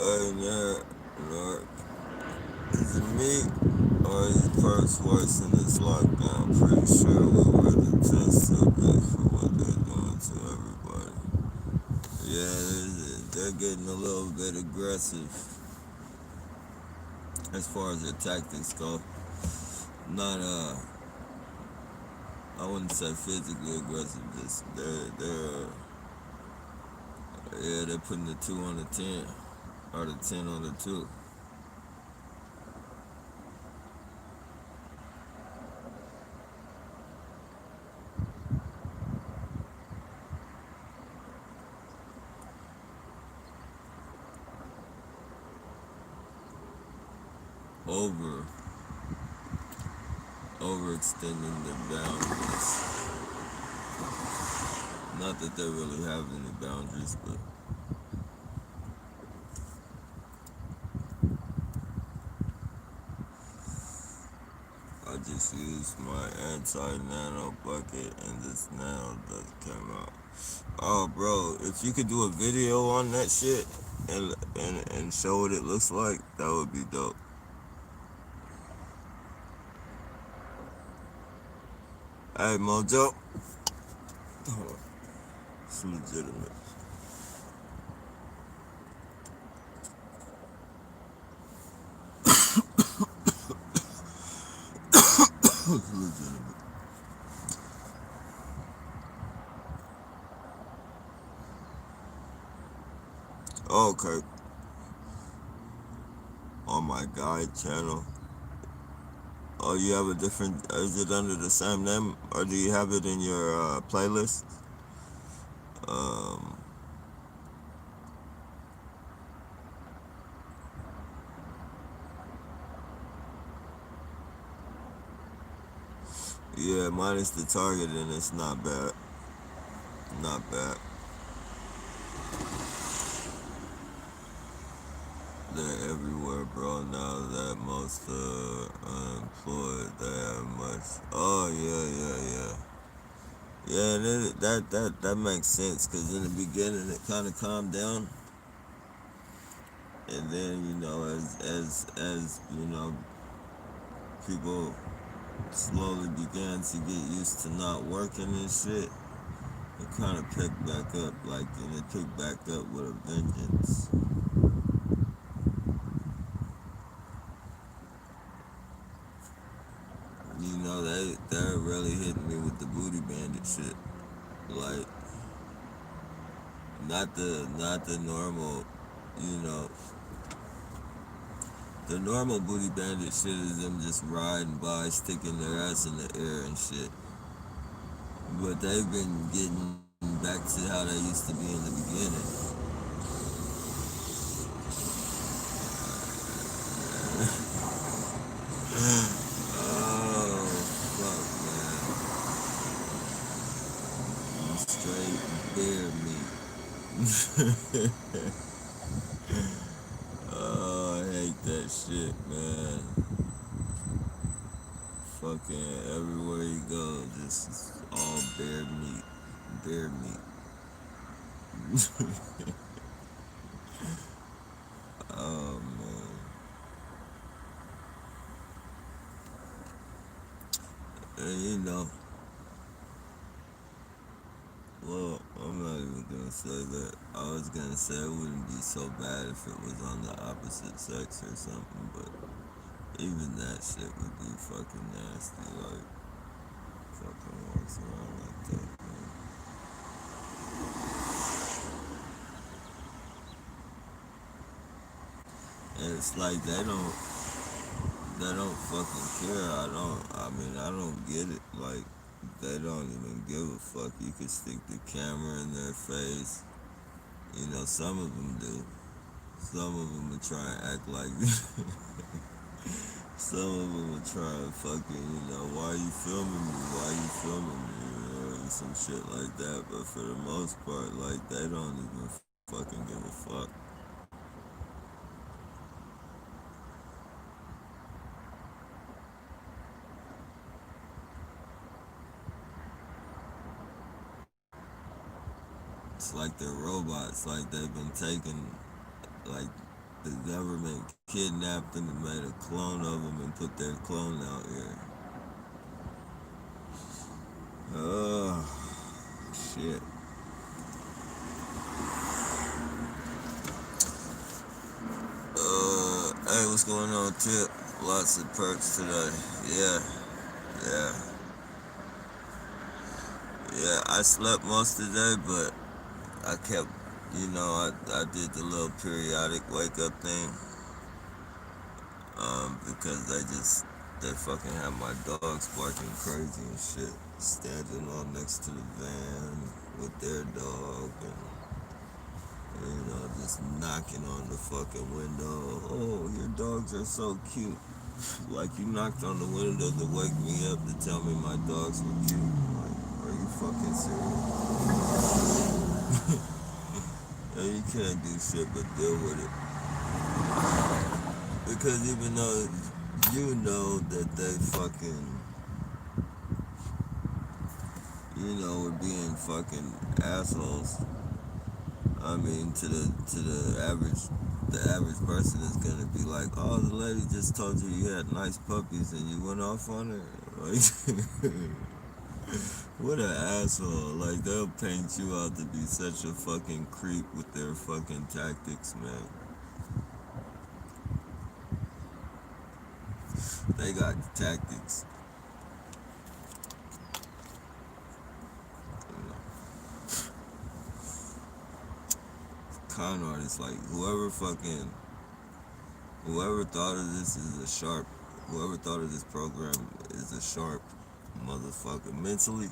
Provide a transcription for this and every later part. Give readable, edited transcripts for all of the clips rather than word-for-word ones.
Yeah, Lord, is it me or is Perks worse in this lockdown? Pretty sure we were the test subjects for what they're doing to everybody. Yeah, they're getting a little bit aggressive as far as their tactics go. Not I wouldn't say physically aggressive. Just they're putting the two on the ten or the 10 on the two. Over overextending the boundaries. Not that they really have any boundaries, but I just used my anti-nano bucket and this nano dust came out. Oh, bro, if you could do a video on that shit and show what it looks like, that would be dope. Hey, Mojo. Hold on. It's legitimate. It's legitimate. Okay. On my guide channel. Oh, you have a different. Is it under the same name, or do you have it in your playlist? Um, yeah, minus the target, and it's not bad. Not bad. They're everywhere, bro. Now that most unemployed, they have much. Oh yeah. Yeah, and that makes sense because in the beginning it kind of calmed down, and then as people slowly began to get used to not working and shit, it kind of picked back up, like, and it picked back up with a vengeance. They're really hitting me with the booty bandit shit. Like, not the normal, you know, the normal booty bandit shit is them just riding by, sticking their ass in the air and shit. But they've been getting back to how they used to be in the beginning. Oh, fuck, man. Straight bear meat. Oh, I hate that shit, man. Fucking everywhere you go, just all bear meat. Bear meat. Oh, man. And well, I'm not even gonna say that. I was gonna say it wouldn't be so bad if it was on the opposite sex or something, but even that shit would be fucking nasty. Like, fucking walks around like that, man. And it's like they don't fucking care. I don't get it. Like, they don't even give a fuck. You could stick the camera in their face. Some of them do. Some of them would try and act like some of them would try and fucking, why are you filming me? Why are you filming me? And some shit like that. But for the most part, like, they don't even fucking give a fuck. It's like they're robots. Like, they've been taken, like, The government kidnapped them and made a clone of them and put their clone out here. Oh, shit. Hey, what's going on, Tip? Lots of perks today. Yeah, yeah, yeah. I slept most of the day, but I kept, I did the little periodic wake up thing, because they fucking have my dogs barking crazy and shit, standing all next to the van with their dog and just knocking on the fucking window. Oh, your dogs are so cute. Like, you knocked on the window to wake me up to tell me my dogs were cute. Like, are you fucking serious? And you can't do shit but deal with it. Because even though you know that they fucking, were being fucking assholes. I mean, the average person is gonna be like, oh, the lady just told you you had nice puppies and you went off on her. Like, what an asshole. Like, they'll paint you out to be such a fucking creep with their fucking tactics, man. They got tactics. You know, con artists, like, whoever thought of this is a sharp, whoever thought of this program is a sharp motherfucker. Mentally,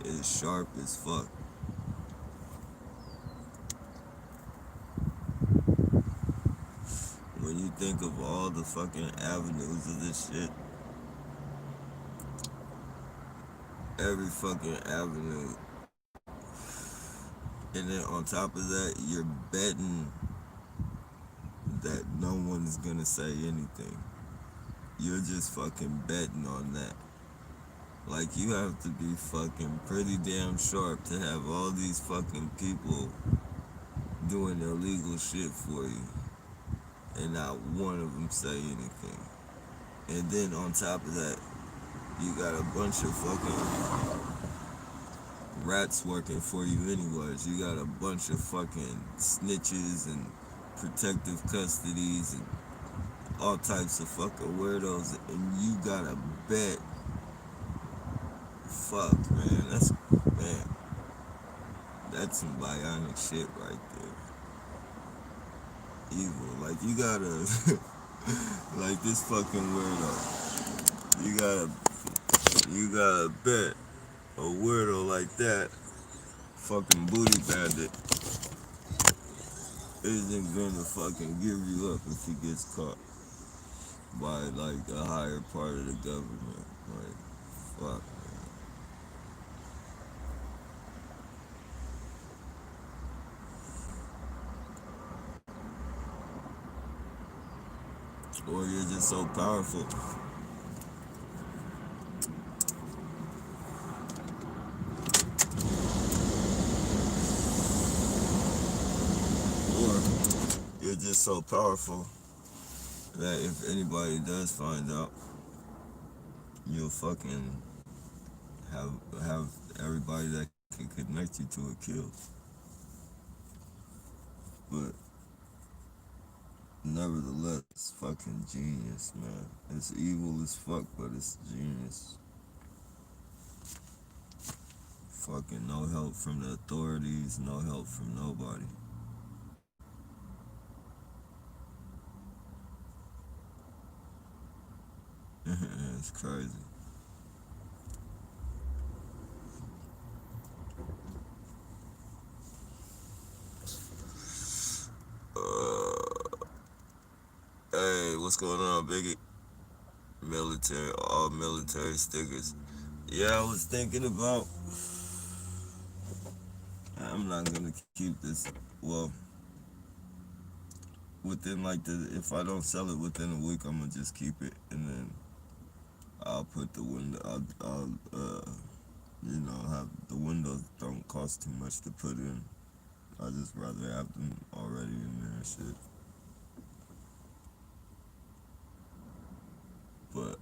it is sharp as fuck. When you think of all the fucking avenues of this shit, every fucking avenue, and then on top of that, you're betting that no one's gonna say anything. You're just fucking betting on that. Like, you have to be fucking pretty damn sharp to have all these fucking people doing illegal shit for you, and not one of them say anything. And then on top of that, you got a bunch of fucking rats working for you anyways. You got a bunch of fucking snitches and protective custodies and all types of fucking weirdos, and you gotta bet. Fuck, man. Man, that's some bionic shit right there. Evil. Like, you gotta, like, this fucking weirdo. You gotta, you gotta bet a weirdo like that, fucking booty bandit, isn't gonna fucking give you up if he gets caught by, like, a higher part of the government. Like, fuck, man. Or you're just so powerful. Or you're just so powerful that if anybody does find out, you'll fucking have have everybody that can connect you to it killed. But nevertheless, it's fucking genius, man. It's evil as fuck, but it's genius. Fucking no help from the authorities, no help from nobody. It's crazy. Hey, what's going on, Biggie? Military, all military stickers. Yeah, I was thinking about. I'm not gonna keep this. Well, within like if I don't sell it within a week, I'm gonna just keep it, and then I'll put the window. Have the windows don't cost too much to put in. I just rather have them already in there and shit. But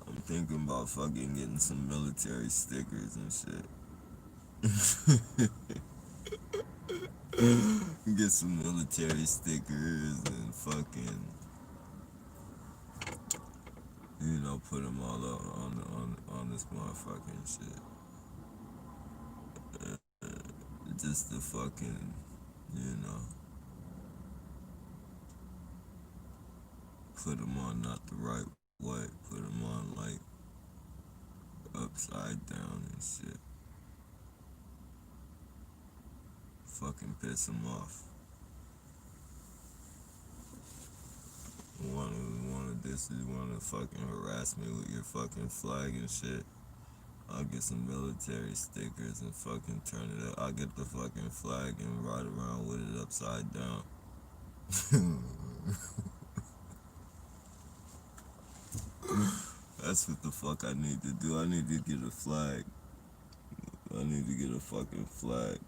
I'm thinking about fucking getting some military stickers and shit. Get some military stickers and fucking, put them all up on this motherfucking shit. Just to fucking, you know, put them on not the right way. Put them on like upside down and shit. Fucking piss them off. Wanna fucking harass me with your fucking flag and shit. I'll get some military stickers and fucking turn it up. I'll get the fucking flag and ride around with it upside down. That's what the fuck I need to do. I need to get a flag. I need to get a fucking flag.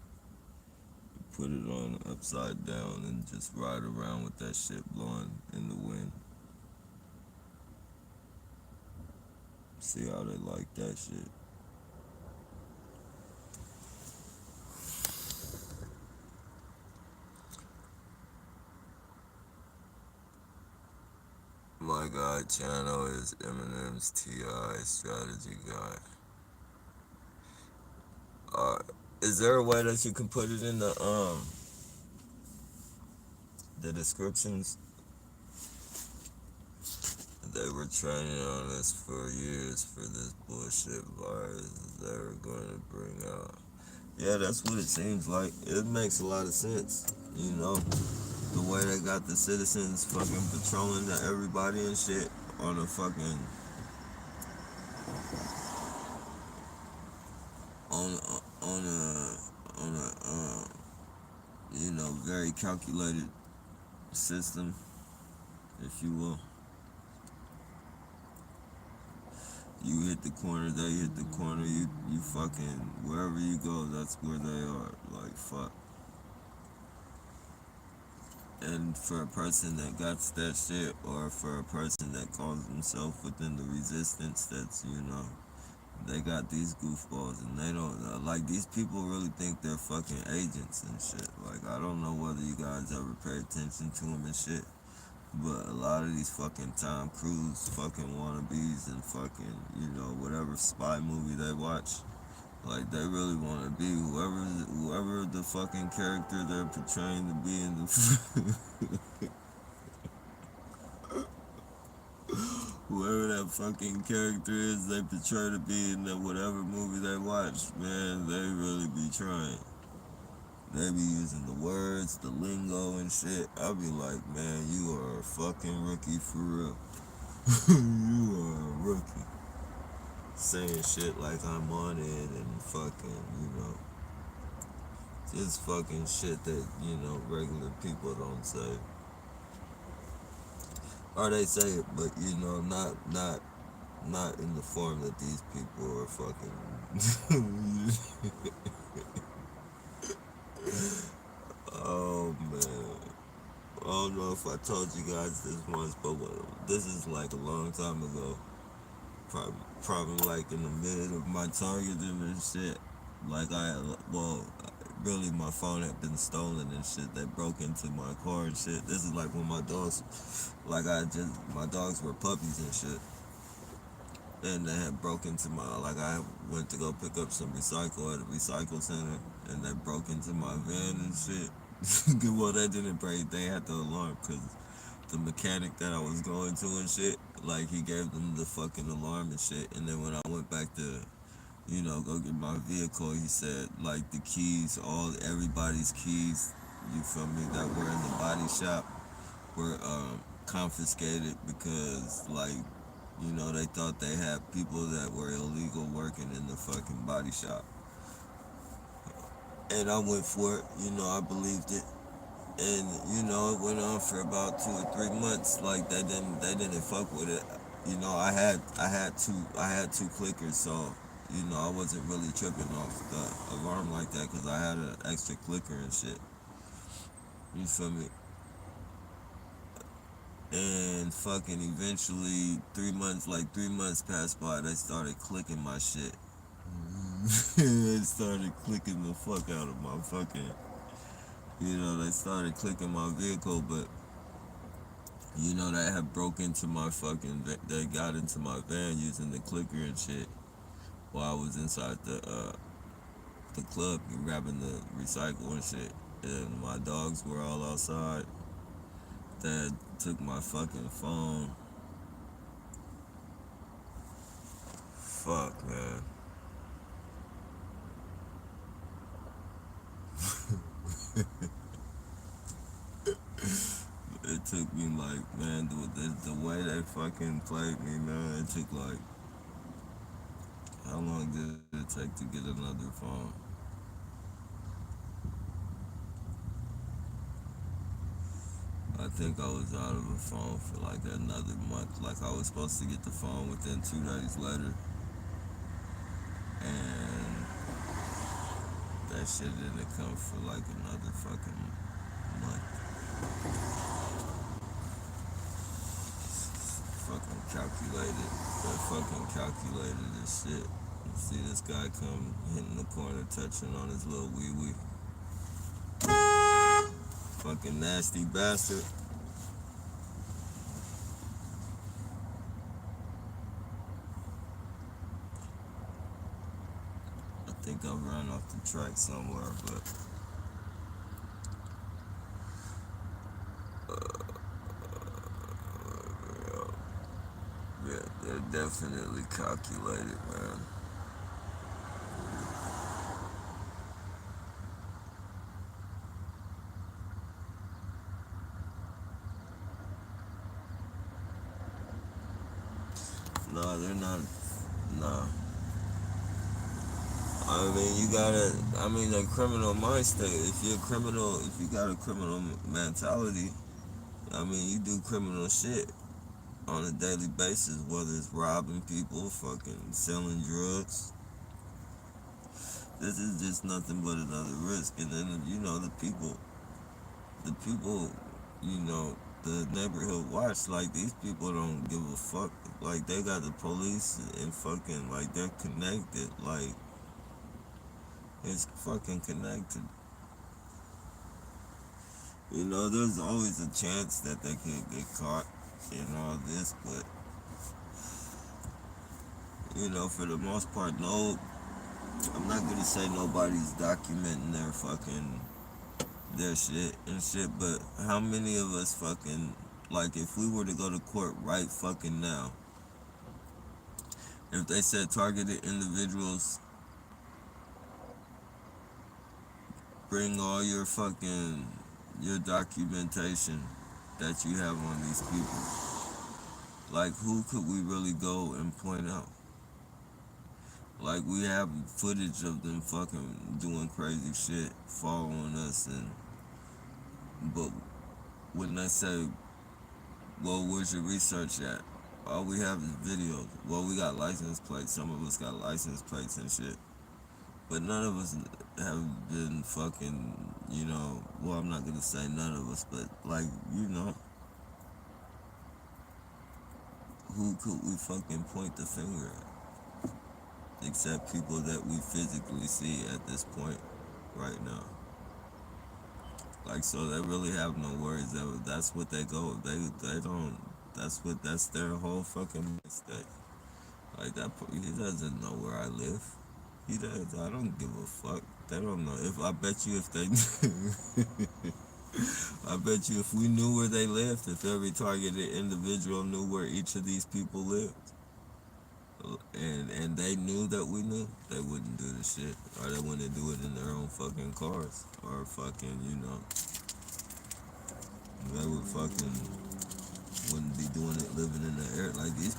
Put it on upside down and just ride around with that shit blowing in the wind. See how they like that shit. My guy channel is Eminem's TI Strategy Guy. Is there a way that you can put it in the descriptions? They were training on us for years for this bullshit virus they were going to bring out. Yeah, that's what it seems like. It makes a lot of sense, the way they got the citizens fucking patrolling to everybody and shit on a fucking on a very calculated system, if you will. You hit the corner, they hit the corner, you fucking, wherever you go, that's where they are. Like, fuck. And for a person that got that shit, or for a person that calls himself within the resistance, that's, they got these goofballs, and they don't, like, these people really think they're fucking agents and shit. Like, I don't know whether you guys ever pay attention to them and shit. But a lot of these fucking Tom Cruise fucking wannabes and fucking, whatever spy movie they watch, like they really want to be whoever the fucking character they're portraying to be in the whoever that fucking character is they portray to be in the whatever movie they watch, man, they really be trying. They be using the words, the lingo and shit. I be like, man, you are a fucking rookie for real. You are a rookie. Saying shit like I'm on it and fucking, just fucking shit that, regular people don't say. Or they say it, but, not in the form that these people are fucking. Oh, man. I don't know if I told you guys this once, but this is like a long time ago. Probably like in the mid of my targeting and shit. Like really my phone had been stolen and shit. They broke into my car and shit. This is like when my dogs, my dogs were puppies and shit. And they had broke into I went to go pick up some recycle at a recycle center, and they broke into my van and shit. Well, they didn't break, they had the alarm, because the mechanic that I was going to and shit, like, he gave them the fucking alarm and shit, and then when I went back to, go get my vehicle, he said, like, the keys, everybody's keys, you feel me, that were in the body shop, were, confiscated because, like, they thought they had people that were illegal working in the fucking body shop. And I went for it, I believed it. And, it went on for about 2 or 3 months. Like they didn't fuck with it. I had two clickers, so, I wasn't really tripping off the alarm like that because I had an extra clicker and shit. You feel me? And fucking eventually 3 months, like 3 months passed by, they started clicking my shit. They started clicking the fuck out of my fucking, they started clicking my vehicle, but they had broke into my fucking, they got into my van using the clicker and shit while I was inside the club grabbing the recycle and shit. And my dogs were all outside. They took my fucking phone. Fuck, man. It took me like, man, the way they fucking played me, man, it took like, how long did it take to get another phone? I think I was out of a phone for like another month. Like I was supposed to get the phone within 2 days later. And that shit didn't come for like another fucking month. Fucking calculated. They fucking calculated this shit. You see this guy come hitting the corner, touching on his little wee wee. Fucking nasty bastard. I think I ran off the track somewhere, but yeah, they're definitely calculated, man. No, they're not. No. I mean, a criminal mind state. If you're a criminal, if you got a criminal mentality, I mean, you do criminal shit on a daily basis, whether it's robbing people, fucking selling drugs. This is just nothing but another risk. And then, the people, you know, the neighborhood watch, like, these people don't give a fuck. Like, they got the police and fucking, like, they're connected. Like, it's fucking connected. There's always a chance that they could get caught in all this, but, for the most part, no, I'm not gonna say nobody's documenting their shit and shit, but how many of us fucking, like, if we were to go to court right fucking now, if they said targeted individuals, bring all your documentation that you have on these people, like, who could we really go and point out? Like, we have footage of them fucking doing crazy shit, following us, but when they say, well, where's your research at? All we have is videos. Well, we got license plates. Some of us got license plates and shit. But none of us have been fucking, well, I'm not gonna say none of us, but, like, who could we fucking point the finger at? Except people that we physically see at this point right now. Like, so they really have no worries. That's what they go. They don't. That's their whole fucking mistake. Like that. He doesn't know where I live. He does. I don't give a fuck. They don't know. If I bet you if they, I bet you if we knew where they lived, if every targeted individual knew where each of these people lived, and they knew that we knew, they wouldn't do the shit, or they wouldn't do it in their own fucking cars, or fucking, they would fucking wouldn't be doing it living in the air. Like, these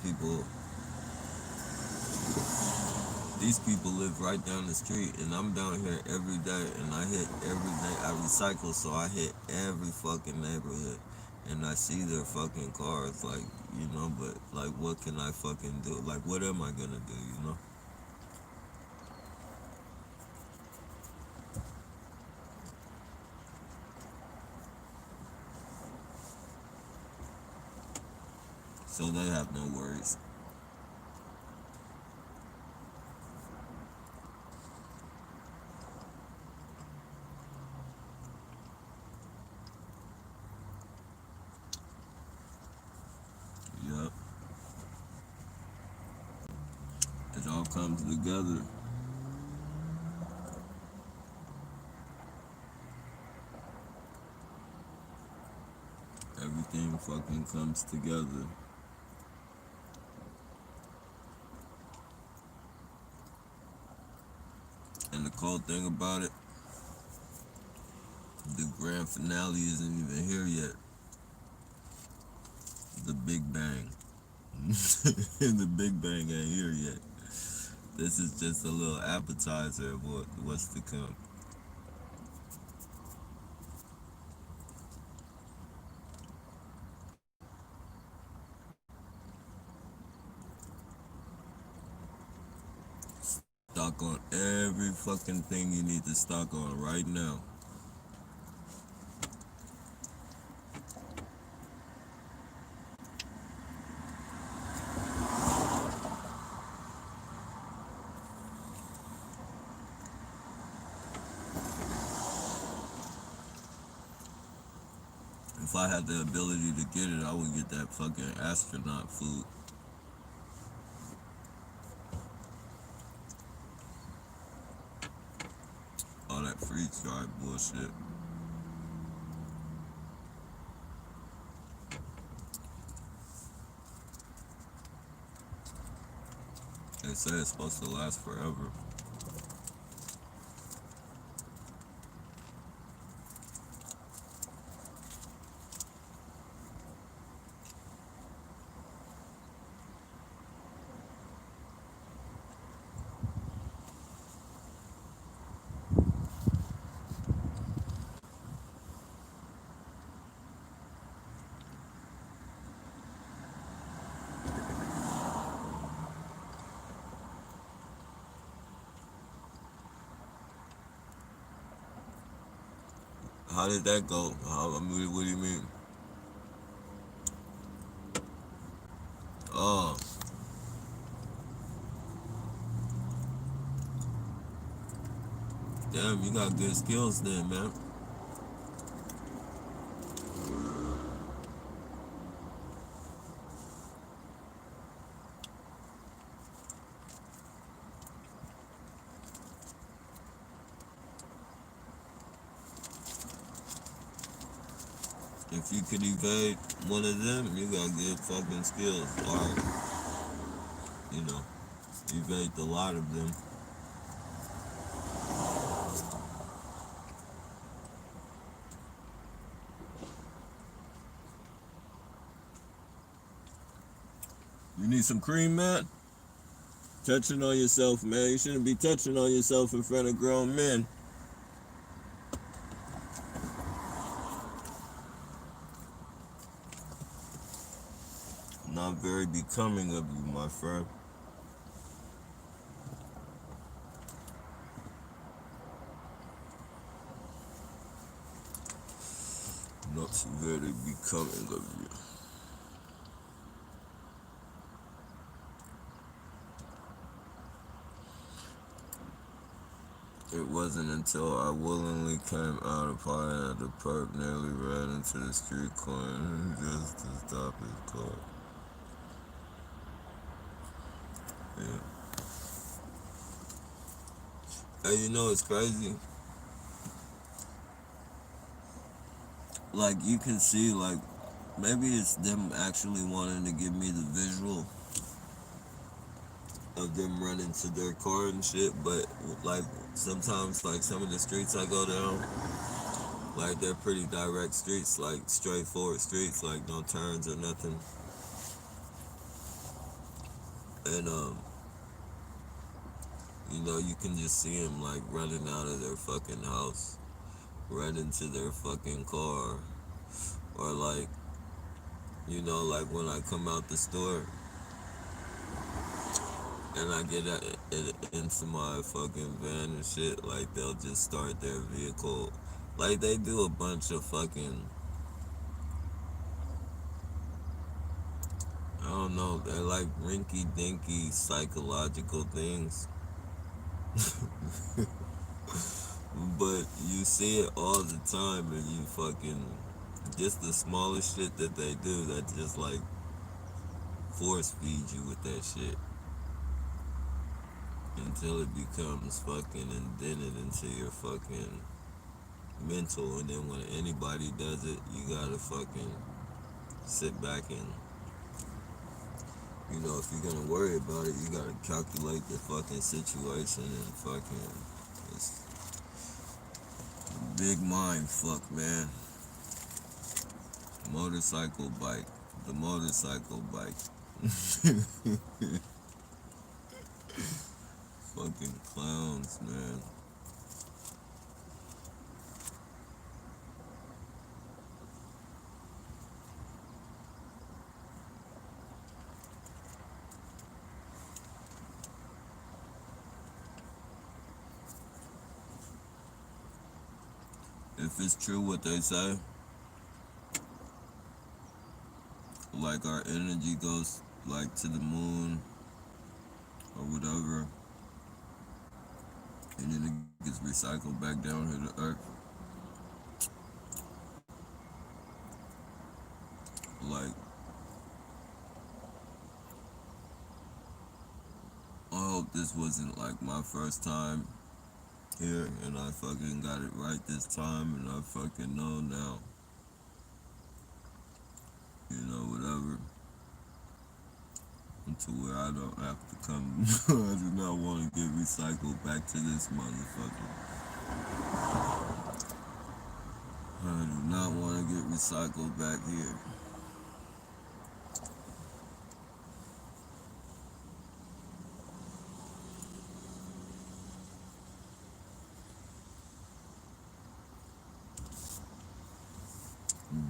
people live right down the street, and I'm down here every day, and I hit every day. I recycle, so I hit every fucking neighborhood, and I see their fucking cars, like, but, like, what can I fucking do? Like, what am I gonna do, so they have no worries. Yep, it all comes together. Everything fucking comes together. And the cold thing about it, the grand finale isn't even here yet. The Big Bang. The Big Bang ain't here yet. This is just a little appetizer of what's to come. Stock on every fucking thing you need to stock on right now. If I had the ability to get it, I would get that fucking astronaut food. All that freeze dried bullshit. They say it's supposed to last forever. How did that go? I mean, what do you mean? Oh, damn, you got good skills then, man. If you could evade one of them, you got good fucking skills. Or, you know, evade the lot of them. You need some cream, man? Touching on yourself, man. You shouldn't be touching on yourself in front of grown men. Not very becoming of you, my friend. Not very becoming of you. It wasn't until I willingly came out of high at the perp, nearly ran into the street corner just to stop his car. Yeah. Hey, you know it's crazy? Like, you can see, like, maybe it's them actually wanting to give me the visual of them running to their car and shit, but, like, sometimes, like, some of the streets I go down, like, they're pretty direct streets, like, straightforward streets, like, no turns or nothing. And, you know, you can just see them, like, running out of their fucking house, running to their fucking car, or, like, you know, like, when I come out the store, and I get into my fucking van and shit, like, they'll just start their vehicle. Like, they do a bunch of fucking, I don't know. They're like rinky dinky psychological things. But you see it all the time, and you fucking just the smallest shit that they do that just like force feed you with that shit until it becomes fucking indented into your fucking mental, and then when anybody does it, you gotta fucking sit back and if you're gonna worry about it, you gotta calculate the fucking situation and fucking it's big mind fuck, man. Motorcycle bike. The motorcycle bike. Fucking clowns, man. If it's true what they say, like our energy goes like to the moon or whatever, and then it gets recycled back down here to Earth. Like, I hope this wasn't like my first time here and I fucking got it right this time and I fucking know now. Whatever. To where I don't have to come. I do not want to get recycled back to this motherfucker. I do not want to get recycled back here.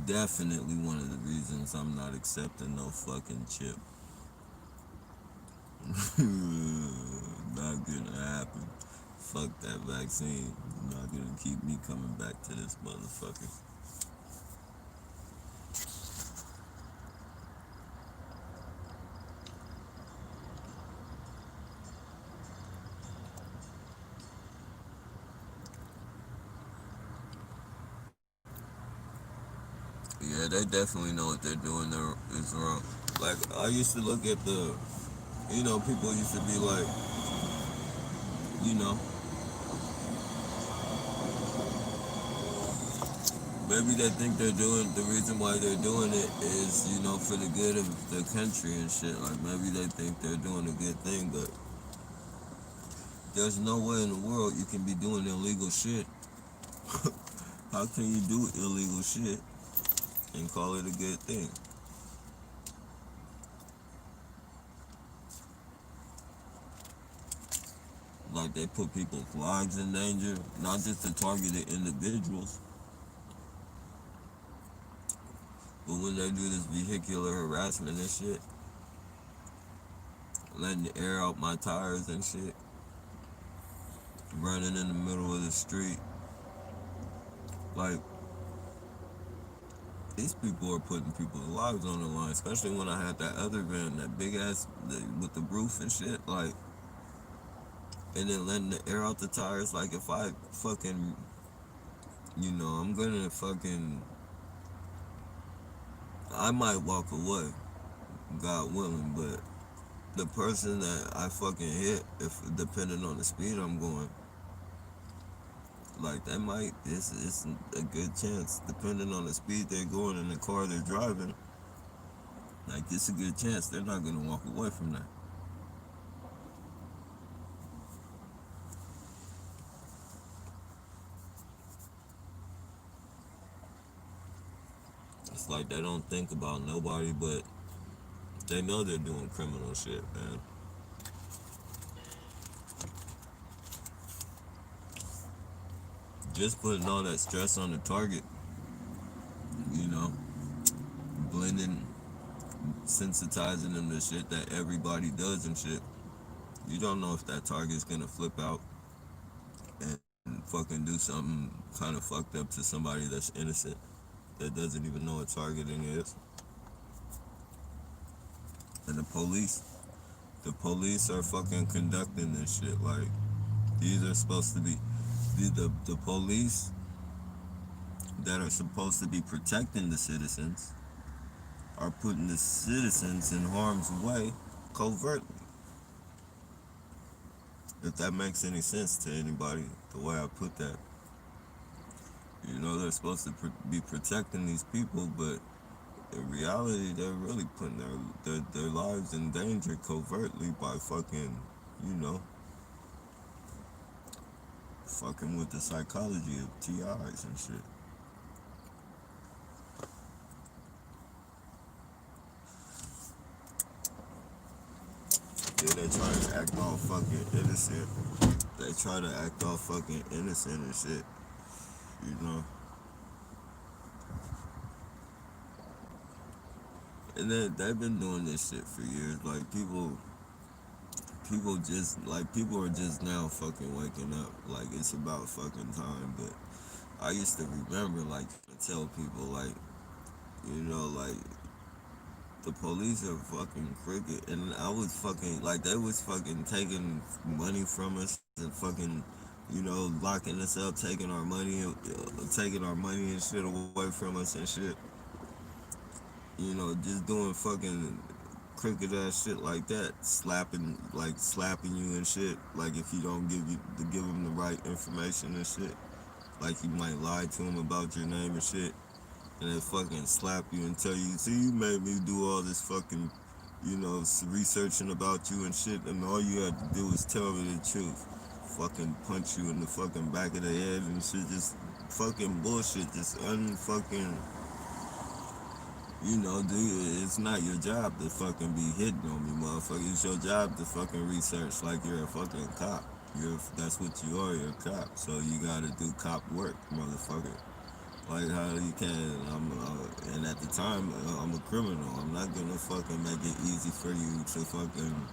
Definitely one of the reasons I'm not accepting no fucking chip. Not gonna happen. Fuck that vaccine. Not gonna keep me coming back to this motherfucker. Yeah, they definitely know what they're doing there is wrong. Like, I used to look at people used to be like, you know, maybe they think they're doing, the reason why they're doing it is, for the good of the country and shit. Like, maybe they think they're doing a good thing, but there's no way in the world you can be doing illegal shit. How can you do illegal shit and call it a good thing? Like, they put people's lives in danger, not just the targeted individuals, but when they do this vehicular harassment and shit, letting the air out my tires and shit, running in the middle of the street. Like, these people are putting people's lives on the line, especially when I had that other van, that big ass with the roof and shit. Like, and then letting the air out the tires. Like, if I fucking, I'm gonna fucking, I might walk away, God willing, but the person that I fucking hit, if depending on the speed I'm going, like that might, it's a good chance, depending on the speed they're going in the car they're driving. Like, it's a good chance they're not gonna walk away from that. It's like they don't think about nobody, but they know they're doing criminal shit, man. Just putting all that stress on the target, you know, blending, sensitizing them to shit that everybody does and shit. You don't know if that target's gonna flip out and fucking do something kind of fucked up to somebody that's innocent that doesn't even know what targeting is. And the police are fucking conducting this shit. Like, these are supposed to be the police that are supposed to be protecting the citizens are putting the citizens in harm's way covertly. If that makes any sense to anybody, the way I put that. You know, they're supposed to be protecting these people, but in reality, they're really putting their lives in danger covertly by fucking, you know, fucking with the psychology of TIs and shit. Yeah, they try to act all fucking innocent. They try to act all fucking innocent and shit, you know. And they've been doing this shit for years. Like, people just, like, people are just now fucking waking up. Like, it's about fucking time. But I used to remember, like, to tell people, like, you know, like, the police are fucking crooked. And I was fucking, like, they was fucking taking money from us and fucking, you know, locking us up, taking our money and shit away from us and shit. You know, just doing fucking crooked ass shit like that, slapping you and shit. Like, if you don't give them the right information and shit, like you might lie to them about your name and shit, and they fucking slap you and tell you, see, you made me do all this fucking, you know, researching about you and shit, and all you had to do was tell me the truth. Fucking punch you in the fucking back of the head and shit, just fucking bullshit, just unfucking. You know, dude, it's not your job to fucking be hitting on me, motherfucker. It's your job to fucking research like you're a fucking cop. That's what you are, you're a cop. So you gotta do cop work, motherfucker. Like how you can. And at the time, I'm a criminal. I'm not gonna fucking make it easy for you to fucking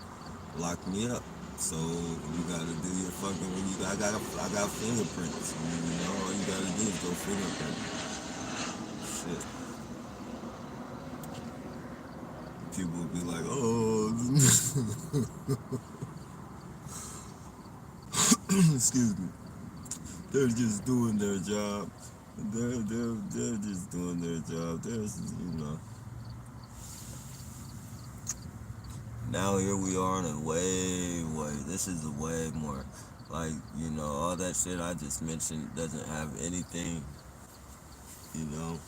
lock me up. So you gotta do your fucking. I got fingerprints. You know, all you gotta do is go fingerprint. Shit. People would be like, oh, excuse me. They're just doing their job. They're just doing their job. You know. Now here we are in a way. This is a way more, like, you know, all that shit I just mentioned doesn't have anything, you know,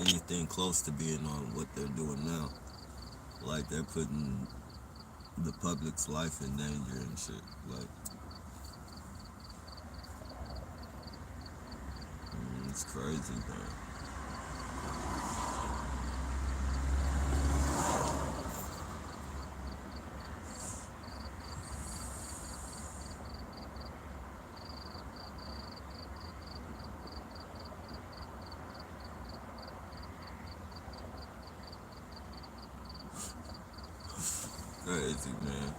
anything close to being on what they're doing now. Like, they're putting the public's life in danger and shit. Like, it's crazy, man. Crazy, man.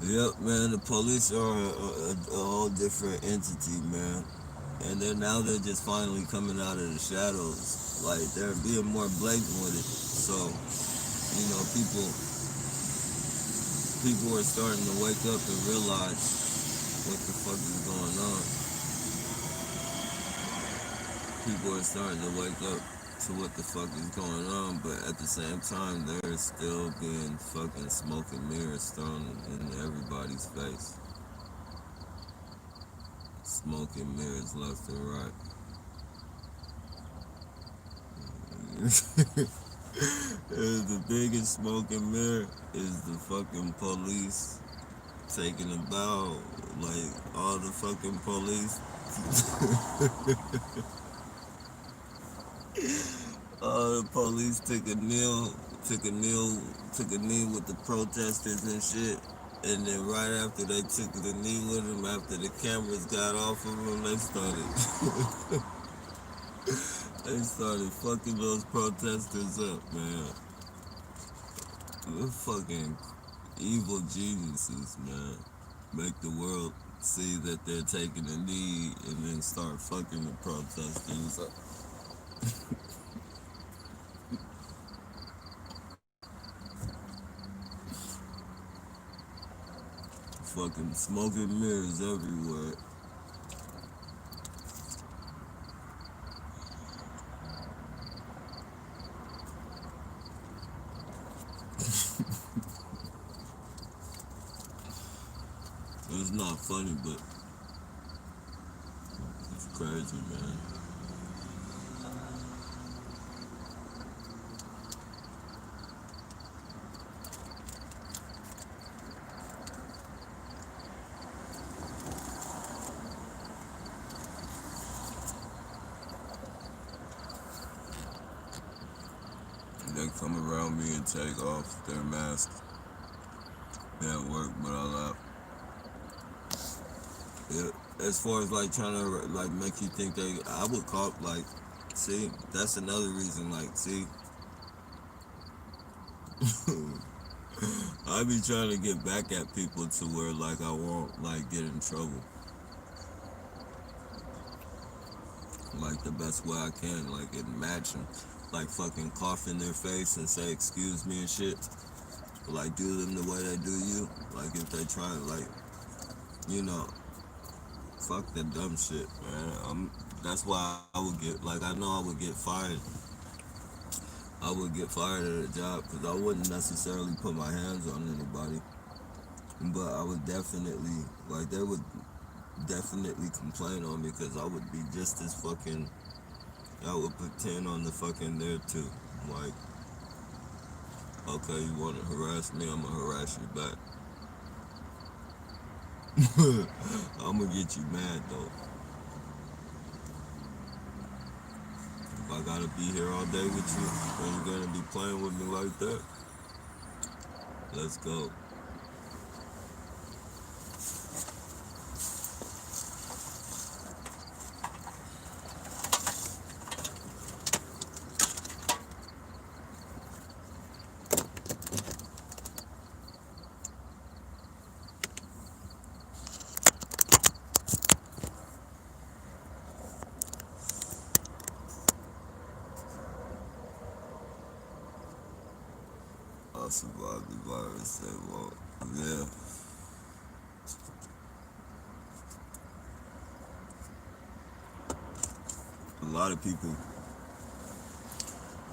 Yep, man. The police are a whole different entity, man. And they're just finally coming out of the shadows. Like, they're being more blatant with it. So, you know, people are starting to wake up and realize what the fuck is going on. People are starting to wake up to what the fuck is going on, but at the same time, there's still being fucking smoke and mirrors thrown in everybody's face. Smoke and mirrors left and right. The biggest smoke and mirror is the fucking police taking a bow, like all the fucking police. The police took a knee with the protesters and shit. And then right after they took the knee with them, after the cameras got off of them, they started fucking those protesters up, man. They're fucking Evil geniuses, man. Make the world see that they're taking a knee and then start fucking the protesters. Fucking smoking mirrors everywhere. It's not funny, but it's crazy, man. They come around me and take off their masks at work, but I laugh. Yeah, as far as like trying to like make you think they, I would call like, see, that's another reason. Like, see, I be trying to get back at people to where like I won't like get in trouble, like the best way I can, like it match them, like fucking cough in their face and say excuse me and shit. Like do them the way they do you. Like if they try like, you know, fuck that dumb shit, man. That's why I would get like I know I would get fired. I would get fired at a job because I wouldn't necessarily put my hands on anybody, but I would definitely like they would definitely complain on me because I would be just as fucking. I would pretend on the fucking there too. Like, okay, you want to harass me? I'm gonna harass you back. I'm gonna get you mad though. If I gotta be here all day with you, and you're gonna be playing with me like that, let's go. I'll survive the virus. They won't. Yeah, a lot of people.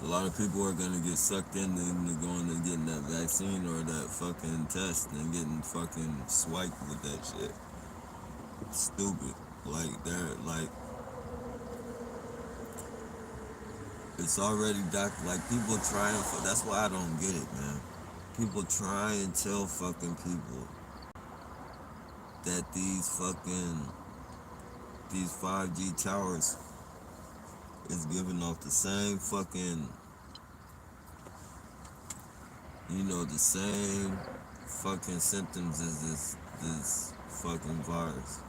A lot of people are gonna get sucked into going to getting that vaccine or that fucking test and getting fucking swiped with that shit. Stupid. Like they're like it's already like people trying for. That's why I don't get it, man. People try and tell fucking people that these 5G towers is giving off the same fucking, the same fucking symptoms as this fucking virus.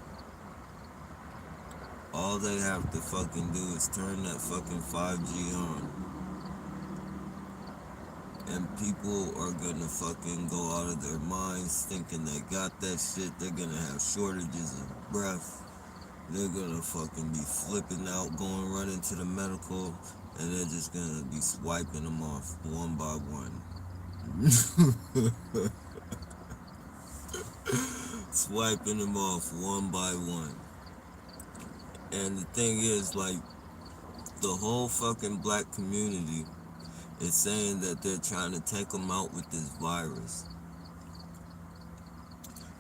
All they have to fucking do is turn that fucking 5G on, and people are gonna fucking go out of their minds thinking they got that shit. They're gonna have shortages of breath. They're gonna fucking be flipping out, going running to the medical, and they're just gonna be swiping them off one by one. Swiping them off one by one. And the thing is, like, the whole fucking black community is saying that they're trying to take them out with this virus.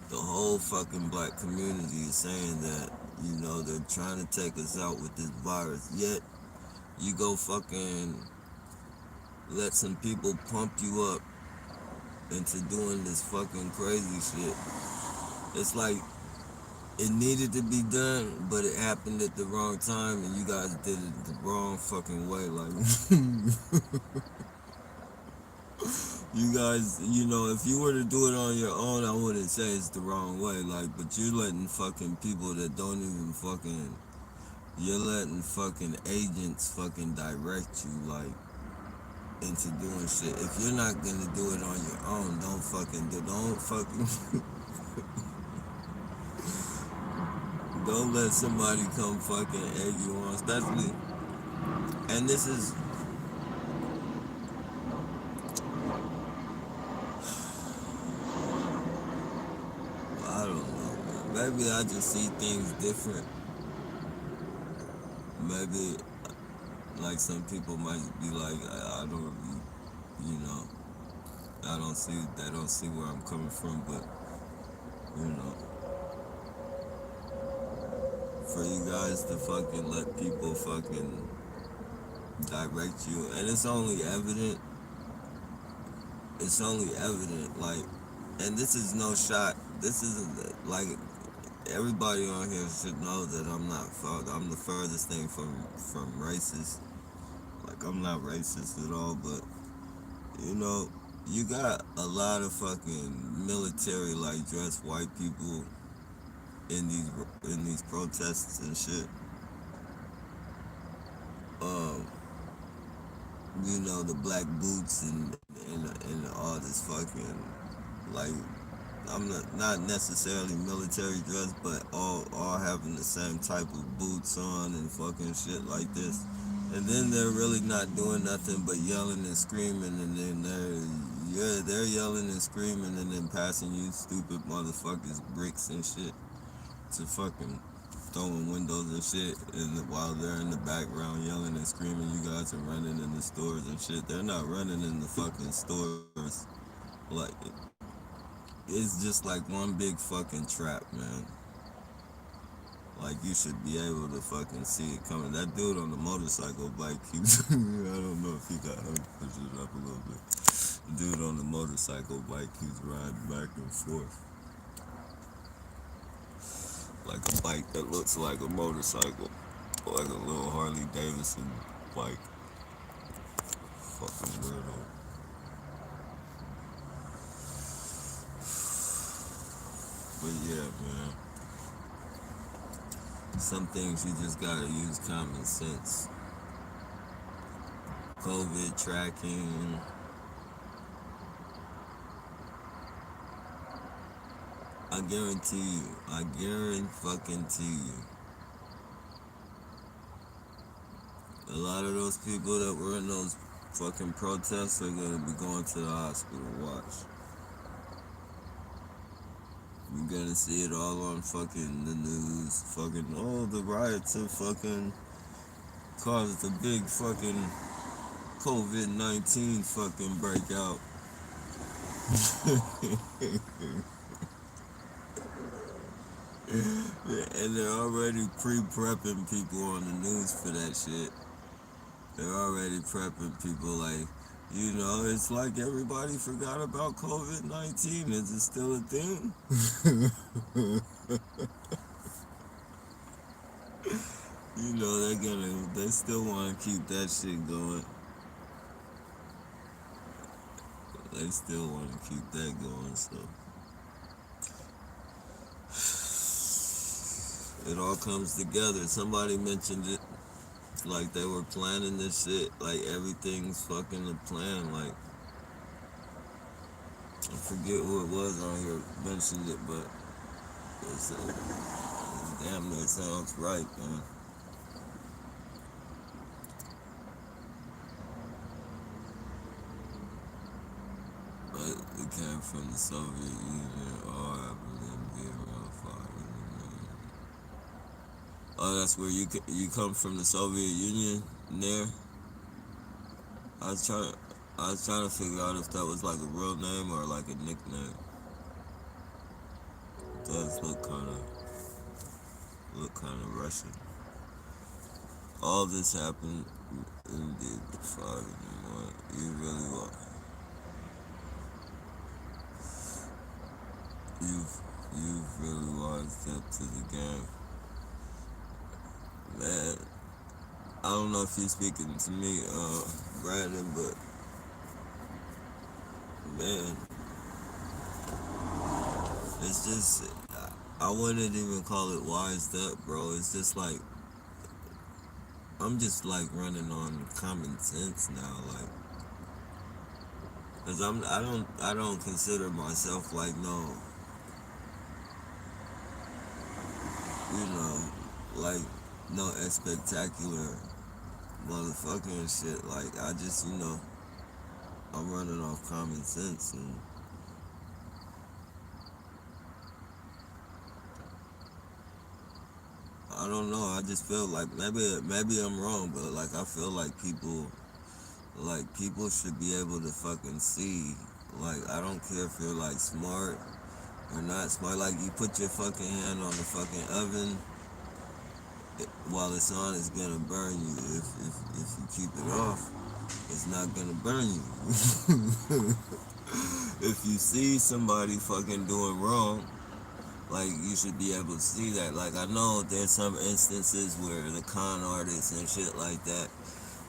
The whole fucking black community is saying that, they're trying to take us out with this virus. Yet, you go fucking let some people pump you up into doing this fucking crazy shit. It's like it needed to be done, but it happened at the wrong time, and you guys did it the wrong fucking way. Like, you guys, if you were to do it on your own, I wouldn't say it's the wrong way. Like, but you're letting fucking people that don't even fucking, you're letting fucking agents fucking direct you. Like, into doing shit. If you're not gonna do it on your own, don't fucking don't let somebody come fucking egg you on, especially. And this is, I don't know, man. Maybe I just see things different. Maybe like some people might be like, I don't, you know, they don't see where I'm coming from, but you know, for you guys to fucking let people fucking direct you, and it's only evident, like, and this is no shot. This isn't like everybody on here should know that I'm the furthest thing from racist. Like I'm not racist at all, but you know, you got a lot of fucking military like dressed white people in these protests and shit. Um, you know, the black boots and all this fucking like I'm not necessarily military dress, but all having the same type of boots on and fucking shit like this. And then they're really not doing nothing but yelling and screaming, and then they're yelling and screaming, and then passing you stupid motherfuckers bricks and shit to fucking throwing windows and shit, and while they're in the background yelling and screaming, you guys are running in the stores and shit. They're not running in the fucking stores. Like it's just like one big fucking trap, man. Like you should be able to fucking see it coming. That dude on the motorcycle bike keeps I don't know if he got hung, push it up a little bit. The dude on the motorcycle bike keeps riding back and forth. Like a bike that looks like a motorcycle. Like a little Harley Davidson bike. Fucking weirdo. But yeah, man. Some things you just gotta use common sense. COVID tracking. I guarantee fucking to you, a lot of those people that were in those fucking protests are gonna be going to the hospital. Watch. You're gonna see it all on fucking the news. Fucking, oh, the riots have fucking caused a big fucking COVID-19 fucking breakout. And they're already pre-prepping people on the news for that shit. They're already prepping people like, you know, it's like everybody forgot about COVID-19. Is it still a thing? You know, they still want to keep that shit going. They still want to keep that going, so. It all comes together. Somebody mentioned it. Like they were planning this shit. Like everything's fucking a plan. Like, I forget who it was on here mentioned it, but it's, damn near sounds right, man. But it came from the Soviet Union, or I believe be around 5 million. Oh, that's where you come from, the Soviet Union. There, I was trying, I was trying to figure out if that was like a real name or like a nickname. It does look kind of Russian. All this happened indeed before anymore. You really want. You've really wised up to the game. Man, I don't know if you're speaking to me, Brandon, but man, it's just, I wouldn't even call it wised up, bro. It's just like, I'm just like running on common sense now. Like, Cause I don't consider myself like no, you know, like no spectacular motherfucker and shit. Like I just, I'm running off common sense, and I don't know. I just feel like maybe I'm wrong, but like I feel like people should be able to fucking see. Like I don't care if you're like smart or not smart. Like you put your fucking hand on the fucking oven, while it's on, it's gonna burn you. If you keep it off, it's not gonna burn you. If you see somebody fucking doing wrong, like you should be able to see that. Like I know there's some instances where the con artists and shit like that,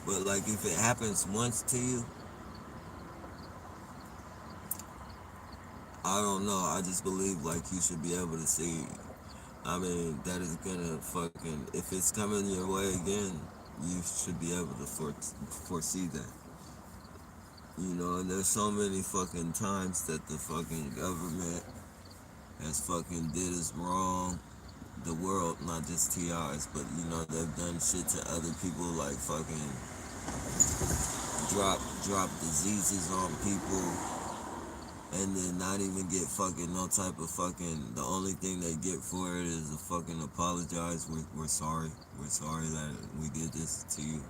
but like if it happens once to you, I don't know. I just believe like you should be able to see. I mean, that is gonna fucking, if it's coming your way again, you should be able to foresee that. And there's so many fucking times that the fucking government has fucking did us wrong. The world, not just TIs, but they've done shit to other people, like fucking drop diseases on people, and then not even get fucking no type of fucking. The only thing they get for it is a fucking apologize. We're sorry. We're sorry that we did this to you.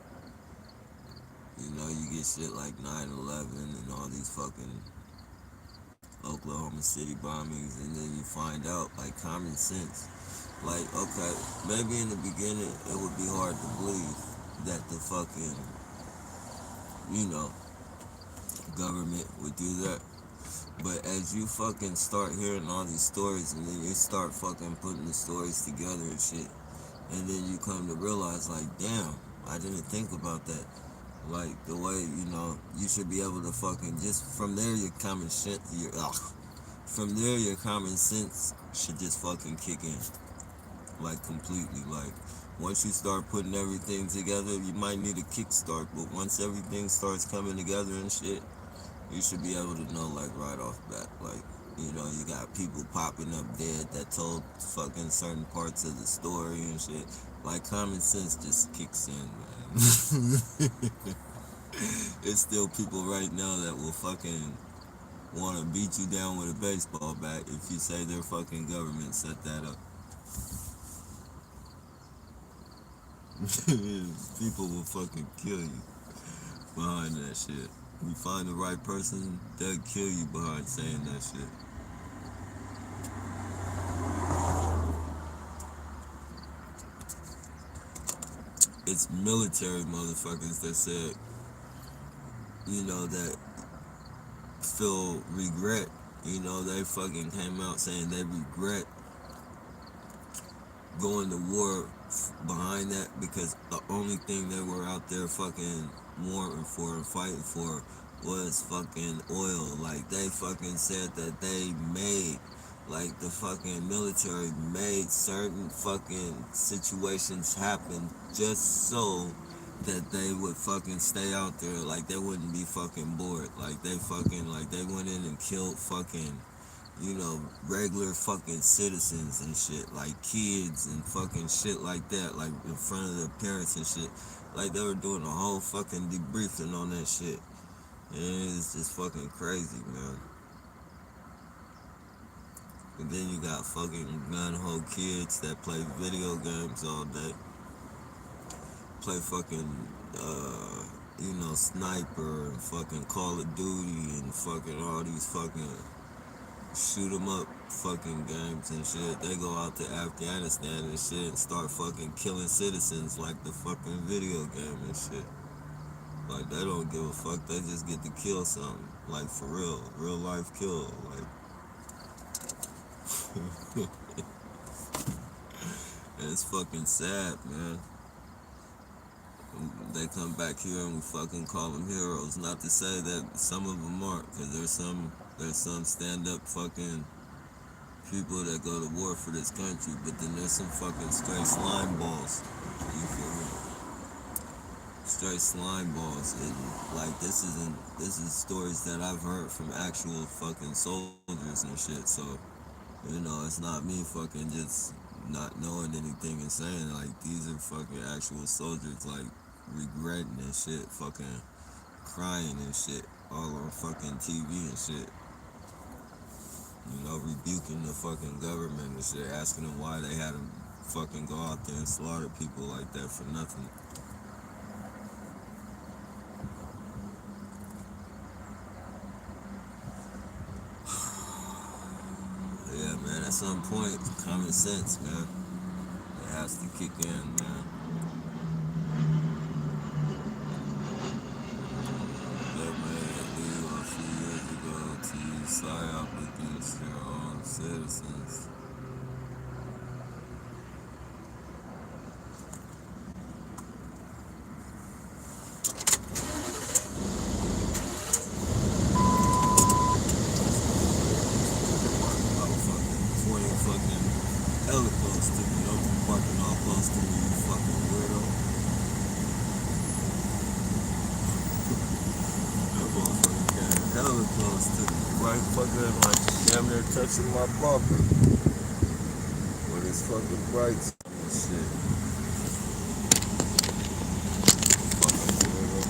You get shit like 9/11 and all these fucking Oklahoma City bombings, and then you find out like common sense. Like, okay, maybe in the beginning it would be hard to believe that the fucking, you know, government would do that. But as you fucking start hearing all these stories, and then you start fucking putting the stories together and shit, and then you come to realize, like, damn, I didn't think about that. Like, the way, you should be able to fucking, just from there, your common shit, from there, your common sense should just fucking kick in. Like, completely. Like, once you start putting everything together, you might need a kickstart, but once everything starts coming together and shit, you should be able to know, like, right off bat. Like, you got people popping up dead that told fucking certain parts of the story and shit. Like, common sense just kicks in, man. There's still people right now that will fucking want to beat you down with a baseball bat if you say their fucking government set that up. People will fucking kill you behind that shit. You find the right person, they'll kill you behind saying that shit. It's military motherfuckers that said, that feel regret. They fucking came out saying they regret going to war behind that, because the only thing they were out there fucking warring for and fighting for was fucking oil. Like, they fucking said that they made, like, the fucking military made certain fucking situations happen just so that they would fucking stay out there. Like, they wouldn't be fucking bored. Like, they went in and killed fucking, regular fucking citizens and shit, like kids and fucking shit like that, like in front of their parents and shit. Like, they were doing a whole fucking debriefing on that shit. And it's just fucking crazy, man. And then you got fucking gun-ho kids that play video games all day. Play fucking, Sniper and fucking Call of Duty and fucking all these fucking shoot 'em up fucking games and shit. They go out to Afghanistan and shit and start fucking killing citizens like the fucking video game and shit. Like, they don't give a fuck. They just get to kill something. Like, for real life kill. Like, it's fucking sad, man. They come back here and we fucking call them heroes. Not to say that some of them aren't, because there's some stand up fucking people that go to war for this country, but then there's some fucking straight slime balls. You feel me? straight slime balls. Like this is stories that I've heard from actual fucking soldiers and shit. So it's not me fucking just not knowing anything and saying like these are fucking actual soldiers like regretting and shit, fucking crying and shit, all on fucking TV and shit. Rebuking the fucking government and shit, asking them why they had to fucking go out there and slaughter people like that for nothing. Yeah, man, at some point, common sense, man, it has to kick in, man. Yeah, man, you a few years ago to use PSYOP against your own citizens. About fucking 20 fucking hella close to me. Don't be parking all close to me, you fucking weirdo. That motherfucker came hella close to me. Right fucking like damn near touching my bumper with his fucking brights and shit. Fucking weirdo.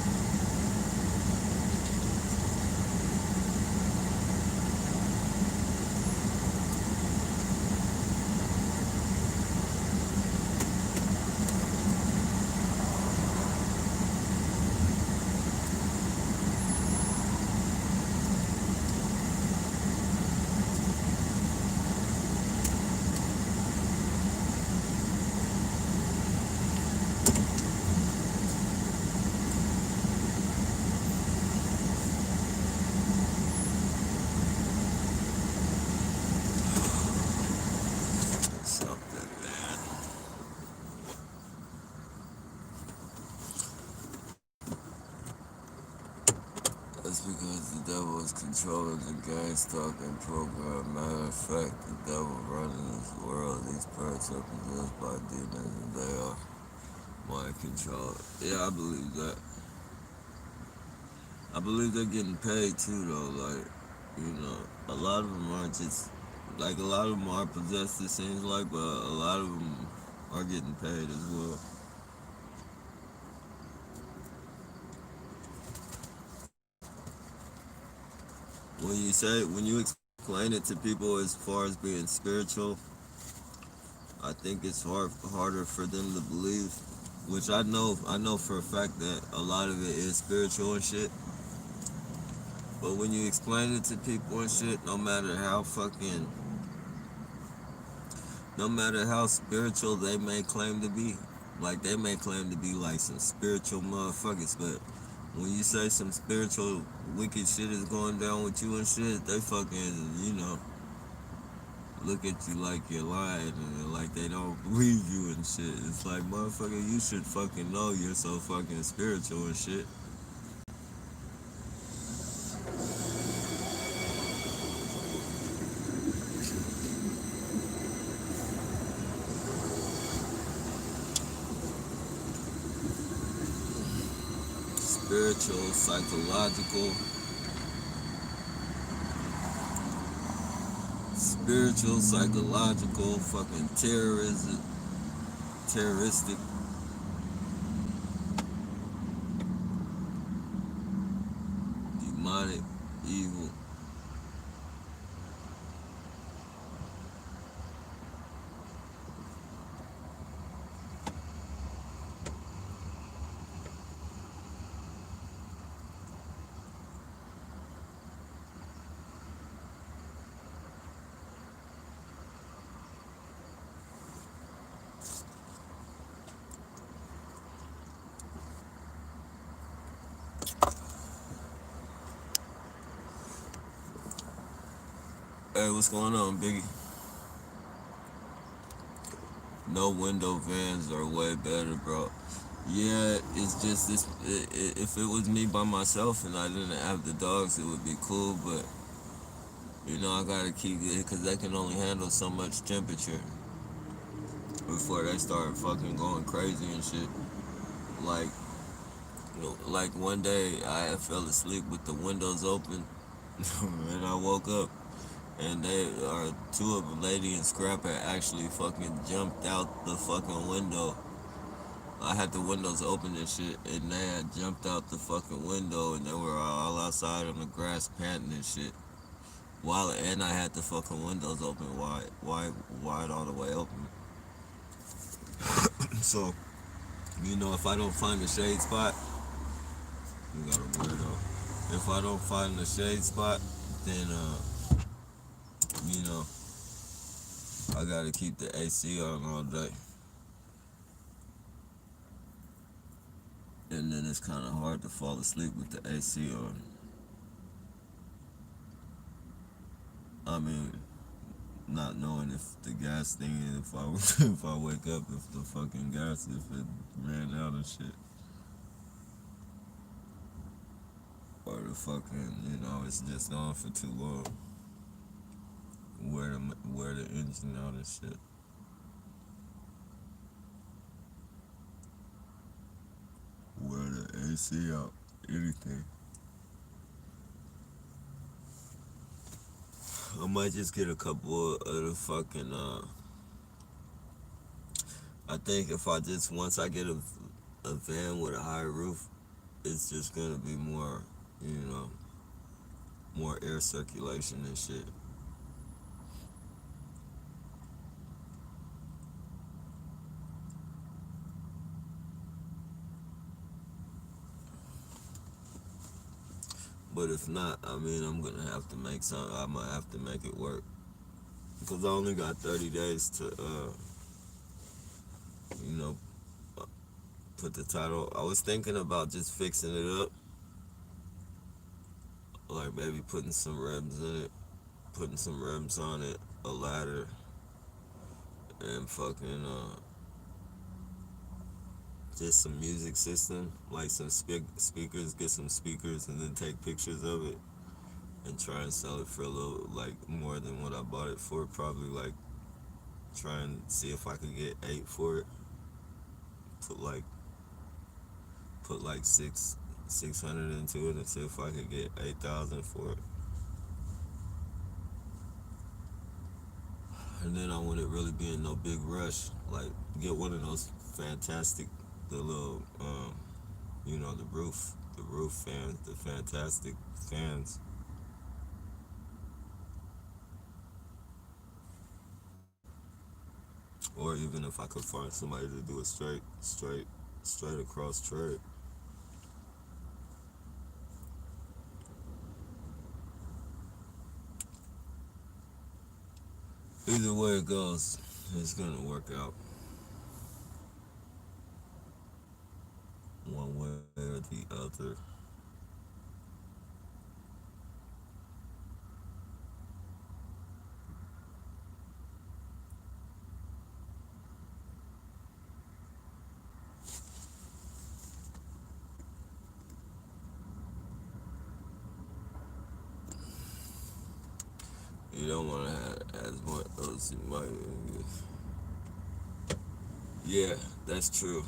Something, man. That's because the devil is controlling the gang stalking program. Matter of fact, the devil running this world. These parents are possessed by demons and they are mind controlled. Yeah, I believe that. I believe they're getting paid too, though. Like, a lot of them aren't just like a lot of them are possessed. It seems like, but a lot of them are getting paid as well. When you explain it to people as far as being spiritual, I think it's harder for them to believe. Which I know for a fact that a lot of it is spiritual and shit. But when you explain it to people and shit, no matter how spiritual they may claim to be, like they may claim to be like some spiritual motherfuckers, but when you say some spiritual wicked shit is going down with you and shit, they fucking, look at you like you're lying and like they don't believe you and shit. It's like, motherfucker, you should fucking know you're so fucking spiritual and shit. Spiritual, psychological, fucking terroristic, demonic, evil. Hey, what's going on, Biggie? No window vans are way better, bro. Yeah, it's just this. If it was me by myself and I didn't have the dogs, it would be cool. But I gotta keep it because they can only handle so much temperature before they start fucking going crazy and shit. Like Like one day I had fell asleep with the windows open, and I woke up, and they are two of the lady and Scrap had actually fucking jumped out the fucking window. I had the windows open and shit, and they had jumped out the fucking window, and they were all outside on the grass panting and shit. And I had the fucking windows open wide all the way open. So, if I don't find the shade spot, you got a weirdo. If I don't find the shade spot, then you know, I gotta keep the AC on all day, and then it's kind of hard to fall asleep with the AC on. I mean, not knowing if the gas thing, if I if I wake up, if the fucking gas, if it ran out and shit, or the fucking, it's just on for too long. Wear the engine out and shit. Wear the AC out. Anything. I might just get a couple of the fucking. I think if I just once I get a van with a higher roof, it's just gonna be more, you know, more air circulation and shit. But if not, I mean, I'm gonna have to make some. I might have to make it work because I only got 30 days to, you know, uh, put the title. I was thinking about just fixing it up, like maybe putting some rims in it, putting some rims on it, a ladder, and fucking just some music system, like some speakers. Get some speakers and then take pictures of it and try and sell it for a little, like more than what I bought it for. Probably like try and see if I could get 8 for it. Put like put like 600 into it and see if I could get 8,000 for it. And then I wouldn't really be in no big rush. Like get one of those fantastic, the little the roof fans, the fantastic fans. Or even if I could find somebody to do a straight across trade. Either way it goes, it's gonna work out one way or the other. You don't want to have as much as you might. Yeah, that's true.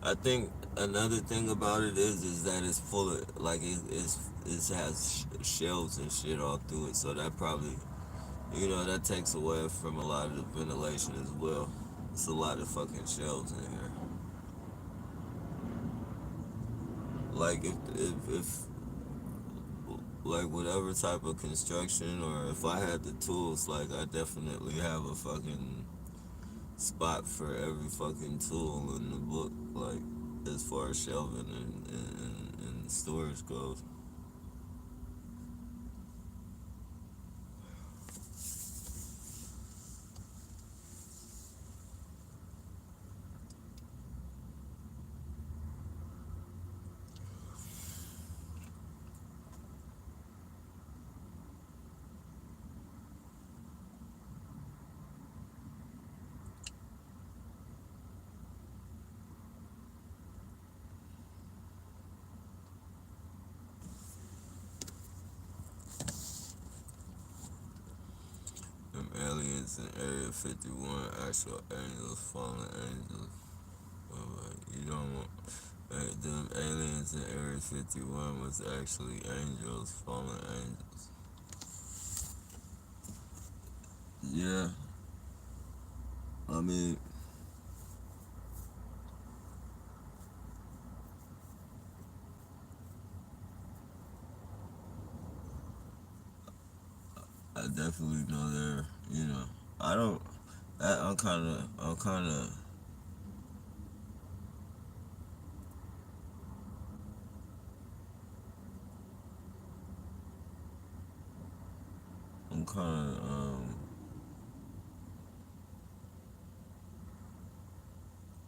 I think another thing about it is that it's full of like it has shelves and shit all through it, so that probably that takes away from a lot of the ventilation as well. It's a lot of fucking shelves in here. Like if like whatever type of construction or if I had the tools, like I definitely have a fucking spot for every fucking tool in the book, like as far as shelving and storage goes. Them aliens in Area 51, actual angels, fallen angels. You don't want. them aliens in Area 51 was actually angels, fallen angels. Yeah, I mean, I definitely know they're, I don't, I'm kind of,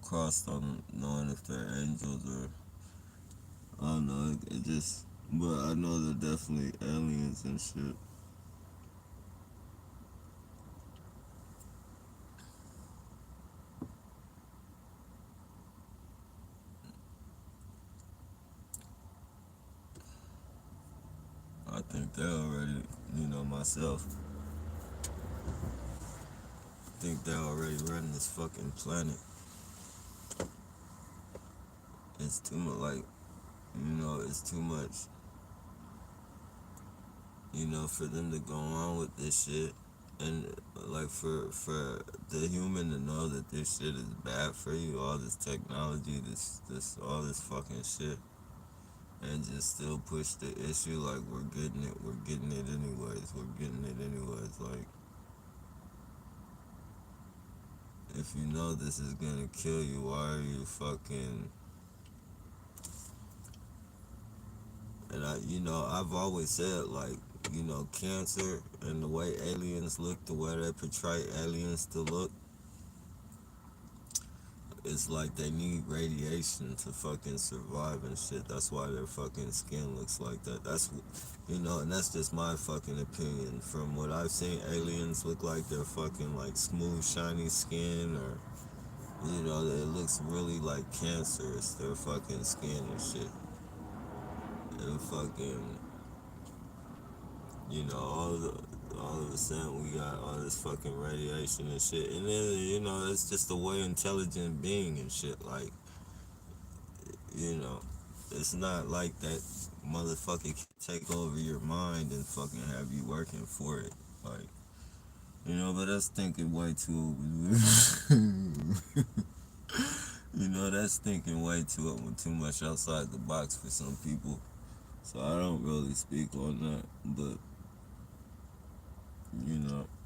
crossed on knowing if they're angels or, I don't know, it just, but I know they're definitely aliens and shit. I think they already, myself, think they already running this fucking planet. It's too much, like, it's too much, for them to go on with this shit. And, like, for the human to know that this shit is bad for you, all this technology, all this fucking shit, and just still push the issue like we're getting it anyways, we're getting it anyways. Like, if you know this is gonna kill you, why are you fucking? And I've always said, like, cancer and the way aliens look, the way they portray aliens to look, it's like they need radiation to fucking survive and shit. That's why their fucking skin looks like that. And that's just my fucking opinion. From what I've seen, aliens look like they're fucking like smooth, shiny skin, or it looks really like cancerous. Their fucking skin and shit, and fucking, all of a sudden we got all this fucking radiation and shit, and then it's just a way intelligent being and shit. Like, you know, it's not like that motherfucker can take over your mind and fucking have you working for it. Like, but that's thinking way too. That's thinking way too much outside the box for some people. So I don't really speak on that, but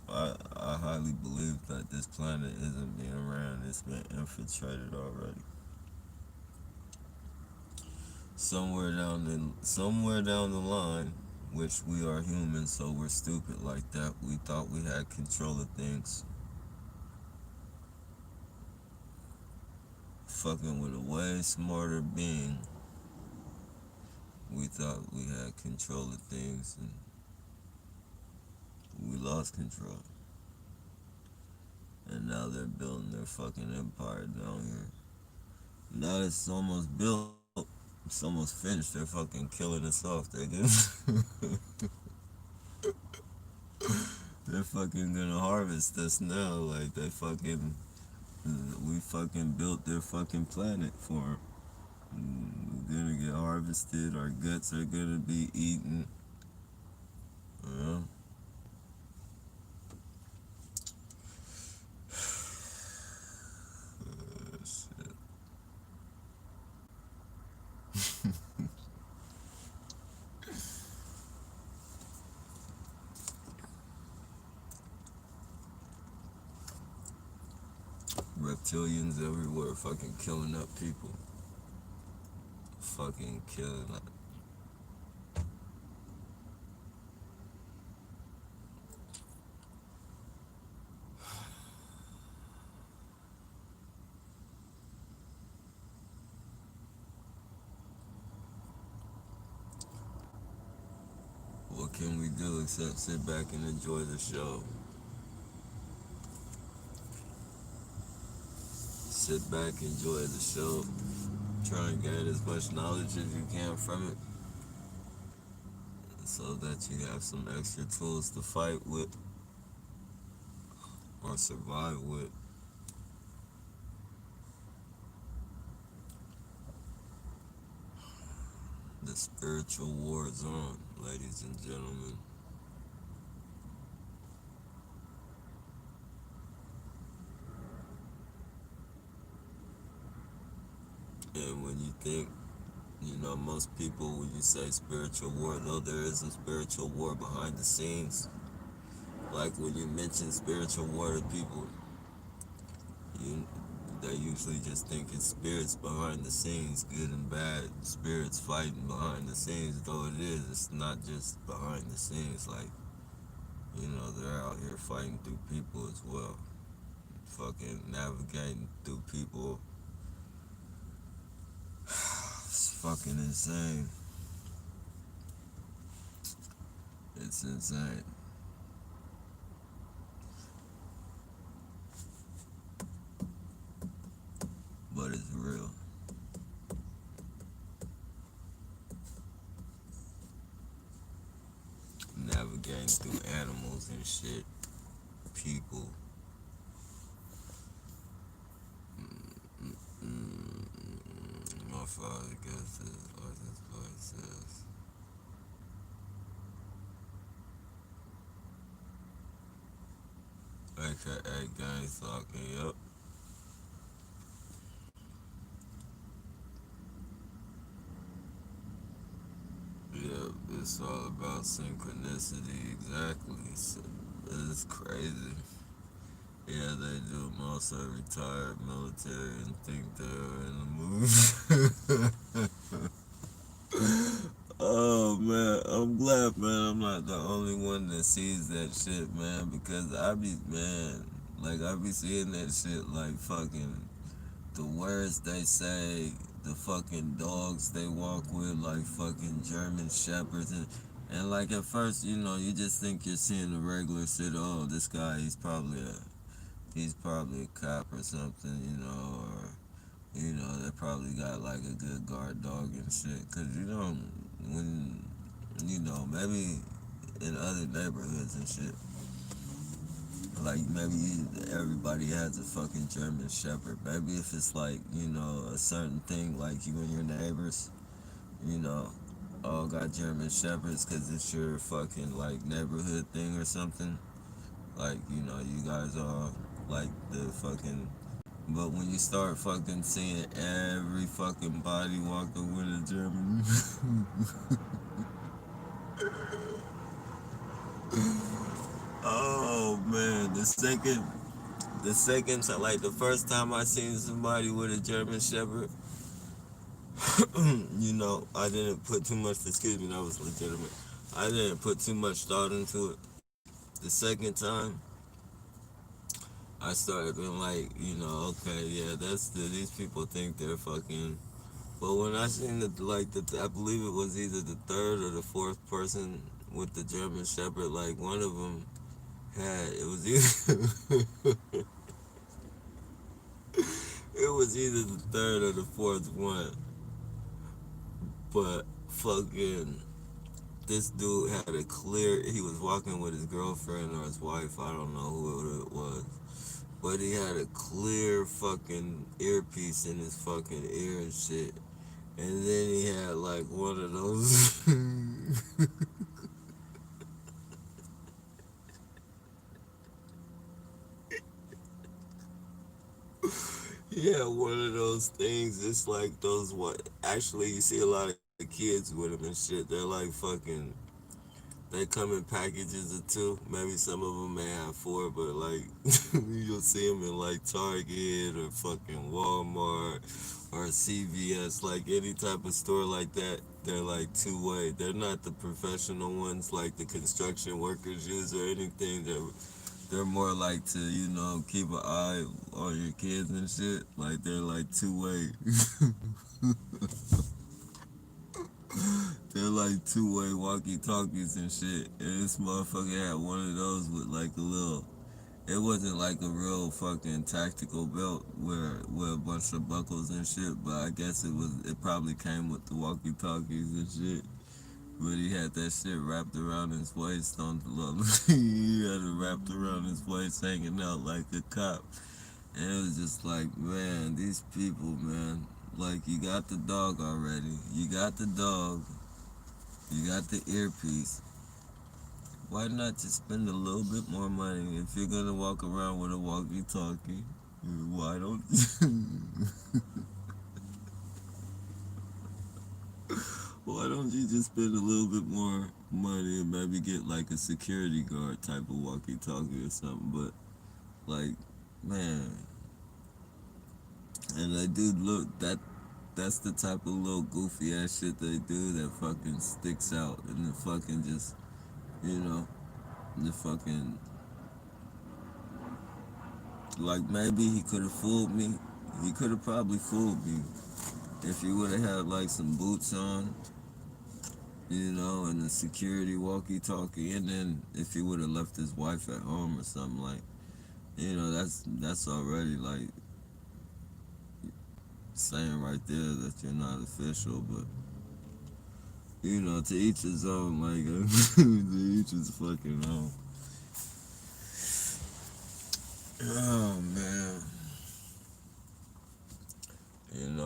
I highly believe that this planet isn't being ran. It's been infiltrated already. Somewhere down the line, which we are humans, so we're stupid like that. We thought we had control of things. Fucking with a way smarter being, we thought we had control of things, and we lost control. And now they're building their fucking empire down here. Now it's almost built. It's almost finished. They're fucking killing us off. They're fucking gonna harvest us now. Like, we fucking built their fucking planet for them. We're gonna get harvested. Our guts are gonna be eaten. Yeah. Shit. Reptilians everywhere, fucking killing up people. Fucking killing up. What can we do except sit back and enjoy the show? Sit back, enjoy the show. Try and gain as much knowledge as you can from it, so that you have some extra tools to fight with or survive with. The spiritual war is on, ladies and gentlemen. And when you think, most people, when you say spiritual war, though there is a spiritual war behind the scenes. Like when you mention spiritual war to people, you they usually just think it's spirits behind the scenes, good and bad spirits fighting behind the scenes. Though it is, it's not just behind the scenes. Like, they're out here fighting through people as well, fucking navigating through people. It's fucking insane. It's insane. But it's real. Navigating through animals and shit, people. My father guesses what this place is. AKA gang talking, yep. Yep, it's all about synchronicity, exactly. It's crazy. Yeah, they do. Most are retired military and think they're in the movie. Oh man, I'm glad, man. I'm not the only one that sees that shit, man. Because I be seeing that shit like fucking the words they say, the fucking dogs they walk with, like fucking German shepherds, and like at first, you just think you're seeing a regular shit. Oh, this guy, he's probably a cop or something, or they probably got like a good guard dog and shit. Cause when maybe in other neighborhoods and shit, like maybe everybody has a fucking German Shepherd. Maybe if it's like a certain thing, like you and your neighbors, you know, all got German Shepherds because it's your fucking like neighborhood thing or something. Like you guys all like the fucking. But when you start fucking seeing every fucking body walking with a German, oh man, the second time, like the first time I seen somebody with a German Shepherd, I didn't put too much. Excuse me, that was legitimate. I didn't put too much thought into it. The second time, I started being like, okay, yeah, these people think they're fucking. But when I seen I believe it was either the third or the fourth person with the German Shepherd. Like one of them it was either it was either the third or the fourth one. But fucking this dude had a clear. He was walking with his girlfriend or his wife. I don't know who it was. But he had a clear fucking earpiece in his fucking ear and shit. And then he had like one of those. He had one of those things. It's like those what? Actually, you see a lot of kids with them and shit. They're like fucking. They come in packages of two. Maybe some of them may have four, but like you'll see them in like Target or fucking Walmart or CVS, like any type of store like that. They're like two-way. They're not the professional ones like the construction workers use or anything. They're more like to keep an eye on your kids and shit. Like they're like two-way. They're like two-way walkie-talkies and shit. And this motherfucker had one of those with like a little. It wasn't like a real fucking tactical belt with a bunch of buckles and shit, but I guess it was. It probably came with the walkie-talkies and shit. But he had that shit wrapped around his waist on the level. He had it wrapped around his waist, hanging out like a cop. And it was just like, man, these people, man. Like, you got the dog already. You got the dog. You got the earpiece. Why not just spend a little bit more money if you're gonna walk around with a walkie-talkie? Why don't Why don't you just spend a little bit more money and maybe get like a security guard type of walkie-talkie or something? But like, man, and they do look that's the type of little goofy ass shit they do that fucking sticks out and the fucking just you know the fucking like maybe he could have fooled me. He could have probably fooled me if he would have had like some boots on, and a security walkie-talkie, and then if he would have left his wife at home or something like, that's already like saying right there that you're not official, but to each his own, like to each his fucking own. Oh man,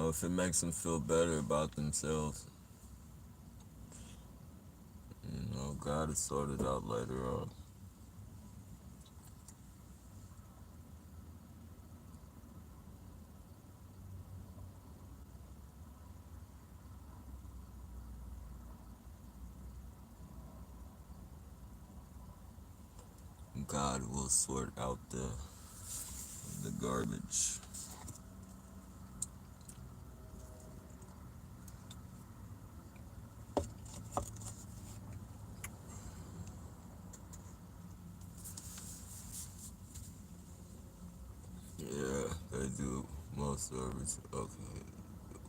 if it makes them feel better about themselves, God will sort it out later on. God will sort out the garbage. Yeah, they do most service. Okay,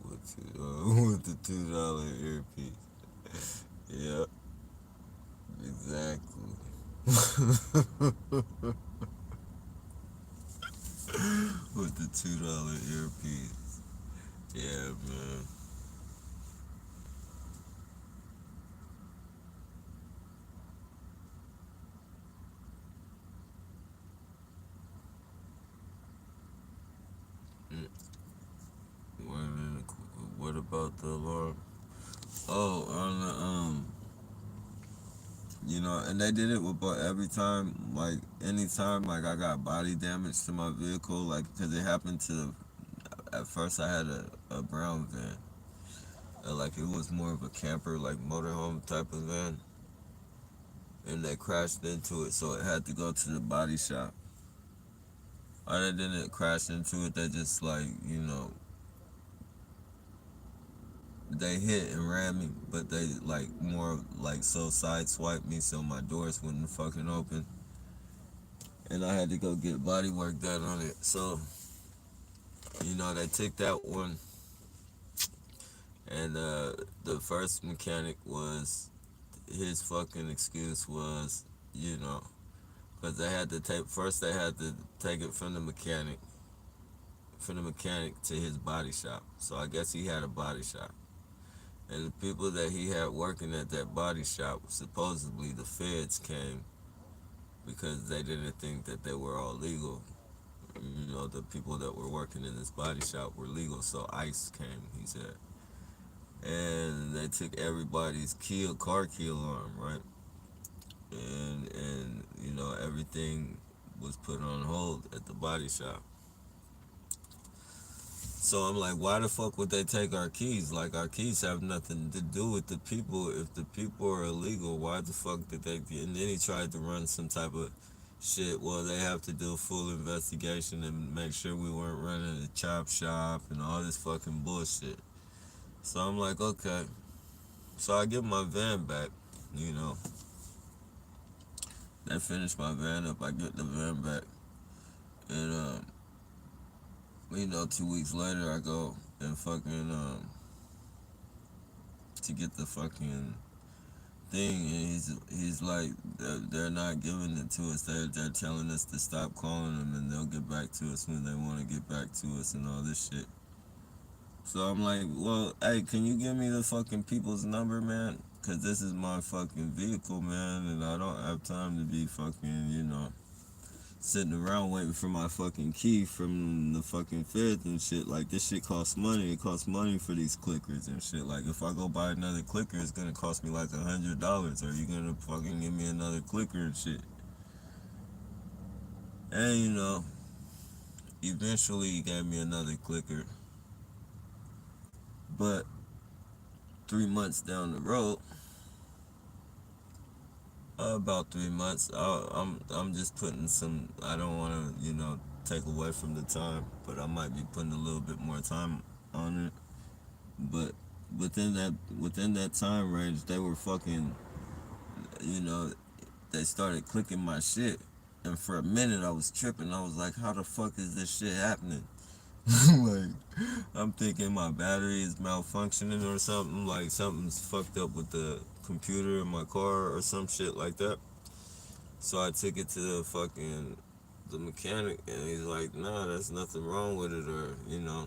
with the $2 earpiece. Yeah, exactly. With the $2 earpiece. Yeah, man. Mm, What about the alarm? Oh, on the and they did it with every time, like anytime, like I got body damage to my vehicle, like because it happened to. At first, I had a brown van, like it was more of a camper, like motorhome type of van, and they crashed into it, so it had to go to the body shop. Or they didn't crash into it; they just like they hit and ran me, but they like more like so sideswiped me, so my doors wouldn't fucking open, and I had to go get body work done on it. So they took that one, and the first mechanic was his fucking excuse was you know because they had to take first they had to take it from the mechanic to his body shop. So I guess he had a body shop. And the people that he had working at that body shop, supposedly the feds came because they didn't think that they were all legal. The people that were working in this body shop were legal, so ICE came, he said. And they took everybody's car key alarm, right? And everything was put on hold at the body shop. So I'm like, why the fuck would they take our keys? Like our keys have nothing to do with the people. If the people are illegal, why the fuck did they? And then he tried to run some type of shit. Well, they have to do a full investigation and make sure we weren't running a chop shop and all this fucking bullshit. So I'm like, okay. So I get my van back. You know, they finish my van up. I get the van back, and 2 weeks later I go and fucking to get the fucking thing, and he's like they're not giving it to us. They're telling us to stop calling them, and they'll get back to us when they want to get back to us and all this shit. So I'm like, well, hey, can you give me the fucking people's number, man? Cause this is my fucking vehicle, man, and I don't have time to be fucking, sitting around waiting for my fucking key from the fucking feds and shit. Like, this shit costs money. It costs money for these clickers and shit. Like, if I go buy another clicker, it's gonna cost me like $100. Are you gonna fucking give me another clicker and shit? And eventually he gave me another clicker. But 3 months down the road, about 3 months, I'm just putting some. I don't want to take away from the time, but I might be putting a little bit more time on it. But within that time range, they were fucking, you know, they started clicking my shit, and for a minute I was tripping. I was like, how the fuck is this shit happening? Like, I'm thinking my battery is malfunctioning or something. Like, something's fucked up with the computer in my car or some shit like that. So I took it to the mechanic, and he's like, nah, there's nothing wrong with it, or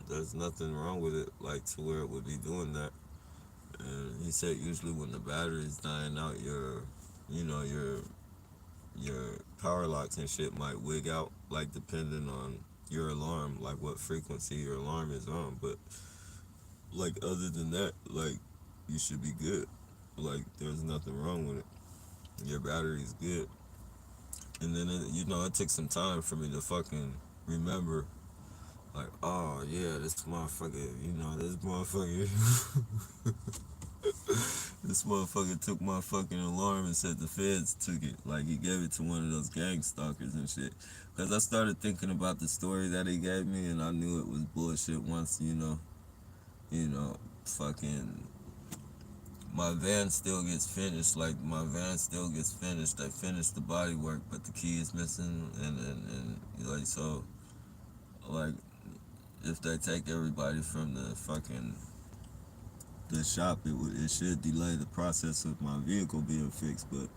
there's nothing wrong with it, like, to where it would be doing that. And he said usually when the battery is dying out, your power locks and shit might wig out, like, depending on your alarm, like what frequency your alarm is on. But, like, other than that, like, you should be good. Like, there's nothing wrong with it. Your battery's good. And then it took some time for me to fucking remember, like, oh yeah, this motherfucker, this motherfucker took my fucking alarm and said the feds took it. Like, he gave it to one of those gang stalkers and shit. Cause I started thinking about the story that he gave me, and I knew it was bullshit once, fucking my van still gets finished. Like, my van still gets finished. They finished the body work, but the key is missing, and like, so, like, if they take everybody from the shop, it should delay the process of my vehicle being fixed. But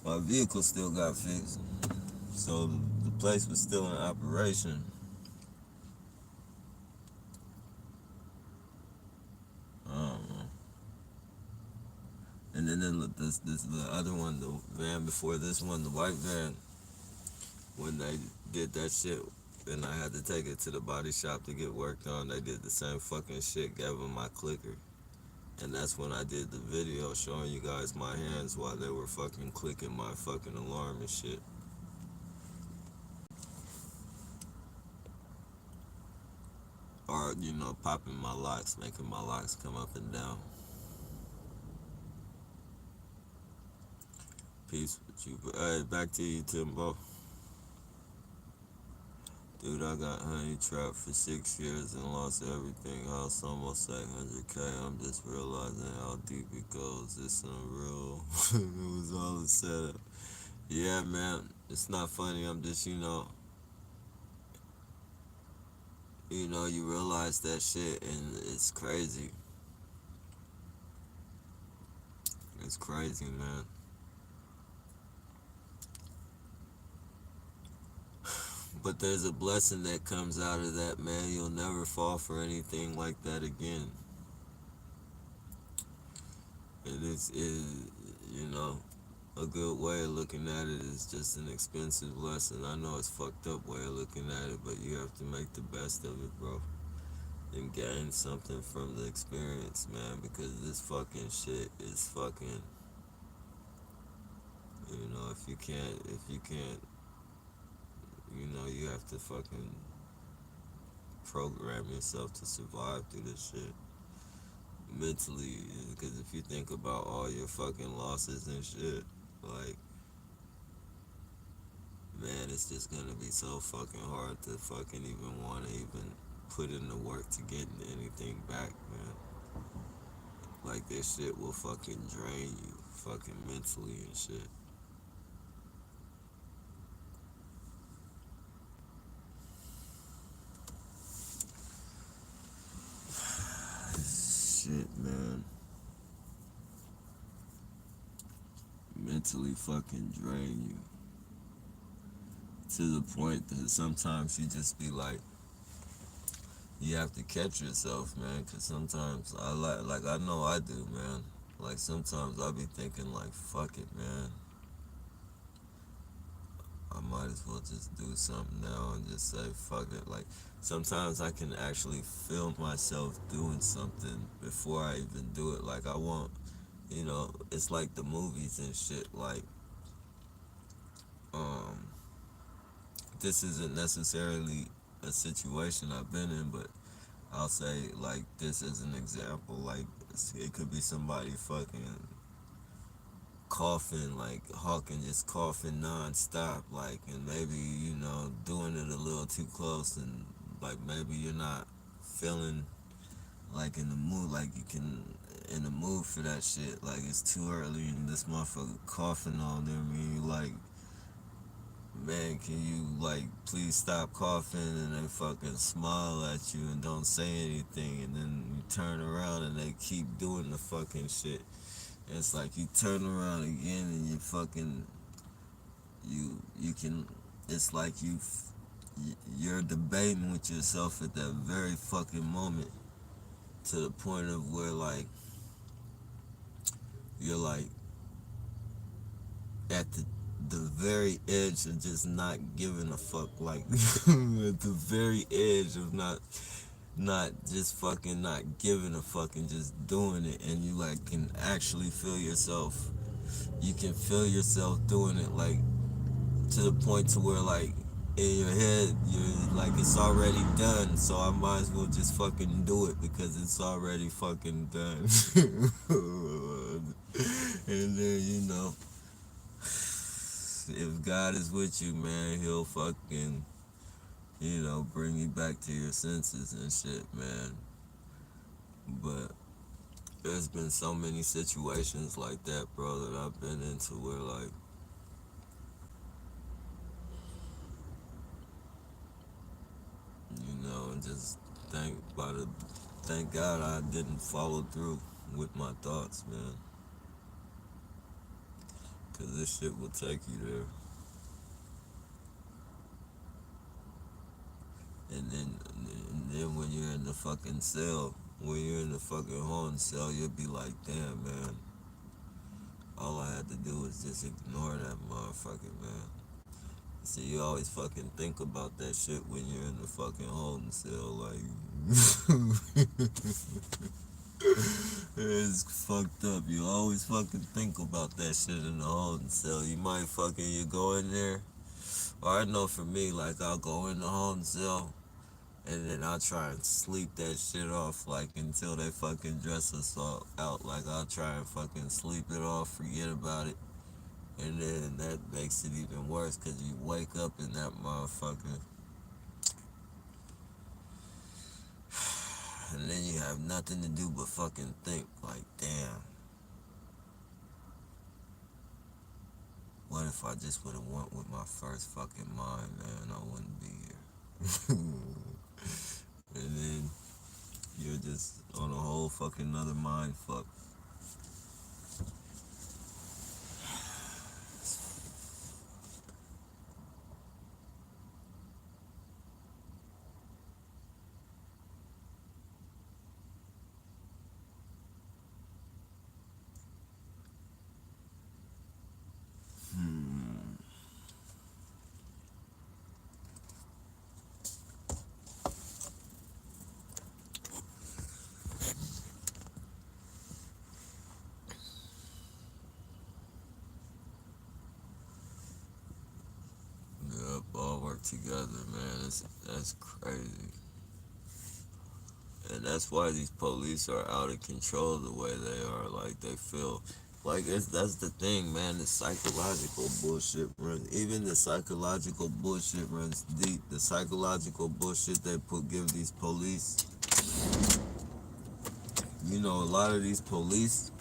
my vehicle still got fixed, so the place was still in operation. Um, and then the other one, the van before this one, the white van, when they did that shit, and I had to take it to the body shop to get worked on, they did the same fucking shit, gave them my clicker. And that's when I did the video showing you guys my hands while they were fucking clicking my fucking alarm and shit. Or, popping my locks, making my locks come up and down. Peace with you. Hey, back to you, Timbo. Dude, I got honey trapped for 6 years and lost everything. House almost 800K. I'm just realizing how deep it goes. It's unreal. It was all a setup. Yeah, man. It's not funny. I'm just, you realize that shit, and it's crazy. It's crazy, man. But there's a blessing that comes out of that, man. You'll never fall for anything like that again. It is, a good way of looking at it is just an expensive lesson. I know it's fucked up way of looking at it, but you have to make the best of it, bro. And gain something from the experience, man, because this fucking shit is fucking, if you can't, you have to fucking program yourself to survive through this shit mentally, because if you think about all your fucking losses and shit, like, man, it's just gonna be so fucking hard to fucking even want to even put in the work to get anything back, man. Like, this shit will fucking drain you fucking mentally and shit. Shit, man. Mentally fucking drain you to the point that sometimes you just be like, you have to catch yourself, man, because sometimes I know I do, man. Like, sometimes I be thinking, like, fuck it, man. I might as well just do something now and just say fuck it. Like sometimes I can actually feel myself doing something before I even do it. Like I want, it's like the movies and shit. Like um, this isn't necessarily a situation I've been in, but I'll say like this as an example. Like it could be somebody fucking coughing, like Hawking just coughing non-stop, like, and maybe doing it a little too close, and like maybe you're not feeling like in the mood, like you can in the mood for that shit. Like it's too early and this motherfucker coughing on them, and you like, man, can you like please stop coughing? And they fucking smile at you and don't say anything, and then you turn around and they keep doing the fucking shit. It's like you turn around again and you fucking you can. It's like you're debating with yourself at that very fucking moment, to the point of where like you're like at the very edge of just not giving a fuck, like at the very edge of not just fucking not giving a fuck and just doing it, and you like can actually feel yourself. You can feel yourself doing it, like to the point to where like in your head you're like it's already done, so I might as well just fucking do it because it's already fucking done. And then if God is with you, man, he'll fucking bring you back to your senses and shit, man. But there's been so many situations like that, bro, that I've been into where like and just thank God I didn't follow through with my thoughts, man. Cause this shit will take you there. And then when you're in the fucking cell, when you're in the fucking haunted cell, you'll be like, damn, man. All I had to do was just ignore that motherfucker, man. See, you always fucking think about that shit when you're in the fucking holding cell, like, it's fucked up. You always fucking think about that shit in the holding cell. You go in there, or I know for me, like, I'll go in the holding cell, and then I'll try and sleep that shit off, like, until they fucking dress us all out. Like, I'll try and fucking sleep it off, forget about it. And then that makes it even worse because you wake up in that motherfucker. And then you have nothing to do but fucking think, like, damn. What if I just would have went with my first fucking mind, man? I wouldn't be here. And then you're just on a whole fucking other mind fuck. Yep, all work together, man. That's crazy. And that's why these police are out of control the way they are. Like, they feel like that's the thing, man. The psychological bullshit runs. Even the psychological bullshit runs deep. The psychological bullshit they give these police. A lot of these police,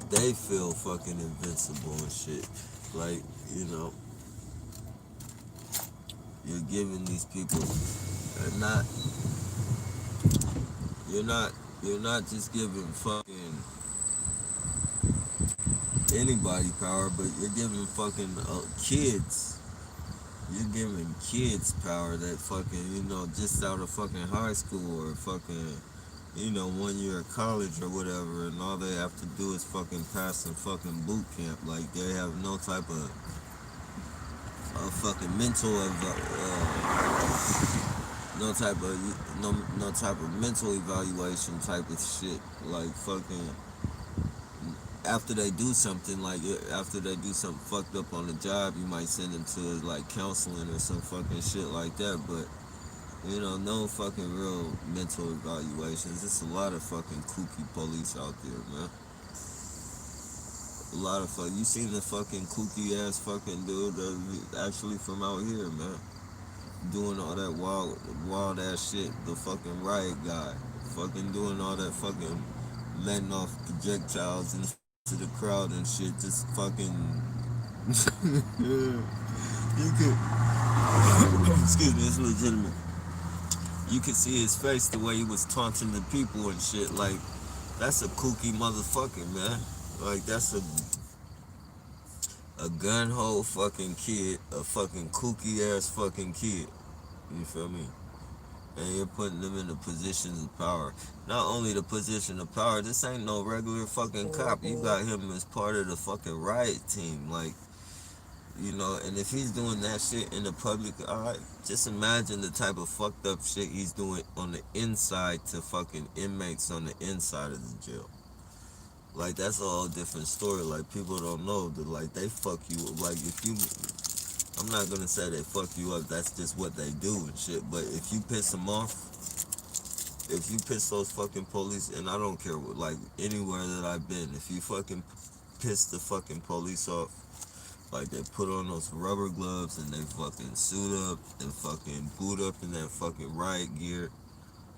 they feel fucking invincible and shit. Like, you're giving these people, they're not, you're not, you're not just giving fucking anybody power, but you're giving fucking kids. You're giving kids power that fucking, just out of fucking high school or fucking 1 year of college or whatever, and all they have to do is fucking pass some fucking boot camp. Like they have no type of fucking mental of no type of mental evaluation type of shit. Like fucking after they do something, like after they do something fucked up on the job, you might send them to like counseling or some fucking shit like that. But no fucking real mental evaluations. It's a lot of fucking kooky police out there, man. A lot of fuck. You seen the fucking kooky ass fucking dude that's actually from out here, man. Doing all that wild ass shit. The fucking riot guy. Fucking doing all that fucking letting off projectiles into the crowd and shit. Just fucking. You could. Excuse me, it's legitimate. You could see his face the way he was taunting the people and shit. Like, that's a kooky motherfucker, man. Like, that's a gun hole fucking kid, a fucking kooky ass fucking kid. You feel me? And you're putting them in the positions of power. Not only the position of power, this ain't no regular fucking cop. You got him as part of the fucking riot team. Like, and if he's doing that shit in the public eye, just imagine the type of fucked up shit he's doing on the inside to fucking inmates on the inside of the jail. Like, that's a whole different story. Like, people don't know that, like, they fuck you. Like, if you, I'm not gonna say they fuck you up, that's just what they do and shit. But if you piss them off, if you piss those fucking police, and I don't care what, like, anywhere that I've been, if you fucking piss the fucking police off, like, they put on those rubber gloves and they fucking suit up and fucking boot up in that fucking riot gear,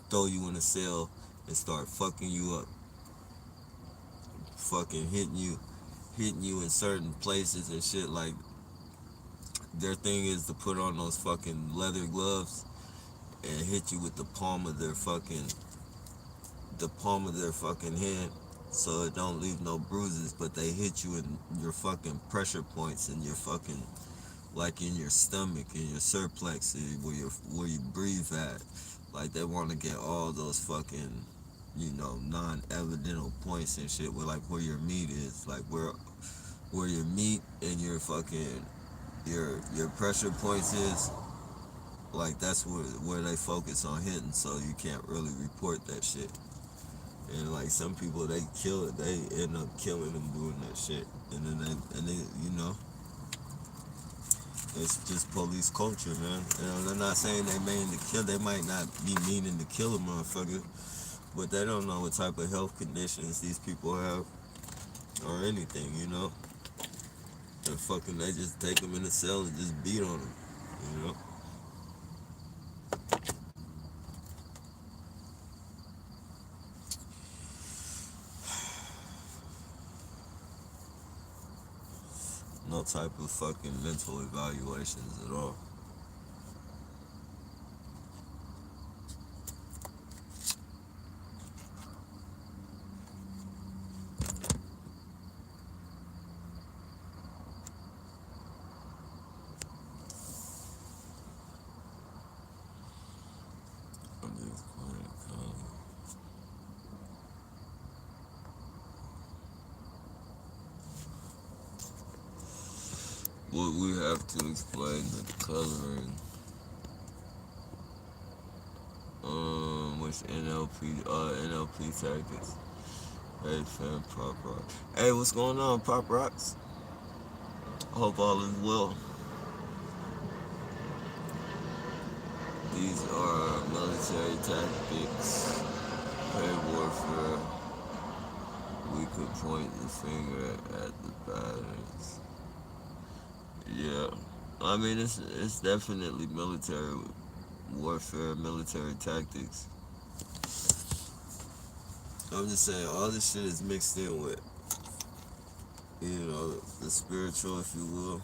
throw you in a cell and start fucking you up. Fucking hitting you in certain places and shit. Like, their thing is to put on those fucking leather gloves and hit you with the palm of their fucking hand, so it don't leave no bruises, but they hit you in your fucking pressure points and your fucking, like, in your stomach and your surplex where you breathe at. Like, they want to get all those fucking non-evident points and shit where, like, where your meat is, like where your meat and your fucking your pressure points is. Like, that's where they focus on hitting, so you can't really report that shit. And, like, some people, they end up killing them doing that shit. And then it's just police culture, man. And I'm not saying they mean to kill, they might not be meaning to kill a motherfucker, but they don't know what type of health conditions these people have or anything. And fucking, they just take them in the cell and just beat on them. No type of fucking mental evaluations at all. I'm just quiet. What we have to explain the coloring, which NLP tactics. Hey fam, Pop Rock. Hey, what's going on, Pop Rocks? Hope all is well. These are military tactics, paid warfare. We could point the finger at the patterns. Yeah, I mean, it's definitely military warfare, military tactics. I'm just saying, all this shit is mixed in with, the spiritual, if you will.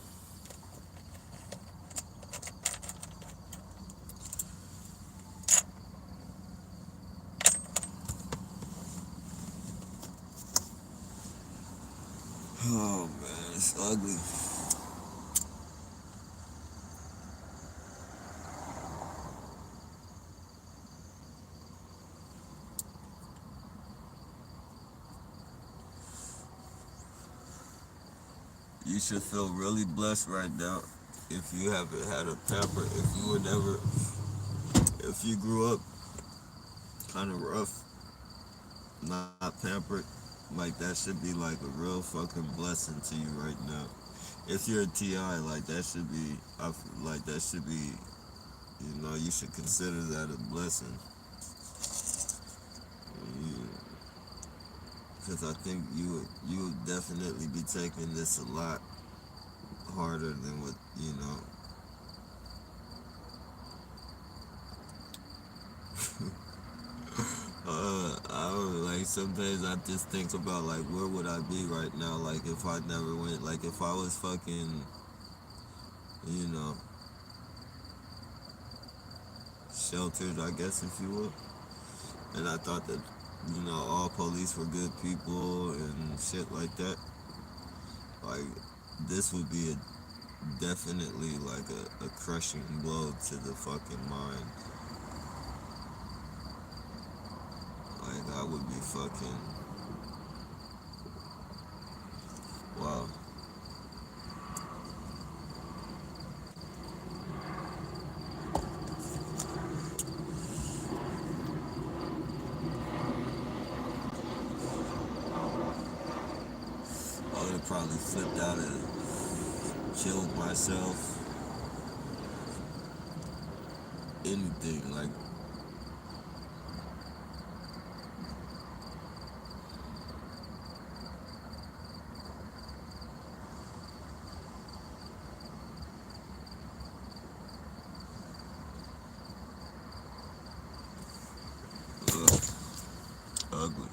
Oh man, it's ugly. You should feel really blessed right now if you haven't had a pamper. If you were never, if you grew up kind of rough, not pampered, like that should be like a real fucking blessing to you right now. If you're a TI, like that should be, like that should be, you should consider that a blessing. Because I think you would definitely be taking this a lot harder than what I don't like sometimes I just think about like where would I be right now like if I never went like if I was fucking you know sheltered I guess if you will and I thought that all police were good people and shit like that like this would be definitely like a crushing blow to the fucking mind like I would be fucking wow. I would have probably flipped out and killed myself. Anything like ugh, ugly.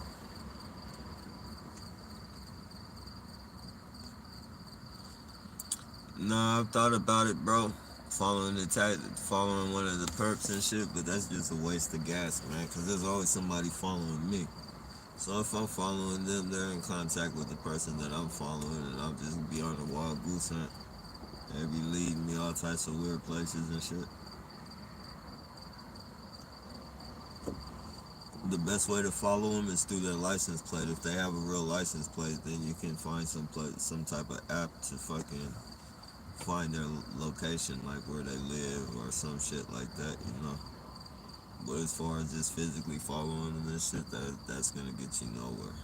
Nah, I've thought about it, bro. Following one of the perps and shit, but that's just a waste of gas, man. Cause there's always somebody following me. So if I'm following them, they're in contact with the person that I'm following, and I'll just be on a wild goose hunt. They be leading me all types of weird places and shit. The best way to follow them is through their license plate. If they have a real license plate, then you can find some type of app to fucking find their location, like where they live or some shit like that. But as far as just physically following them and shit, that's gonna get you nowhere.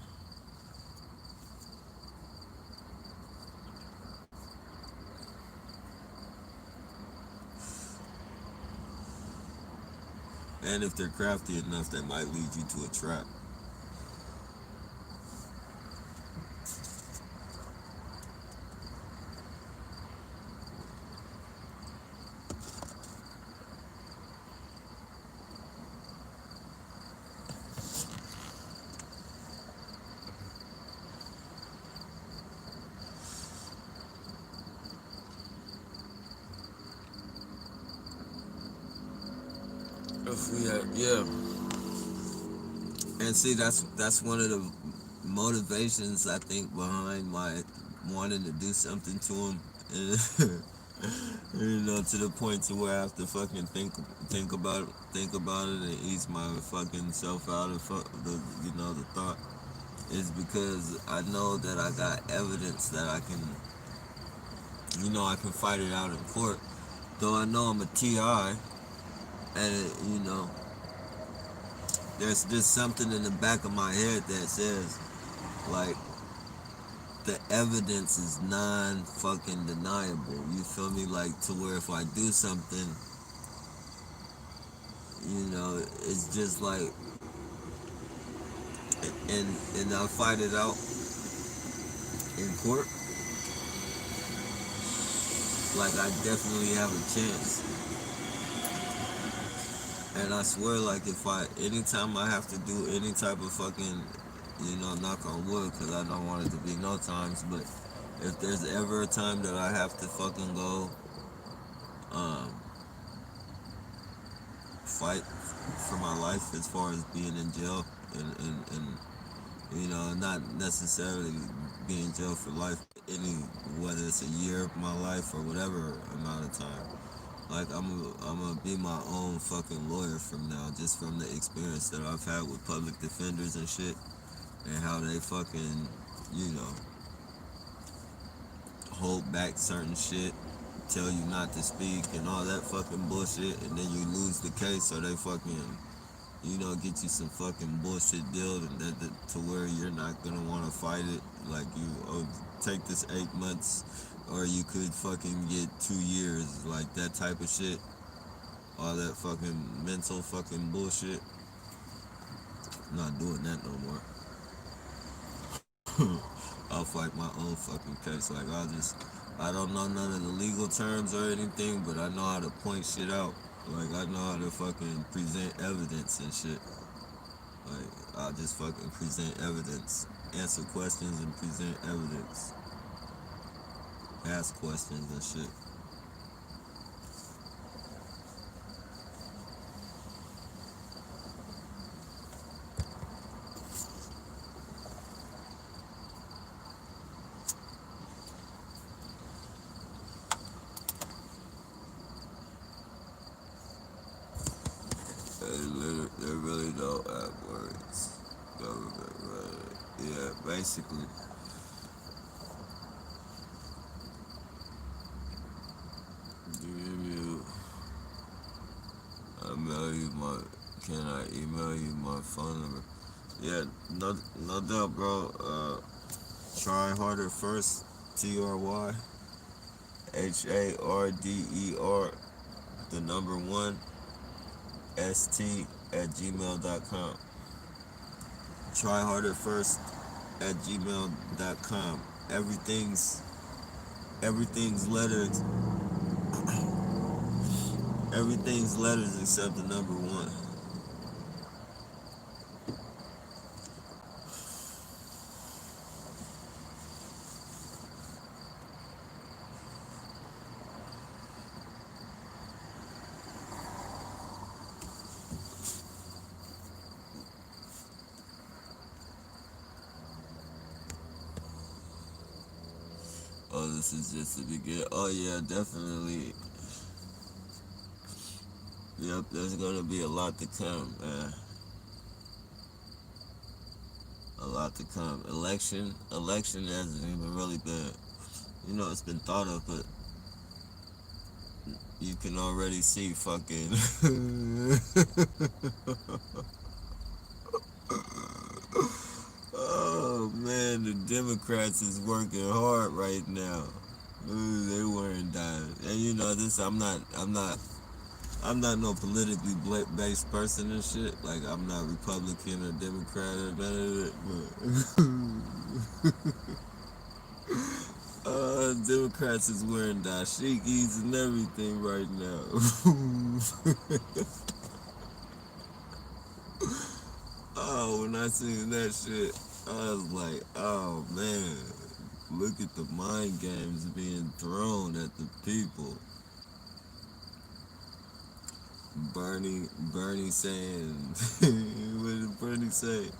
And if they're crafty enough, they might lead you to a trap. If we had, yeah, and see, that's one of the motivations I think behind my wanting to do something to him, and to the point to where I have to fucking think about it, and ease my fucking self out of the thought is because I know that I got evidence that I can fight it out in court. Though I know I'm a TI, and there's just something in the back of my head that says like the evidence is non fucking deniable. You feel me? Like to where if I do something, it's just like and I fight it out in court, like I definitely have a chance. And I swear, like anytime I have to do any type of fucking, knock on wood, because I don't want it to be no times, but if there's ever a time that I have to fucking go, um, fight for my life as far as being in jail and not necessarily be in jail for life, whether it's a year of my life or whatever amount of time. Like I'm gonna be my own fucking lawyer from now, just from the experience that I've had with public defenders and shit, and how they fucking, you know, hold back certain shit, tell you not to speak and all that fucking bullshit, and then you lose the case, or they fucking, get you some fucking bullshit deal to where you're not gonna want to fight it. Like, take this 8 months, or you could fucking get 2 years, like that type of shit. All that fucking mental fucking bullshit. I'm not doing that no more. I'll fight my own fucking case. Like, I don't know none of the legal terms or anything, but I know how to point shit out. Like, I know how to fucking present evidence and shit. Like, I'll just fucking present evidence, answer questions and present evidence, ask questions and shit. They really don't have words. Government, right? Yeah, basically. Give you, can I email you my phone number? Yeah, no doubt, bro. Try harder first. TRYHARDER, the number one, ST@gmail.com. Try harder first at gmail.com. Everything's letters. Everything's letters except the number one. Oh, this is just the beginning. Oh yeah, definitely. Yep, there's gonna be a lot to come, man. A lot to come. Election hasn't even really been, it's been thought of, but you can already see fucking. Oh man, the Democrats is working hard right now. Ooh, they weren't dying, and this. I'm not no politically based person and shit. Like, I'm not Republican or Democrat or none of it. But Democrats is wearing dashikis and everything right now. Oh, when I seen that shit, I was like, oh man, look at the mind games being thrown at the people. Bernie saying, what did Bernie say?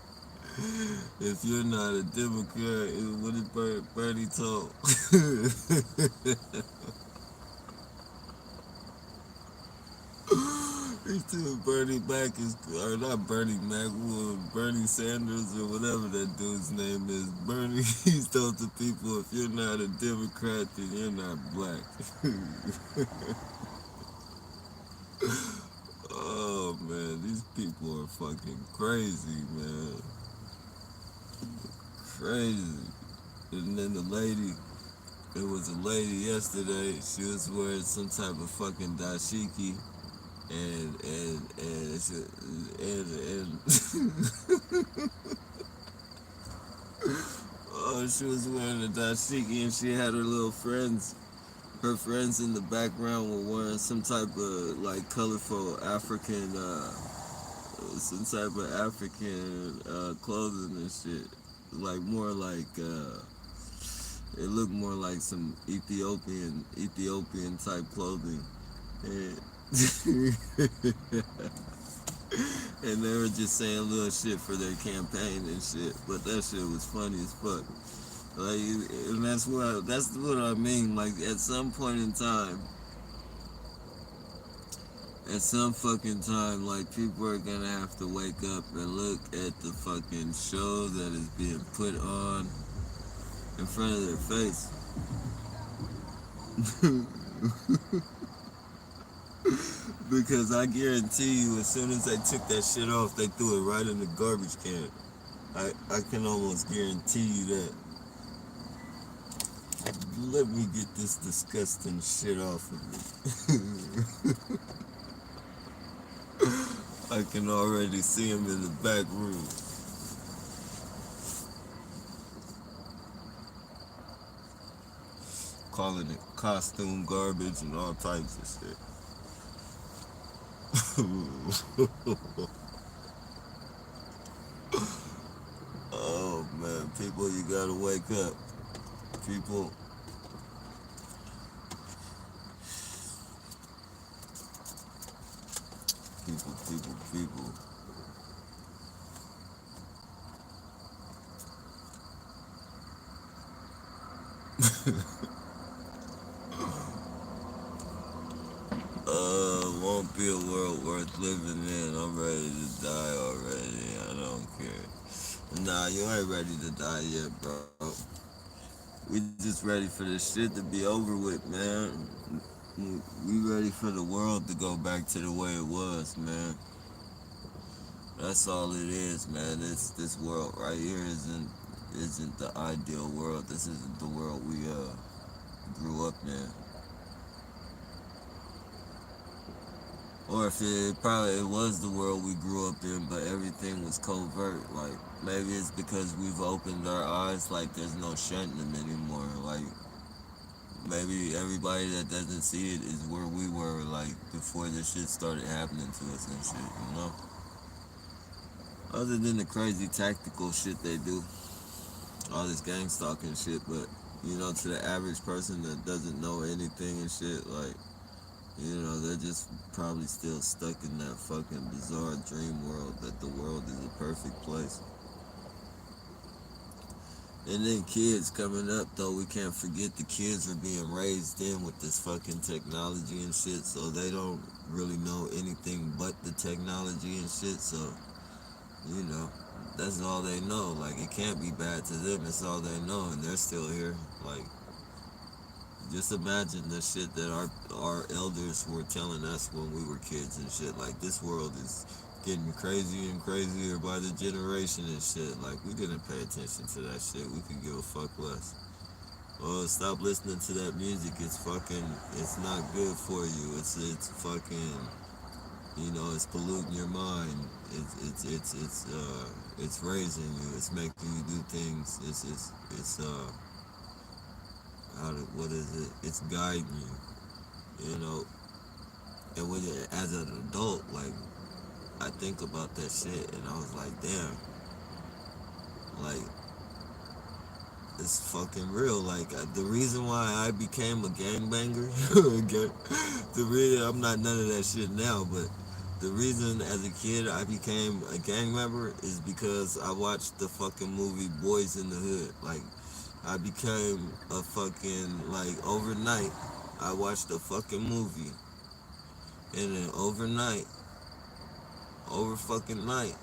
If you're not a Democrat, what did Bernie told? He took Bernie Mac or not Bernie Mac, Bernie Sanders or whatever that dude's name is. Bernie, he's told the people, if you're not a Democrat, then you're not black. Oh man, these people are fucking crazy, man. Crazy. And then it was a lady yesterday. She was wearing some type of fucking dashiki, and oh, she was wearing a dashiki, and she had her friends in the background were wearing some type of like colorful African, clothing and shit. Like more like it looked more like some Ethiopian type clothing, and, and they were just saying little shit for their campaign and shit. But that shit was funny as fuck. Like, and that's what I mean. Like, at some point in time, at some fucking time, like, people are gonna have to wake up and look at the fucking show that is being put on in front of their face. Because I guarantee you, as soon as they took that shit off, they threw it right in the garbage can. I can almost guarantee you that. Let me get this disgusting shit off of me. I can already see him in the back room. Calling it costume garbage and all types of shit. Oh man, people, you gotta wake up. People, people. Won't be a world worth living in. I'm ready to die already. I don't care. Nah, you ain't ready to die yet, bro. We just ready for this shit to be over with, man. We ready for the world to go back to the way it was, man. That's all it is, man. This world right here isn't the ideal world. This isn't the world we grew up in. Or if it was the world we grew up in, but everything was covert. Like maybe it's because we've opened our eyes. Like there's no shunting them anymore. Like maybe everybody that doesn't see it is where we were. Like before this shit started happening to us and shit. You know. Other than the crazy tactical shit they do, all this gang stalking shit. But you know, to the average person that doesn't know anything and shit, like. You know, they're just probably still stuck in that fucking bizarre dream world that the world is a perfect place. And then kids coming up, though, we can't forget the kids are being raised in with this fucking technology and shit, so they don't really know anything but the technology and shit, so, you know, that's all they know. Like, it can't be bad to them, it's all they know, and they're still here. Like, just imagine the shit that our elders were telling us when we were kids and shit. Like this world is getting crazier and crazier by the generation and shit. Like we didn't pay attention to that shit. We could give a fuck less. Oh, stop listening to that music. It's not good for you. It's fucking, you know, it's polluting your mind. It's raising you. It's making you do things. It's what is it? It's guiding you, you know. And when as an adult, like I think about that shit, and I was like, damn, like it's fucking real. Like the reason why I became a gangbanger, the reason I'm not none of that shit now, but the reason as a kid I became a gang member is because I watched the fucking movie Boys in the Hood. Like I became a fucking like overnight. I watched a fucking movie, and then overnight, over fucking night,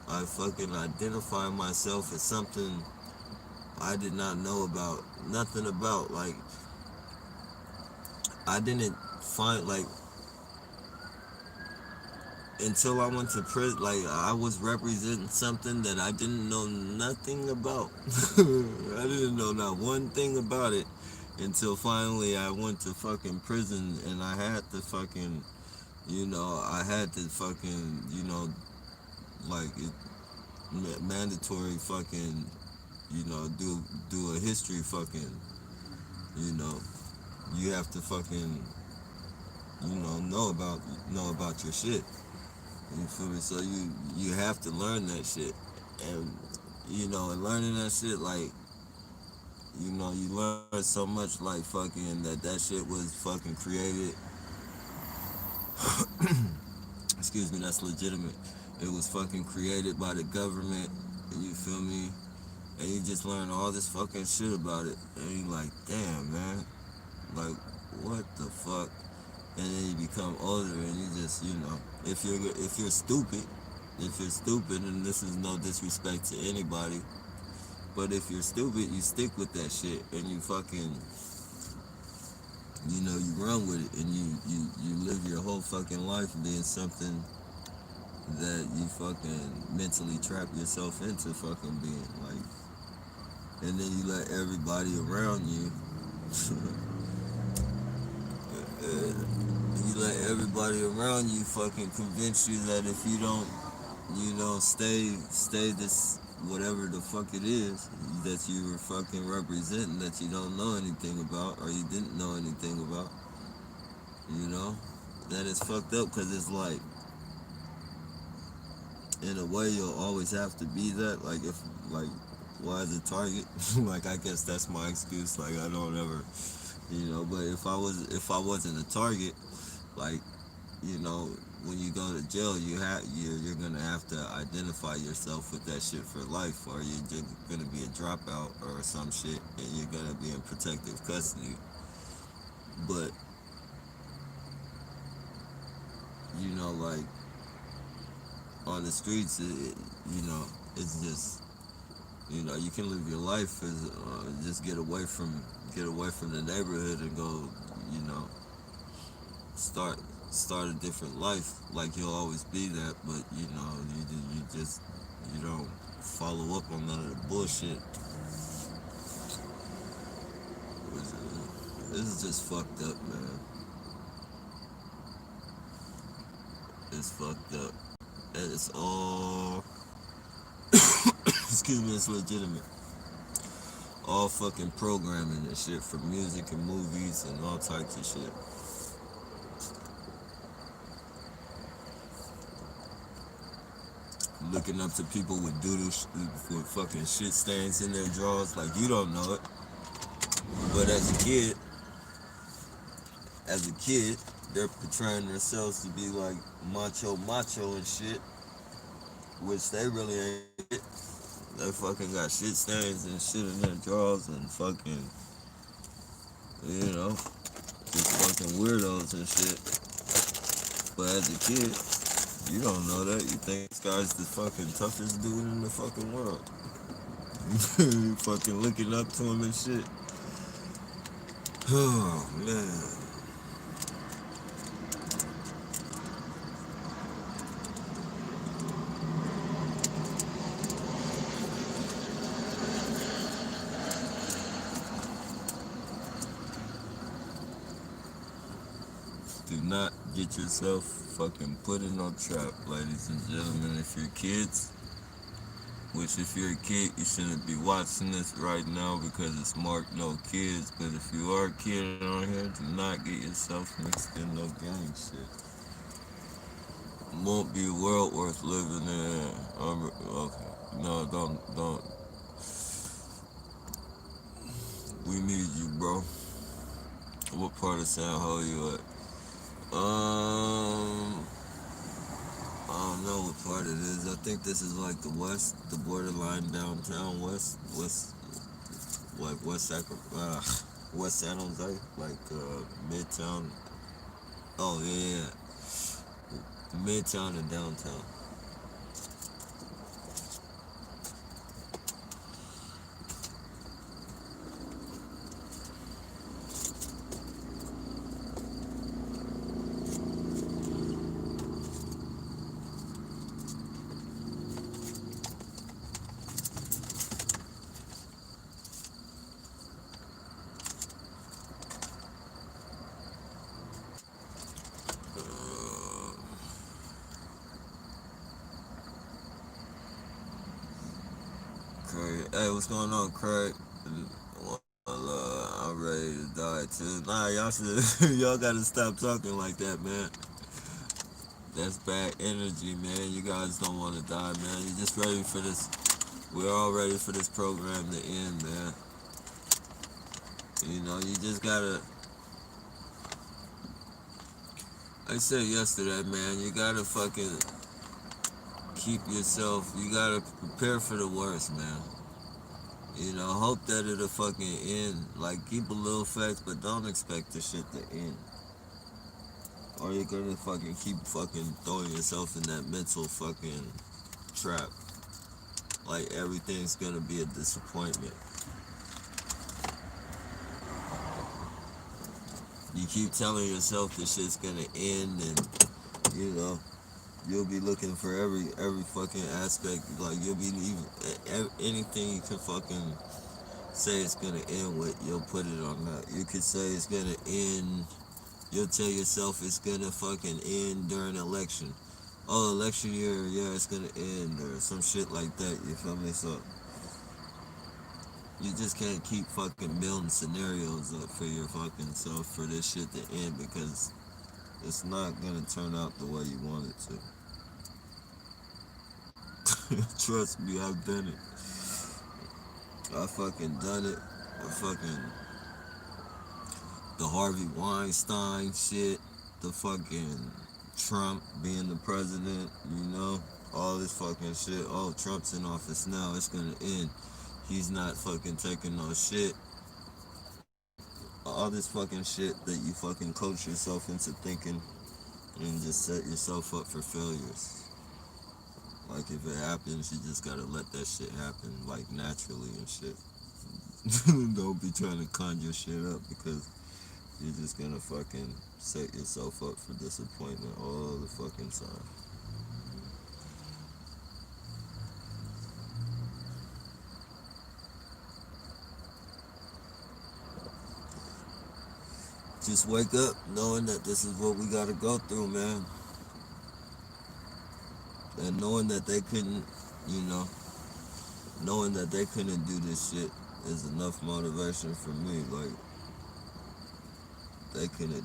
I fucking identified myself as something I did not know about, nothing about. Like I didn't find like until I went to prison. Like I was representing something that I didn't know nothing about. I didn't know not one thing about it until finally I went to fucking prison and I had to fucking, you know, I had to fucking, you know, like it, mandatory fucking, you know, do a history fucking, you know, you have to fucking, you know about your shit. You feel me? So you have to learn that shit, and you know, and learning that shit, like, you know, you learn so much, like fucking that shit was fucking created. Excuse me, that's legitimate. It was fucking created by the government. You feel me? And you just learn all this fucking shit about it, and you like, damn, man, like, what the fuck? And then you become older, and you just, you know, if you're stupid, and this is no disrespect to anybody, but if you're stupid, you stick with that shit, and you fucking, You know, you run with it, and you live your whole fucking life being something that you fucking mentally trap yourself into fucking being, like, and then you let everybody around you you let everybody around you fucking convince you that if you don't, you know, stay this whatever the fuck it is that you were fucking representing, that you don't know anything about or you didn't know anything about, you know, that it's fucked up because it's like, in a way, you'll always have to be that. Like, if, like, why is a target? Like, I guess that's my excuse. Like, I don't ever, you know, but if I wasn't a target, like, you know, when you go to jail, you're gonna have to identify yourself with that shit for life, or you're just gonna be a dropout or some shit, and you're gonna be in protective custody. But you know, like on the streets, you know, it's just, you know, you can live your life as just get away from the neighborhood and go, you know, start start a different life. Like you'll always be that, but you know, you just you don't follow up on none of the bullshit. This is just fucked up, man. It's fucked up. And it's all excuse me, it's legitimate. All fucking programming and shit for music and movies and all types of shit. Looking up to people with with fucking shit stains in their drawers, like you don't know it. But as a kid, they're portraying themselves to be like macho and shit, which they really ain't shit. They fucking got shit stains and shit in their drawers and fucking, you know, just fucking weirdos and shit. But as a kid, you don't know that. You think this guy's the fucking toughest dude in the fucking world. You fucking looking up to him and shit. Oh, man. Do not get yourself fucking put in no trap, ladies and gentlemen. If you're kids, which if you're a kid, you shouldn't be watching this right now because it's marked no kids. But if you are a kid on here, do not get yourself mixed in no gang shit. Won't be a world worth living in. Okay. No, don't. We need you, bro. What part of San Ho you at? Um, I don't know what part it is. I think this is like the west, the borderline downtown west, like West San Jose, like Midtown. Oh yeah, Midtown and downtown. Uh, Craig, hey, what's going on, Craig? Well, I'm ready to die too. Nah, y'all should, y'all gotta stop talking like that, man. That's bad energy, man. You guys don't want to die, man. You're just ready for this. We're all ready for this program to end, man. You know, you just gotta. I said yesterday, man. You gotta fucking keep yourself. You gotta prepare for the worst, man. You know, hope that it'll fucking end. Like, keep a little faith, but don't expect the shit to end. Or you're gonna fucking keep fucking throwing yourself in that mental fucking trap. Like, everything's gonna be a disappointment. You keep telling yourself this shit's gonna end, and you know you'll be looking for every fucking aspect. Like you'll be even anything you can fucking say it's gonna end with. You'll put it on that. You could say it's gonna end. You'll tell yourself it's gonna fucking end during election. Oh, election year, yeah, it's gonna end, or some shit like that. You feel me? So you just can't keep fucking building scenarios up for your fucking self for this shit to end because it's not gonna turn out the way you want it to. Trust me, I've done it. I fucking done it. I fucking the Harvey Weinstein shit, the fucking Trump being the president, you know, all this fucking shit. Oh, Trump's in office now, it's gonna end. He's not fucking taking no shit. All this fucking shit that you fucking coach yourself into thinking and just set yourself up for failures. Like if it happens, you just gotta let that shit happen like naturally and shit. Don't be trying to conjure shit up because you're just gonna fucking set yourself up for disappointment all the fucking time. Just wake up knowing that this is what we gotta go through, man. And knowing that they couldn't, you know, knowing that they couldn't do this shit is enough motivation for me. Like,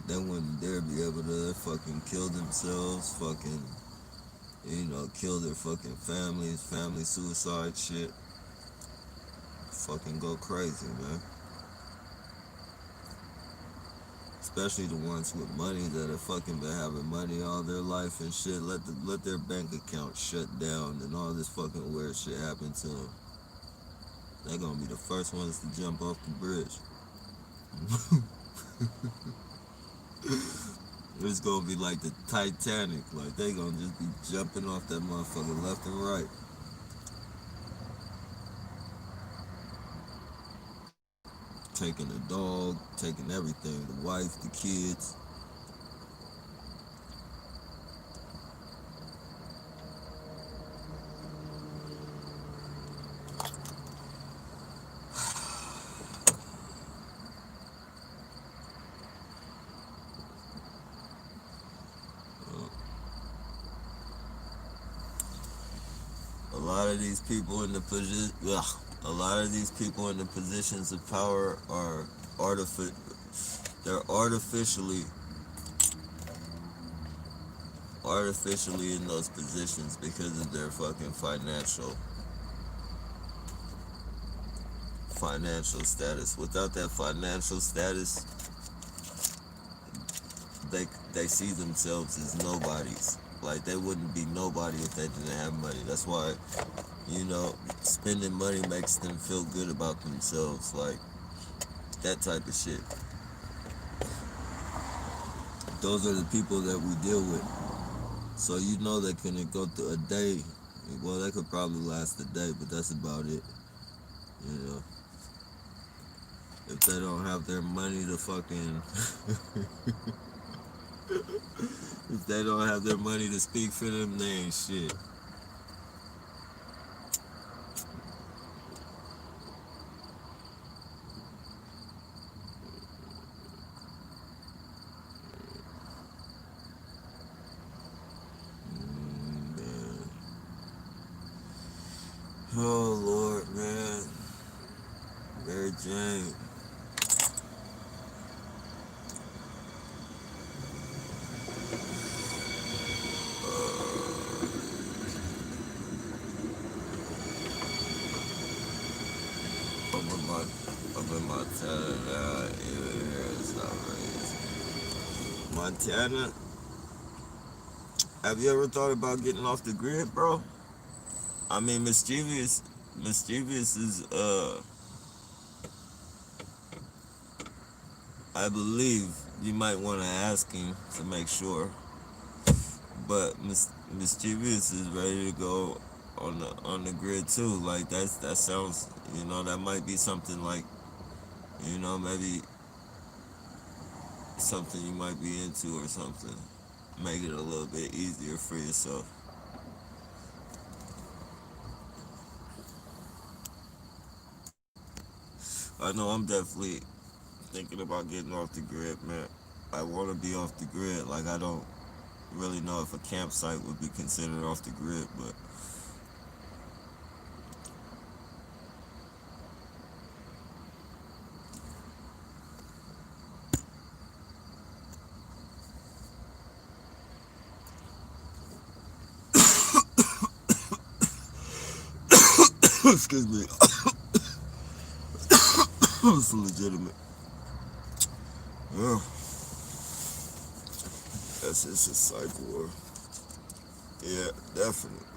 they wouldn't dare be able to fucking kill themselves, fucking, you know, kill their fucking families, family suicide shit. Fucking go crazy, man. Especially the ones with money that have fucking been having money all their life and shit. Let their bank account shut down and all this fucking weird shit happen to them. They're gonna be the first ones to jump off the bridge. It's gonna be like the Titanic. Like they gonna just be jumping off that motherfucker left and right. Taking the dog, taking everything, the wife, the kids. A lot of these people in the position, a lot of these people in the positions of power are artific. They're artificially in those positions because of their fucking financial status. Without that financial status, they see themselves as nobodies. Like they wouldn't be nobody if they didn't have money. That's why, you know, spending money makes them feel good about themselves. Like that type of shit. Those are the people that we deal with. So you know they couldn't go through a day. Well, they could probably last a day, but that's about it. You know, if they don't have their money to fucking, if they don't have their money to speak for them, they ain't shit. Man. Oh Lord, man, Mary Jane. Up in Montana now, even here it's not raised. Montana, have you ever thought about getting off the grid, bro? I mean, mischievous is I believe you might want to ask him to make sure, but mischievous is ready to go on the grid too. Like that sounds, you know, that might be something like, you know, maybe something you might be into or something. Make it a little bit easier for yourself. I know I'm definitely thinking about getting off the grid, man. I want to be off the grid. Like, I don't really know if a campsite would be considered off the grid, but excuse me, it's legitimate. Yeah, that's just a psych war. Yeah, definitely.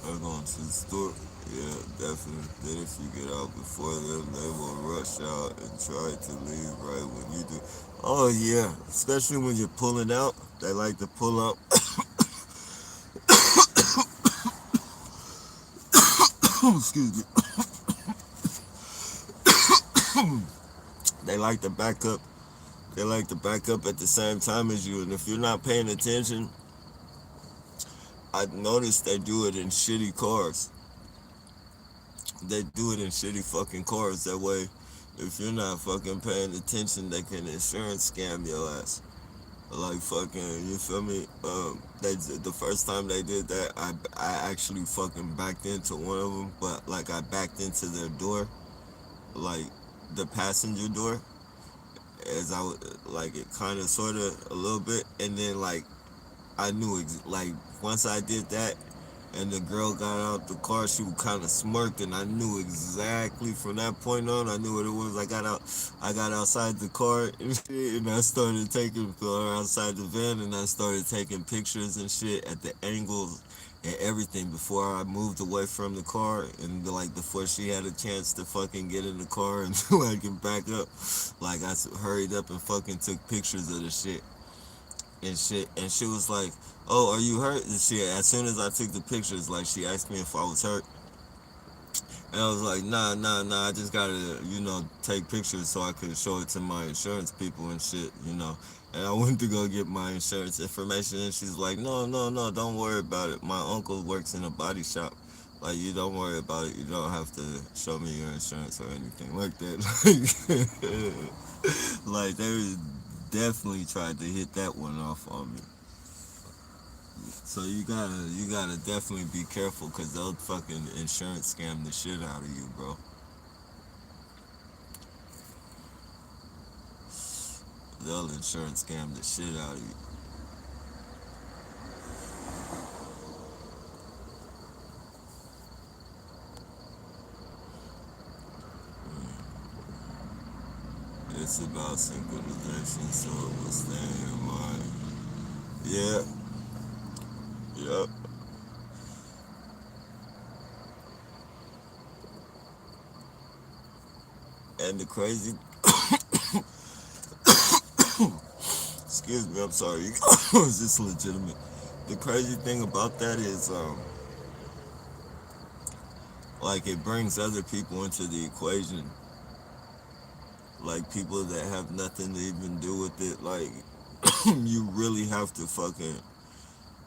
I'm going to the store. Yeah, definitely. Then if you get out before them, they will rush out and try to leave right when you do. Oh yeah, especially when you're pulling out. They like to pull up. Excuse me. They like to back up. They like to back up at the same time as you, and if you're not paying attention, I noticed they do it in shitty cars. They do it in shitty fucking cars. That way, if you're not fucking paying attention, they can insurance scam your ass. Like fucking, you feel me? They the first time they did that, I actually fucking backed into one of them, but like I backed into their door, like the passenger door, as I would like it kind of sort of a little bit, and then like I knew like once I did that, and the girl got out the car, she was kind of smirked, and I knew exactly from that point on. I knew what it was. I got outside the car and shit, and I started taking outside the van, and I started taking pictures and shit at the angles and everything before I moved away from the car, and like before she had a chance to fucking get in the car and like and back up. Like I hurried up and fucking took pictures of the shit, and she was like, "Oh, are you hurt?" And she, as soon as I took the pictures, like she asked me if I was hurt, and I was like, "Nah, nah, nah. I just gotta, take pictures so I could show it to my insurance people and shit." And I went to go get my insurance information, and she's like, "No, no, no. Don't worry about it. My uncle works in a body shop. Like, you don't worry about it. You don't have to show me your insurance or anything like that." Like they definitely tried to hit that one off on me. So you gotta definitely be careful because they'll fucking insurance scam the shit out of you, bro. They'll insurance scam the shit out of you. It's about synchronization, so it will stay in your mind. Yeah, yep. And the crazy, excuse me, I'm sorry. Is this legitimate? The crazy thing about that is, like it brings other people into the equation, like people that have nothing to even do with it. Like you really have to fucking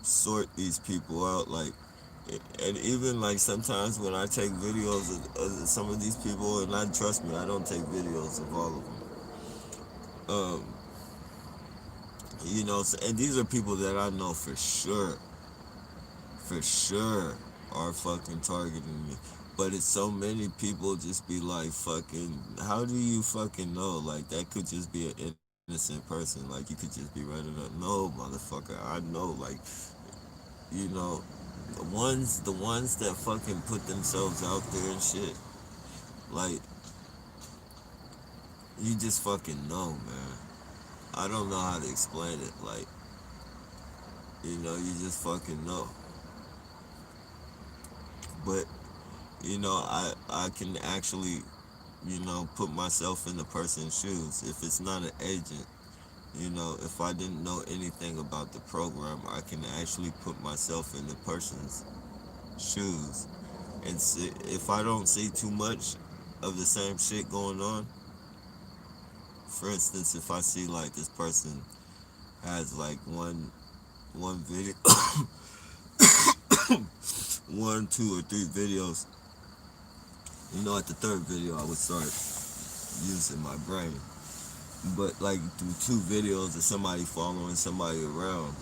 sort these people out. Like, and even like sometimes when I take videos of some of these people, and I trust me, I don't take videos of all of them. Um, and these are people that I know for sure, are fucking targeting me. But it's so many people just be like, fucking, how do you fucking know? Like, that could just be an innocent person. Like, you could just be running up. No, motherfucker, I know. Like, you know, the ones that fucking put themselves out there and shit, like, you just fucking know, man. I don't know how to explain it. Like, you just fucking know. But I can actually, put myself in the person's shoes. If it's not an agent, if I didn't know anything about the program, I can actually put myself in the person's shoes and see, if I don't see too much of the same shit going on. For instance, if I see like this person has like one video, one, two, or three videos, at the third video I would start using my brain. But like through two videos of somebody following somebody around,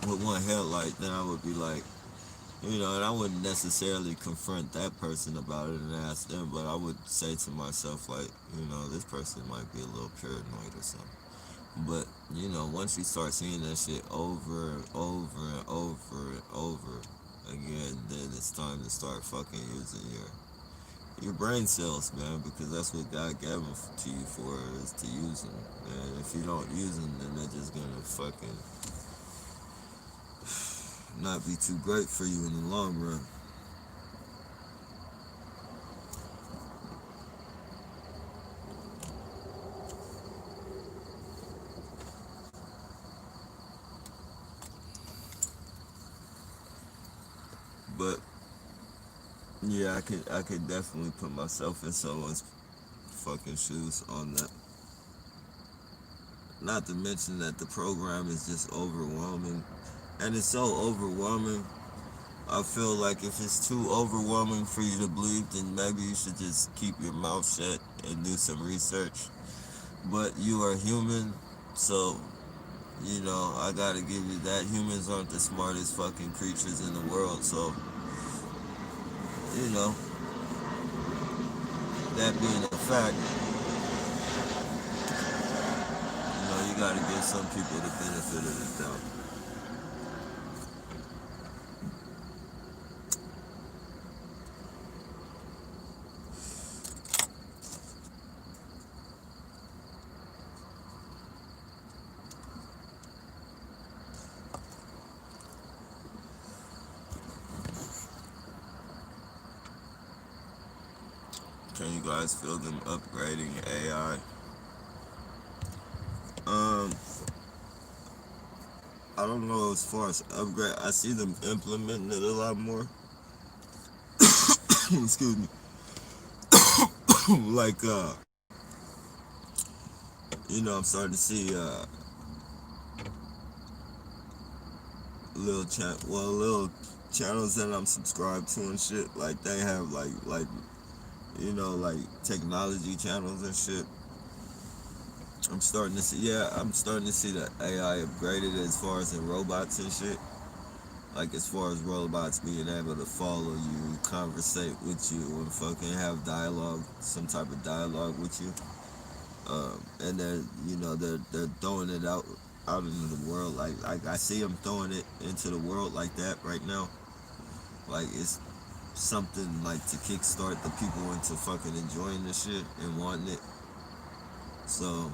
with one headlight, then I would be like, and I wouldn't necessarily confront that person about it and ask them, but I would say to myself, like, this person might be a little paranoid or something. But, once you start seeing that shit over and over and over and over again, then it's time to start fucking using your brain cells, man, because that's what God gave them to you for, is to use them. And if you don't use them, then they're just gonna fucking not be too great for you in the long run. But yeah, I could definitely put myself in someone's fucking shoes on that. Not to mention that the program is just overwhelming. And it's so overwhelming. I feel like if it's too overwhelming for you to believe, then maybe you should just keep your mouth shut and do some research. But you are human, so, I gotta give you that. Humans aren't the smartest fucking creatures in the world, so, you know, that being a fact, you gotta give some people the benefit of the doubt. Can you guys feel them upgrading AI? Um, I don't know as far as upgrade. I see them implementing it a lot more. Excuse me. Like, I'm starting to see little channels that I'm subscribed to and shit. Like they have like technology channels and shit. I'm starting to see the AI upgraded as far as in robots and shit. Like as far as robots being able to follow you, conversate with you, and fucking have dialogue, some type of dialogue with you. And they're throwing it out into the world. Like I see them throwing it into the world like that right now. Like it's something like to kickstart the people into fucking enjoying the shit and wanting it. So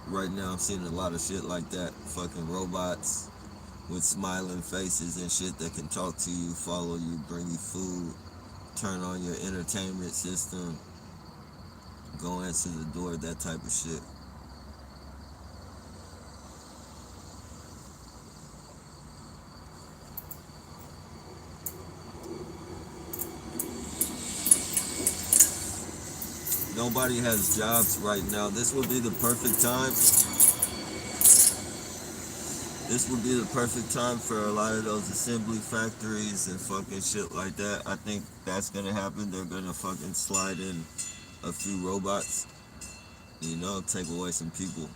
right now I'm seeing a lot of shit like that. Fucking robots with smiling faces and shit that can talk to you, follow you, bring you food, turn on your entertainment system, go answer the door, that type of shit. Nobody has jobs right now. This would be the perfect time. This would be the perfect time for a lot of those assembly factories and fucking shit like that. I think that's gonna happen. They're gonna fucking slide in a few robots, take away some people.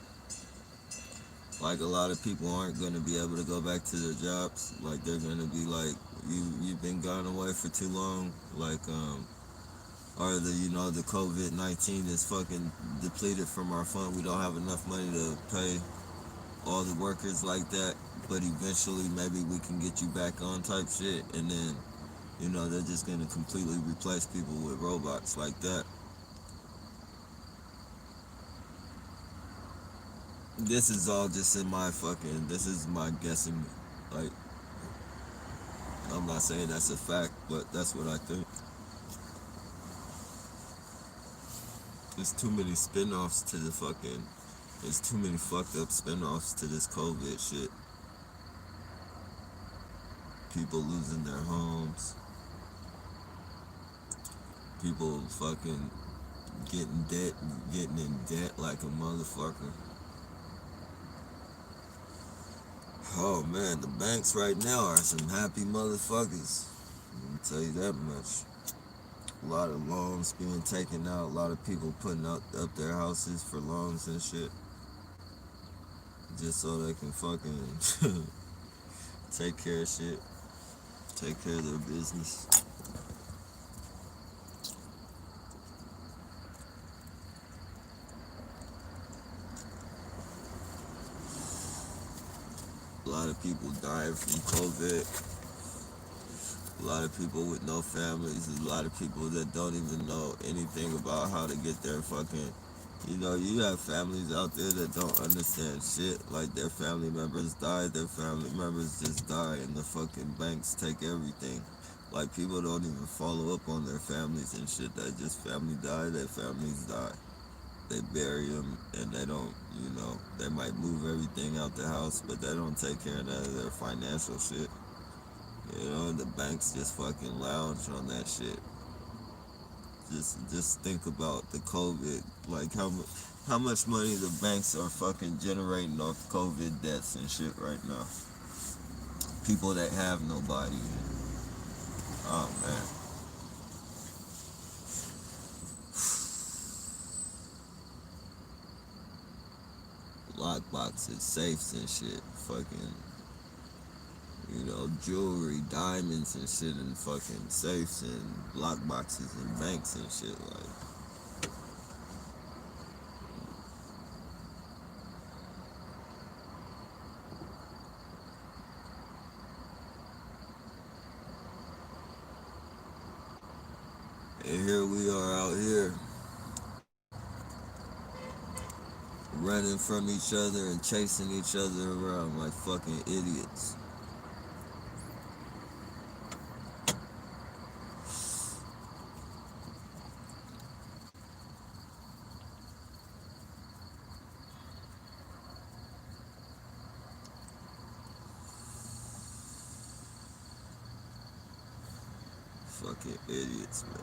Like a lot of people aren't gonna be able to go back to their jobs. Like they're gonna be like, you've been gone away for too long. Like or the COVID-19 is fucking depleted from our fund. We don't have enough money to pay all the workers like that, but eventually maybe we can get you back on type shit, and then they're just gonna completely replace people with robots like that. This is all just this is my guessing, not saying that's a fact, but that's what I think. There's too many spin-offs to the fucking. There's too many fucked up spin-offs to this COVID shit. People losing their homes. People fucking getting in debt like a motherfucker. Oh man, the banks right now are some happy motherfuckers. Let me tell you that much. A lot of loans being taken out. A lot of people putting up their houses for loans and shit, just so they can fucking take care of shit, take care of their business. A lot of people dying from COVID. A lot of people with no families. A lot of people that don't even know anything about how to get their fucking. You have families out there that don't understand shit. Like their family members died, their family members just die, and the fucking banks take everything. Like people don't even follow up on their families and shit. That just family die, their families die. They bury them, and they don't. They might move everything out the house, but they don't take care of none of their financial shit. The banks just fucking lounge on that shit. Just think about the COVID, like how much money the banks are fucking generating off COVID deaths and shit right now. People that have nobody. Oh man. Lock boxes, safes and shit. Fucking, jewelry, diamonds and shit in fucking safes and lock boxes and banks and shit. Like, and here we are out here running from each other and chasing each other around like fucking idiots. Fucking idiots, man.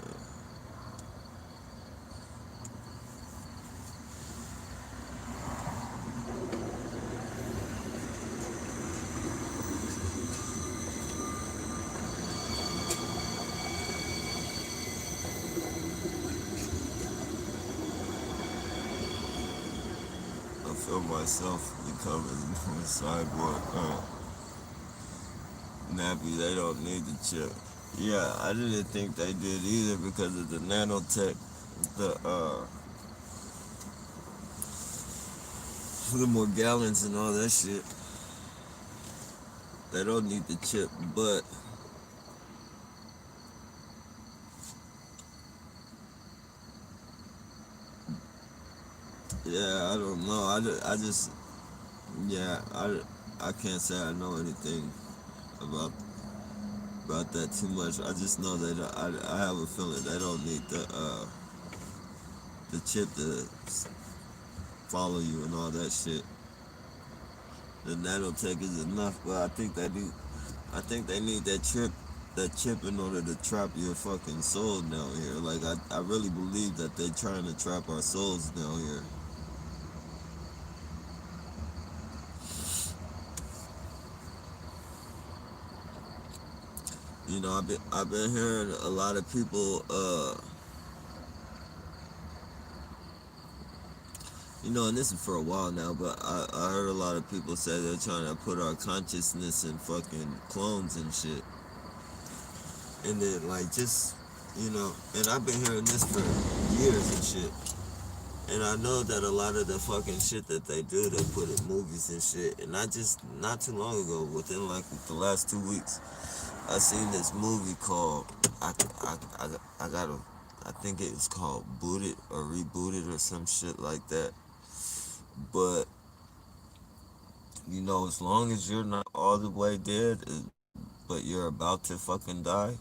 I feel myself becoming more cyborg. Nappy, they don't need the chip. Yeah, I didn't think they did either because of the nanotech, the the more gallons and all that shit. They don't need the chip, but yeah, I don't know. I just yeah, I can't say I know anything about that too much. I just know that I have a feeling they don't need the chip to follow you and all that shit. The nanotech is enough, but I think they need that chip in order to trap your fucking soul down here. Like I really believe that they're trying to trap our souls down here. I've been hearing a lot of people and this is for a while now, but I heard a lot of people say they're trying to put our consciousness in fucking clones and shit. And then, like, and I've been hearing this for years and shit. And I know that a lot of the fucking shit that they do, they put in movies and shit. And not too long ago, within like the last 2 weeks, I seen this movie called, I gotta, I think it's called Booted or Rebooted or some shit like that. But as long as you're not all the way dead, but you're about to fucking die.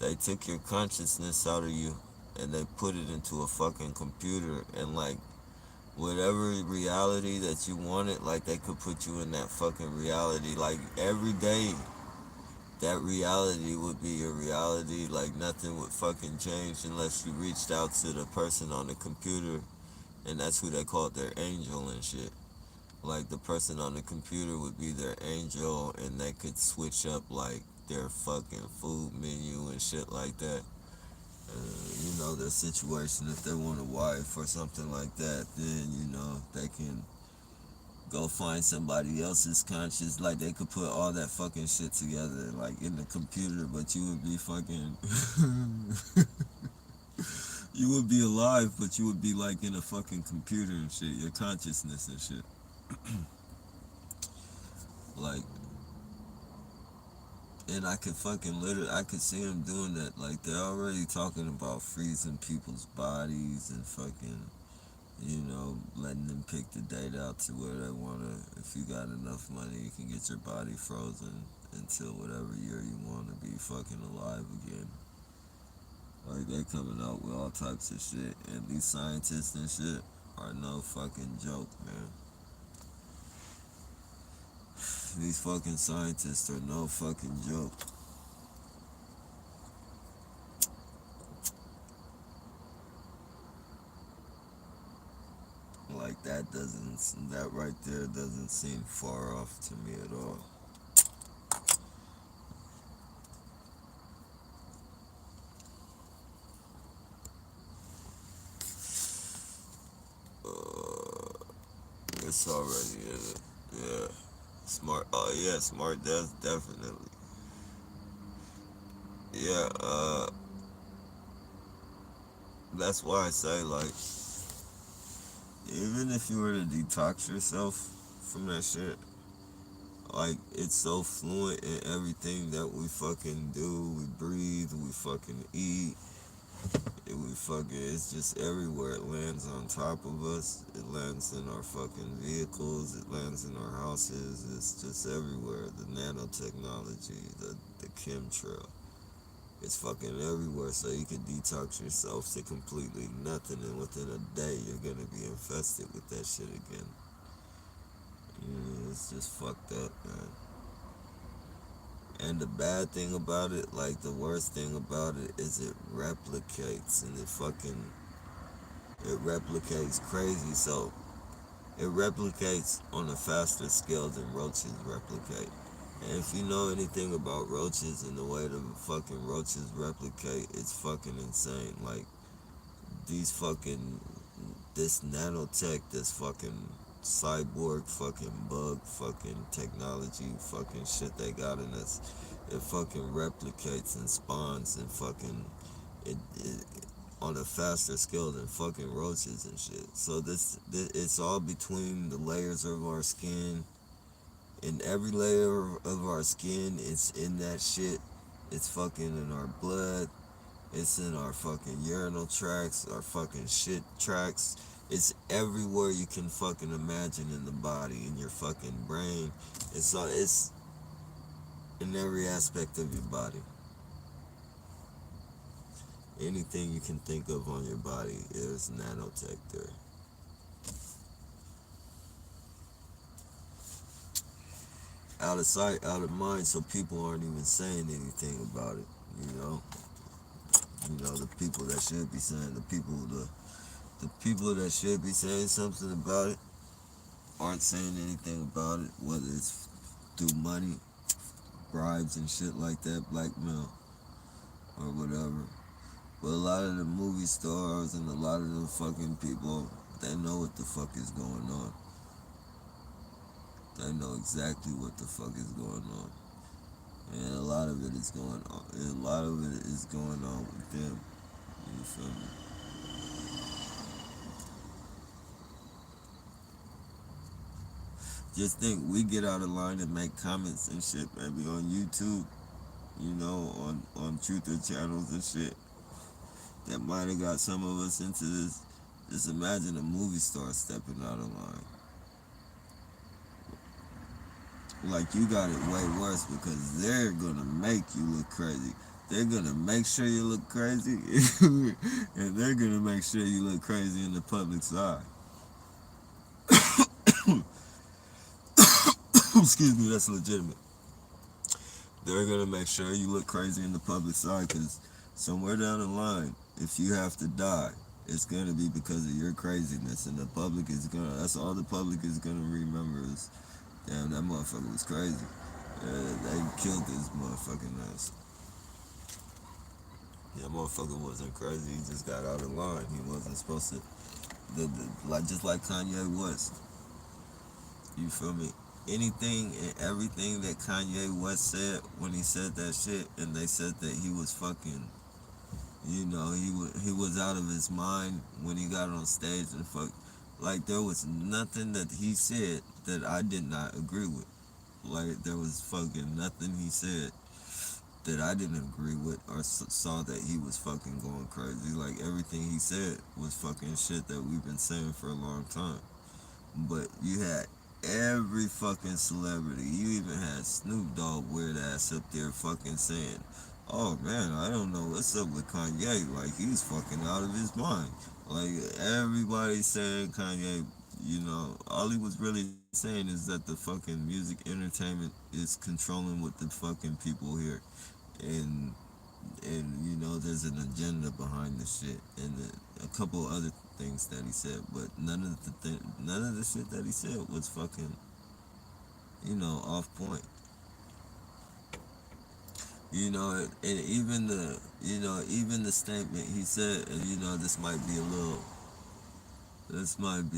They took your consciousness out of you and they put it into a fucking computer, and like whatever reality that you wanted, like they could put you in that fucking reality. Like every day, that reality would be your reality. Like nothing would fucking change unless you reached out to the person on the computer, and that's who they called their angel and shit. Like the person on the computer would be their angel, and they could switch up like their fucking food menu and shit like that. Their situation. If they want a wife or something like that, then they can go find somebody else's conscious. Like they could put all that fucking shit together, like in the computer, but you would be fucking. You would be alive, but you would be like in a fucking computer and shit. Your consciousness and shit. Like, and I could fucking literally, I could see them doing that. Like they're already talking about freezing people's bodies and fucking, letting them pick the date out to where they wanna. If you got enough money, you can get your body frozen until whatever year you want to be fucking alive again. Like they coming out with all types of shit, and these scientists and shit are no fucking joke, man. These fucking scientists are no fucking joke. Like that right there doesn't seem far off to me at all. Uh, it's already in it. Yeah. Smart. Oh yeah, smart. That's definitely. Yeah. That's why I say like, even if you were to detox yourself from that shit, like it's so fluent in everything that we fucking do. We breathe. We fucking eat. It's just everywhere. It lands on top of us. It lands in our fucking vehicles. It lands in our houses. It's just everywhere. The nanotechnology, the chemtrail. It's fucking everywhere. So you can detox yourself to completely nothing, and within a day you're gonna be infested with that shit again. It's just fucked up, man. And the bad thing about it, like the worst thing about it, is it replicates, and it replicates crazy. So it replicates on a faster scale than roaches replicate. And if you know anything about roaches and the way the fucking roaches replicate, it's fucking insane. Like these fucking this nanotech, this fucking cyborg fucking bug fucking technology fucking shit they got in us, it fucking replicates and spawns and fucking it on a faster scale than fucking roaches and shit. So this it's all between the layers of our skin, and every layer of our skin is in that shit. It's fucking in our blood. It's in our fucking urinal tracts, our fucking shit tracts. It's everywhere you can fucking imagine in the body, in your fucking brain. It's in every aspect of your body. Anything you can think of on your body, there's nanotech there. Out of sight, out of mind, so people aren't even saying anything about it. You know, the people that should be saying, the people that should be saying something about it aren't saying anything about it. Whether it's through money, bribes and shit like that, blackmail or whatever. But a lot of the movie stars and a lot of the fucking people, they know what the fuck is going on. They know exactly what the fuck is going on. And a lot of it is going on. And a lot of it is going on with them. You feel me? Just think, we get out of line and make comments and shit, maybe on YouTube, on truther channels and shit. That might have got some of us into this. Just imagine a movie star stepping out of line. Like, you got it way worse because they're gonna make you look crazy. They're gonna make sure you look crazy, and they're gonna make sure you look crazy in the public's eye. Excuse me, that's legitimate. They're gonna make sure you look crazy in the public's eye because somewhere down the line, if you have to die, it's gonna be because of your craziness, and the public is gonna. That's all the public is gonna remember is, damn, that motherfucker was crazy. They killed this motherfucking ass. That motherfucker wasn't crazy. He just got out of line. He wasn't supposed to. Like, just like Kanye West. You feel me? Anything and everything that Kanye West said when he said that shit, and they said that he was fucking, he was out of his mind when he got on stage and fuck. Like, there was nothing that he said that I did not agree with. Like, there was fucking nothing he said that I didn't agree with or saw that he was fucking going crazy. Like, everything he said was fucking shit that we've been saying for a long time. But you had every fucking celebrity. You even had Snoop Dogg weird ass up there fucking saying, "Oh man, I don't know what's up with Kanye. Like, he's fucking out of his mind." Like, everybody saying Kanye, all he was really saying is that the fucking music entertainment is controlling what the fucking people hear. And there's an agenda behind the shit, and a couple other things that he said, but none of the shit that he said was fucking, off point. And even the statement he said, and this might be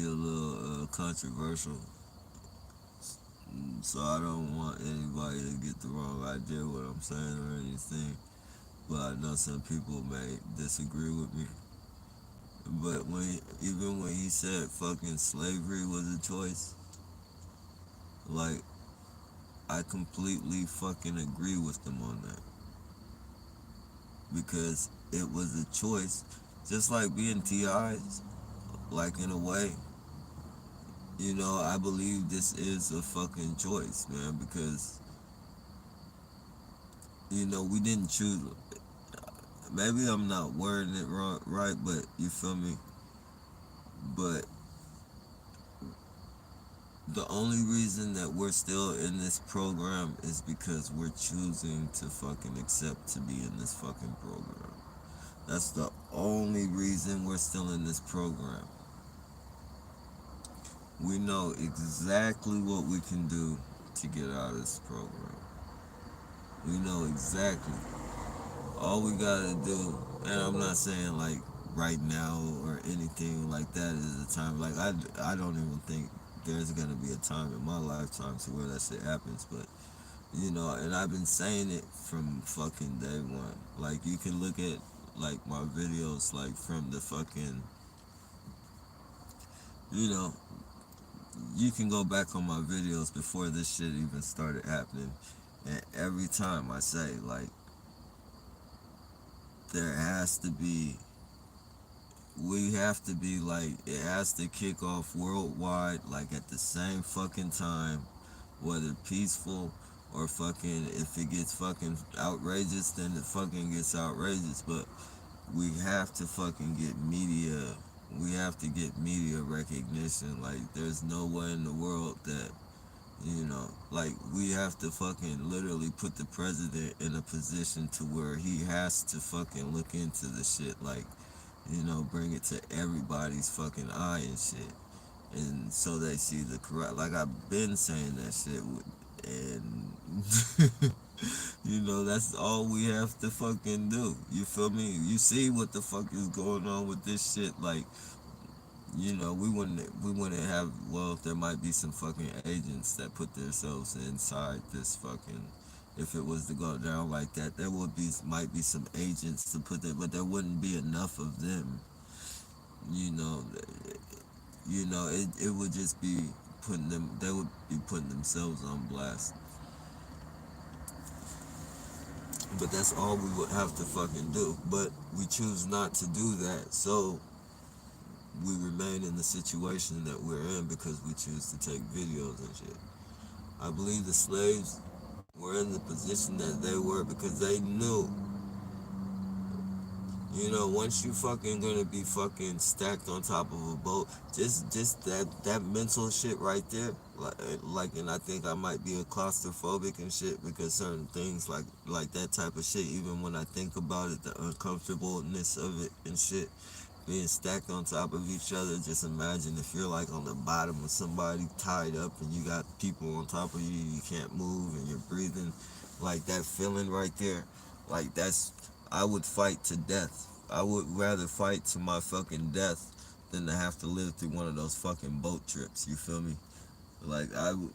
a little controversial, so I don't want anybody to get the wrong idea what I'm saying or anything. But I know some people may disagree with me. But even when he said fucking slavery was a choice, like, I completely fucking agree with them on that. Because it was a choice, just like being TI's, like, in a way. I believe this is a fucking choice, man, because, we didn't choose. Maybe I'm not wording it wrong, right, but you feel me? But the only reason that we're still in this program is because we're choosing to fucking accept to be in this fucking program. That's the only reason we're still in this program. We know exactly what we can do to get out of this program. We know exactly. All we gotta do, and I'm not saying like right now or anything like that is the time. Like, I don't even think there's gonna be a time in my lifetime to where that shit happens. But and I've been saying it from fucking day one. Like, you can look at like my videos, like, from the fucking, you know, you can go back on my videos before this shit even started happening, and every time I say, like, there has to be, we have to be, like, it has to kick off worldwide, like, at the same fucking time, whether peaceful or fucking, if it gets fucking outrageous, then it fucking gets outrageous. But we have to fucking get media, we have to get media recognition. Like, there's no way in the world that, like, we have to fucking literally put the president in a position to where he has to fucking look into the shit, like, bring it to everybody's fucking eye and shit. And so they see the correct, like, I've been saying that shit, and that's all we have to fucking do. You feel me? You see what the fuck is going on with this shit, like, we wouldn't have, well, there might be some fucking agents that put themselves inside this fucking, if it was to go down like that, there might be some agents to put there, but there wouldn't be enough of them. You know, it would just be they would be putting themselves on blast. But that's all we would have to fucking do. But we choose not to do that, so we remain in the situation that we're in because we choose to take videos and shit. I believe the slaves were in the position that they were because they knew, once you fucking gonna be fucking stacked on top of a boat, just that mental shit right there, and I think I might be a claustrophobic and shit because certain things like that type of shit, even when I think about it, the uncomfortableness of it and shit, being stacked on top of each other. Just imagine if you're like on the bottom of somebody tied up and you got people on top of you, you can't move and you're breathing, like that feeling right there, like that's, I would fight to death. I would rather fight to my fucking death than to have to live through one of those fucking boat trips. You feel me? Like I would,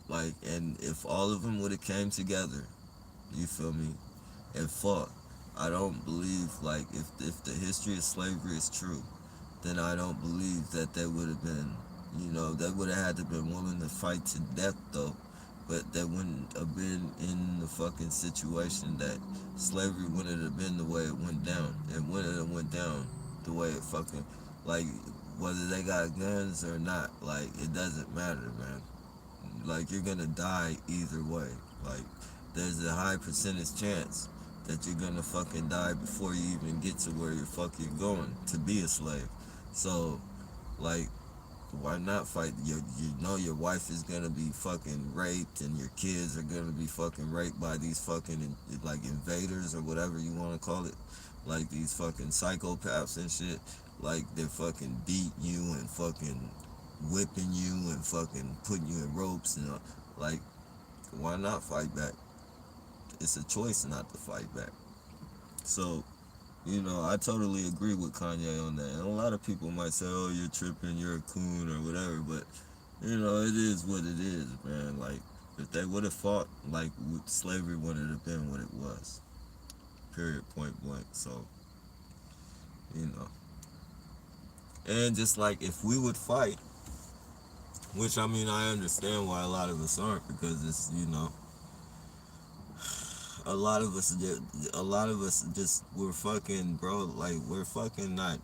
like, and if all of them would have came together, you feel me, and fought, I don't believe, like, if the history of slavery is true, then I don't believe that they would have been, they would have had to been willing to fight to death though, but they wouldn't have been in the fucking situation that slavery wouldn't have been the way it went down. It wouldn't have went down the way it fucking, like, whether they got guns or not, like, it doesn't matter, man. Like, you're gonna die either way. Like, there's a high percentage chance that you're gonna fucking die before you even get to where the fuck you're going to be a slave. So, like, why not fight? Your wife is gonna be fucking raped, and your kids are gonna be fucking raped by these fucking like invaders or whatever you want to call it, like these fucking psychopaths and shit. Like they're fucking beating you and fucking whipping you and fucking putting you in ropes and like, why not fight back? It's a choice not to fight back. So, I totally agree with Kanye on that. And a lot of people might say, oh, you're tripping, you're a coon or whatever, but, it is what it is, man. Like, if they would have fought, like, slavery wouldn't have been what it was. Period, point blank. So, you know. And just like if we would fight, which I mean, I understand why a lot of us aren't, because it's, a lot of us, just, we're fucking, bro, like, we're fucking not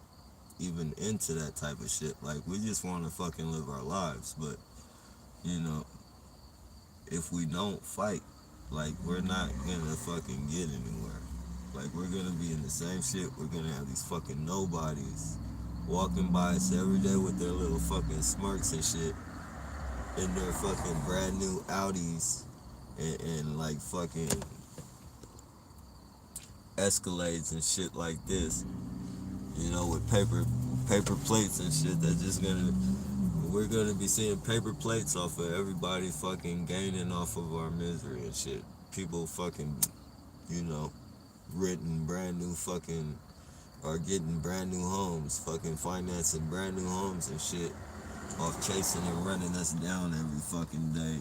even into that type of shit. Like, we just want to fucking live our lives. But, you know, if we don't fight, like, we're not gonna fucking get anywhere. Like, we're gonna be in the same shit. We're gonna have these fucking nobodies walking by us every day with their little fucking smirks and shit in their fucking brand new Audis and like fucking Escalades and shit like this, with paper plates and shit. That's just gonna, we're gonna be seeing paper plates off of everybody fucking gaining off of our misery and shit. People fucking, renting brand new fucking, or getting brand new homes, fucking financing brand new homes and shit off chasing and running us down every fucking day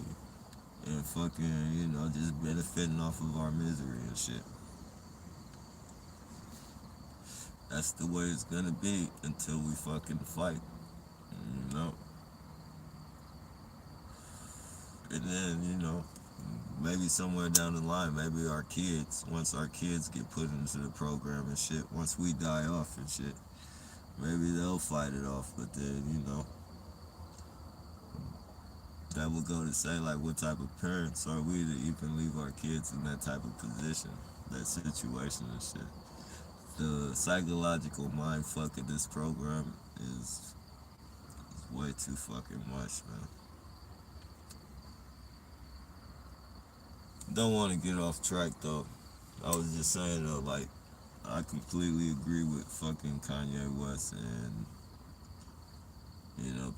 and fucking, just benefiting off of our misery and shit. That's the way it's gonna be until we fucking fight, you know? And then, maybe somewhere down the line, maybe our kids, once our kids get put into the program and shit, once we die off and shit, maybe they'll fight it off. But then, that would go to say, like, what type of parents are we to even leave our kids in that type of position, that situation and shit. The psychological mind fuck of this program is way too fucking much, man. Don't want to get off track though. I was just saying though, like, I completely agree with fucking Kanye West, and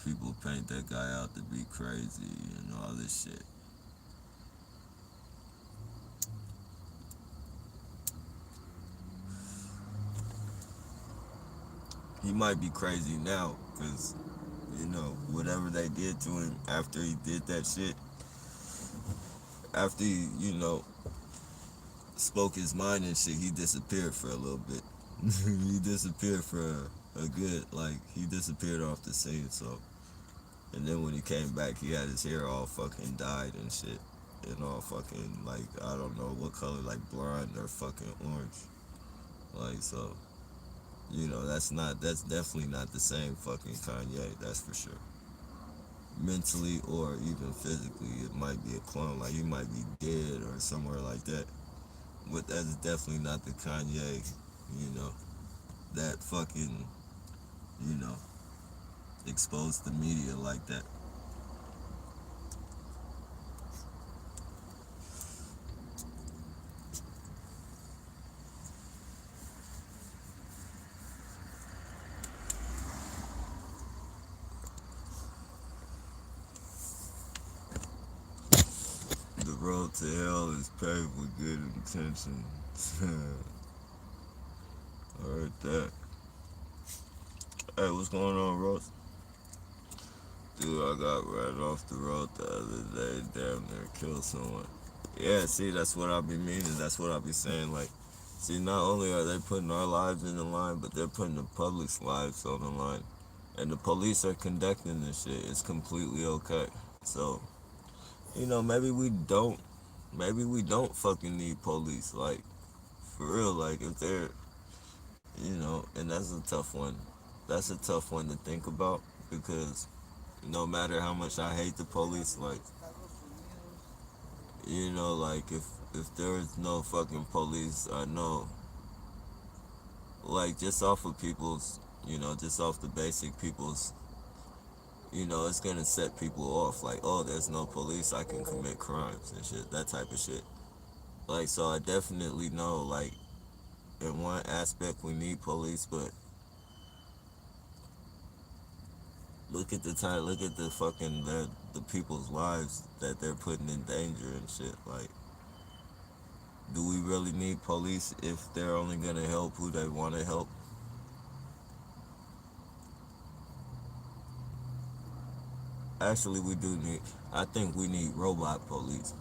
people paint that guy out to be crazy and all this shit. He might be crazy now, because, whatever they did to him after he did that shit, after he, spoke his mind and shit, he disappeared for a little bit. He disappeared for a good, like, he disappeared off the scene, so. And then when he came back, he had his hair all fucking dyed and shit. And all fucking, like, I don't know what color, like blonde or fucking orange. Like, so, that's definitely not the same fucking Kanye, that's for sure. mentally or even physically. It might be a clone, like you might be dead or somewhere like that. But that's definitely not the Kanye, you know, that fucking, you know, exposed the media like that. The road to hell is paved with good intentions. I heard that. Hey, what's going on, Ross? Dude, I got ran off the road the other day, damn near killed someone. Yeah, see, that's what I be meaning. That's what I be saying. Like, see, not only are they putting our lives in the line, but they're putting the public's lives on the line. And the police are conducting this shit. It's completely okay. So, maybe we don't fucking need police. Like, for real, like, if they're, and that's a tough one. That's a tough one to think about because no matter how much I hate the police, like, like if there was no fucking police, I know, like, just off of people's, just off the basic people's, it's gonna set people off. Like, oh, there's no police, I can commit crimes and shit, that type of shit. Like, so I definitely know, like, in one aspect we need police, but look at the fucking the people's lives that they're putting in danger and shit. Like, do we really need police if they're only gonna help who they want to help? Actually, we do need. I think we need robot police.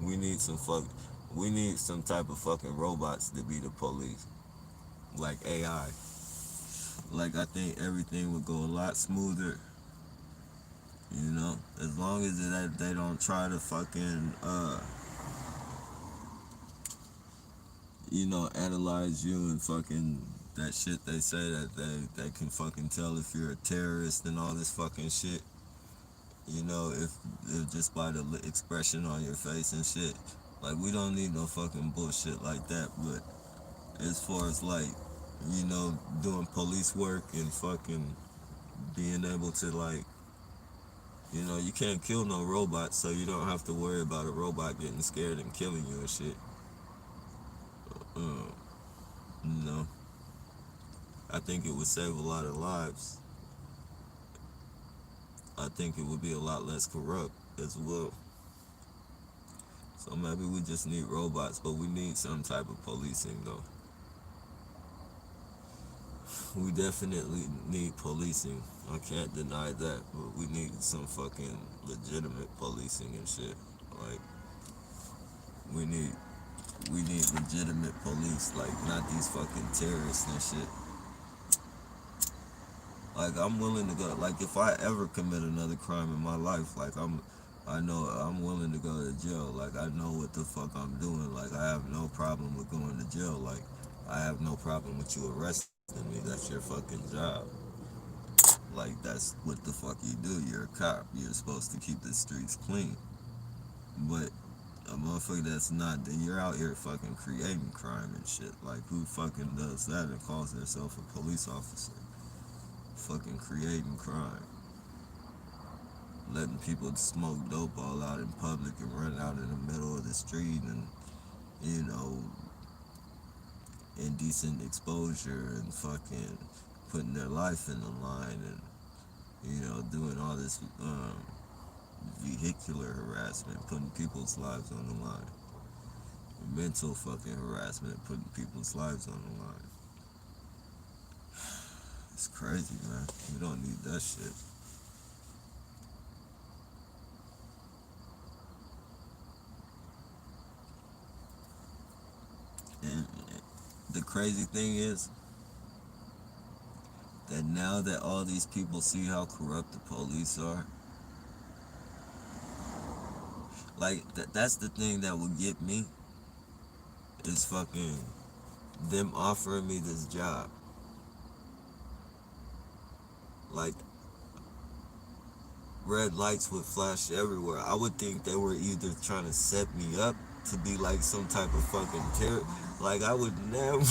We need some fuck. We need some type of fucking robots to be the police, like AI. Like, I think everything would go a lot smoother. As long as they don't try to fucking analyze you and fucking that shit they say that they can fucking tell if you're a terrorist and all this fucking shit. If just by the expression on your face and shit. Like, we don't need no fucking bullshit like that. But as far as, like, doing police work and fucking being able to, like, you can't kill no robot, so you don't have to worry about a robot getting scared and killing you and shit. Um, you know, I think it would save a lot of lives. I think it would be a lot less corrupt as well. So maybe we just need robots, but we need some type of policing though. We definitely need policing. I can't deny that, but we need some fucking legitimate policing and shit. Like, we need we need legitimate police, like, not these fucking terrorists and shit. Like, I'm willing to go. Like, if I ever commit another crime in my life, like, I know I'm willing to go to jail. Like, I know what the fuck I'm doing. Like, I have no problem with going to jail. Like, I have no problem with you arresting me. That's your fucking job. Like, that's what the fuck you do. You're a cop. You're supposed to keep the streets clean. But a motherfucker that's not, then you're out here fucking creating crime and shit. Like, who fucking does that and calls themselves a police officer? Fucking creating crime. Letting people smoke dope all out in public and run out in the middle of the street and, you know, indecent exposure and fucking putting their life in the line and, doing all this vehicular harassment, putting people's lives on the line. Mental fucking harassment, putting people's lives on the line. It's crazy, man. We don't need that shit. And the crazy thing is that now that all these people see how corrupt the police are, like, that's the thing that will get me, is fucking them offering me this job. Like, red lights would flash everywhere. I would think they were either trying to set me up to be like some type of fucking terror. Like I would never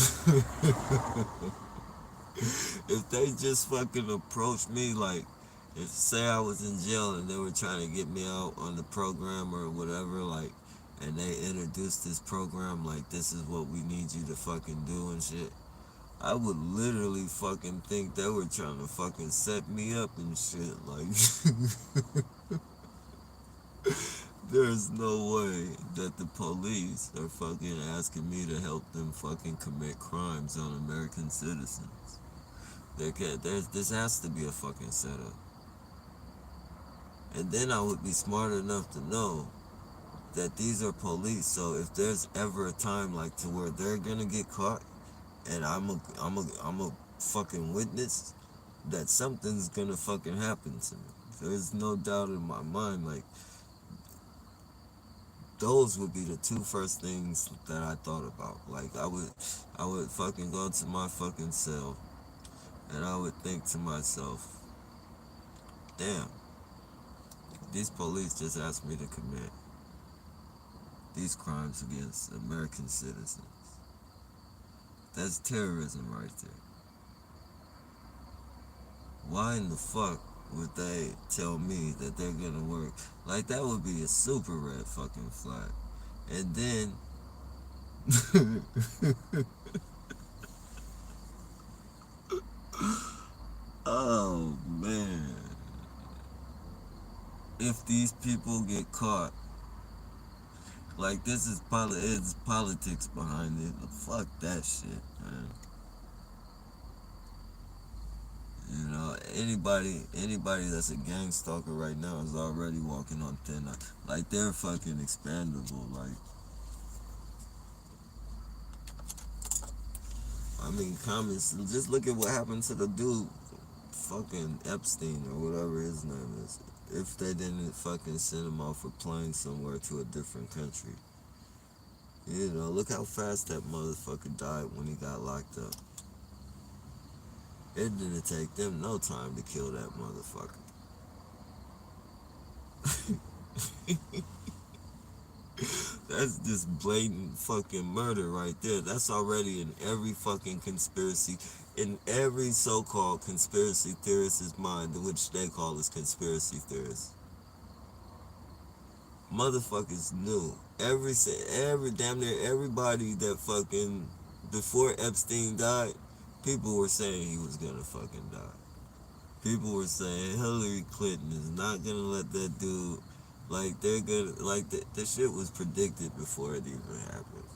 if they just fucking approached me like if say I was in jail and they were trying to get me out on the program or whatever, like and they introduced this program like this is what we need you to fucking do and shit. I would literally fucking think they were trying to fucking set me up and shit. Like, there's no way that the police are fucking asking me to help them fucking commit crimes on American citizens. This has to be a fucking setup. And then I would be smart enough to know that these are police. So if there's ever a time like to where they're gonna get caught, and I'm a fucking witness, that something's gonna fucking happen to me. There's no doubt in my mind. Like those would be the two first things that I thought about. Like I would fucking go to my fucking cell, and I would think to myself, damn, these police just asked me to commit these crimes against American citizens. That's terrorism right there. Why in the fuck would they tell me that they're gonna work? Like that would be a super red fucking flag. And then oh man. If these people get caught, like this is it's politics behind it. Fuck that shit, man. You know, anybody that's a gang stalker right now is already walking on thin ice. Like they're fucking expandable. Like I mean, comments. Just look at what happened to the dude, fucking Epstein or whatever his name is. If they didn't fucking send him off a plane somewhere to a different country, you know, look how fast that motherfucker died when he got locked up. It didn't take them no time to kill that motherfucker. That's just blatant fucking murder right there. That's already in every fucking conspiracy, in every so-called conspiracy theorist's mind, which they call as conspiracy theorists. Motherfuckers knew. Every damn near everybody that fucking before Epstein died, people were saying he was gonna fucking die. People were saying Hillary Clinton is not gonna let that dude. Like they're gonna like the shit was predicted before it even happened.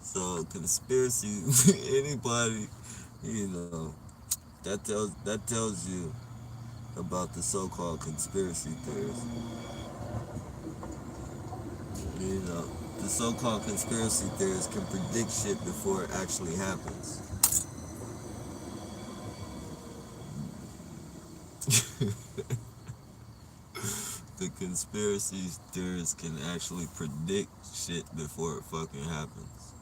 So conspiracy, anybody, you know, that tells you about the so-called conspiracy theories. You know, the so-called conspiracy theorists can predict shit before it actually happens. The conspiracy theorists can actually predict shit before it fucking happens.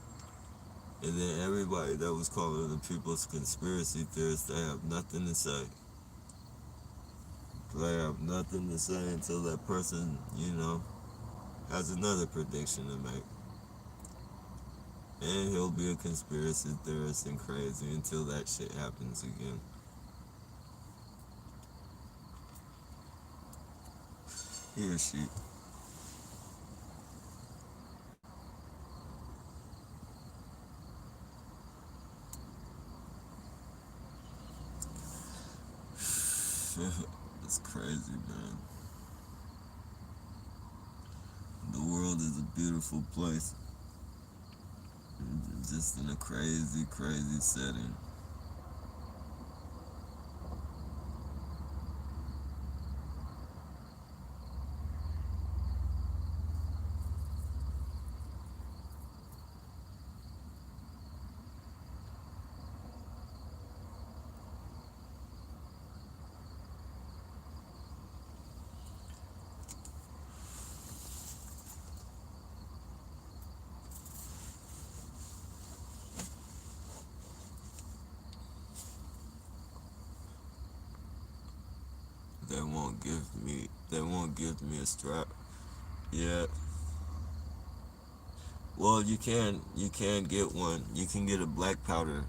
And then everybody that was calling the people's conspiracy theorists, they have nothing to say. They have nothing to say until that person, you know, has another prediction to make. And he'll be a conspiracy theorist and crazy until that shit happens again. He or she. It's crazy, man. The world is a beautiful place. Just in a crazy, crazy setting. They won't give me a strap. Yeah. Well, you can get one. You can get a black powder.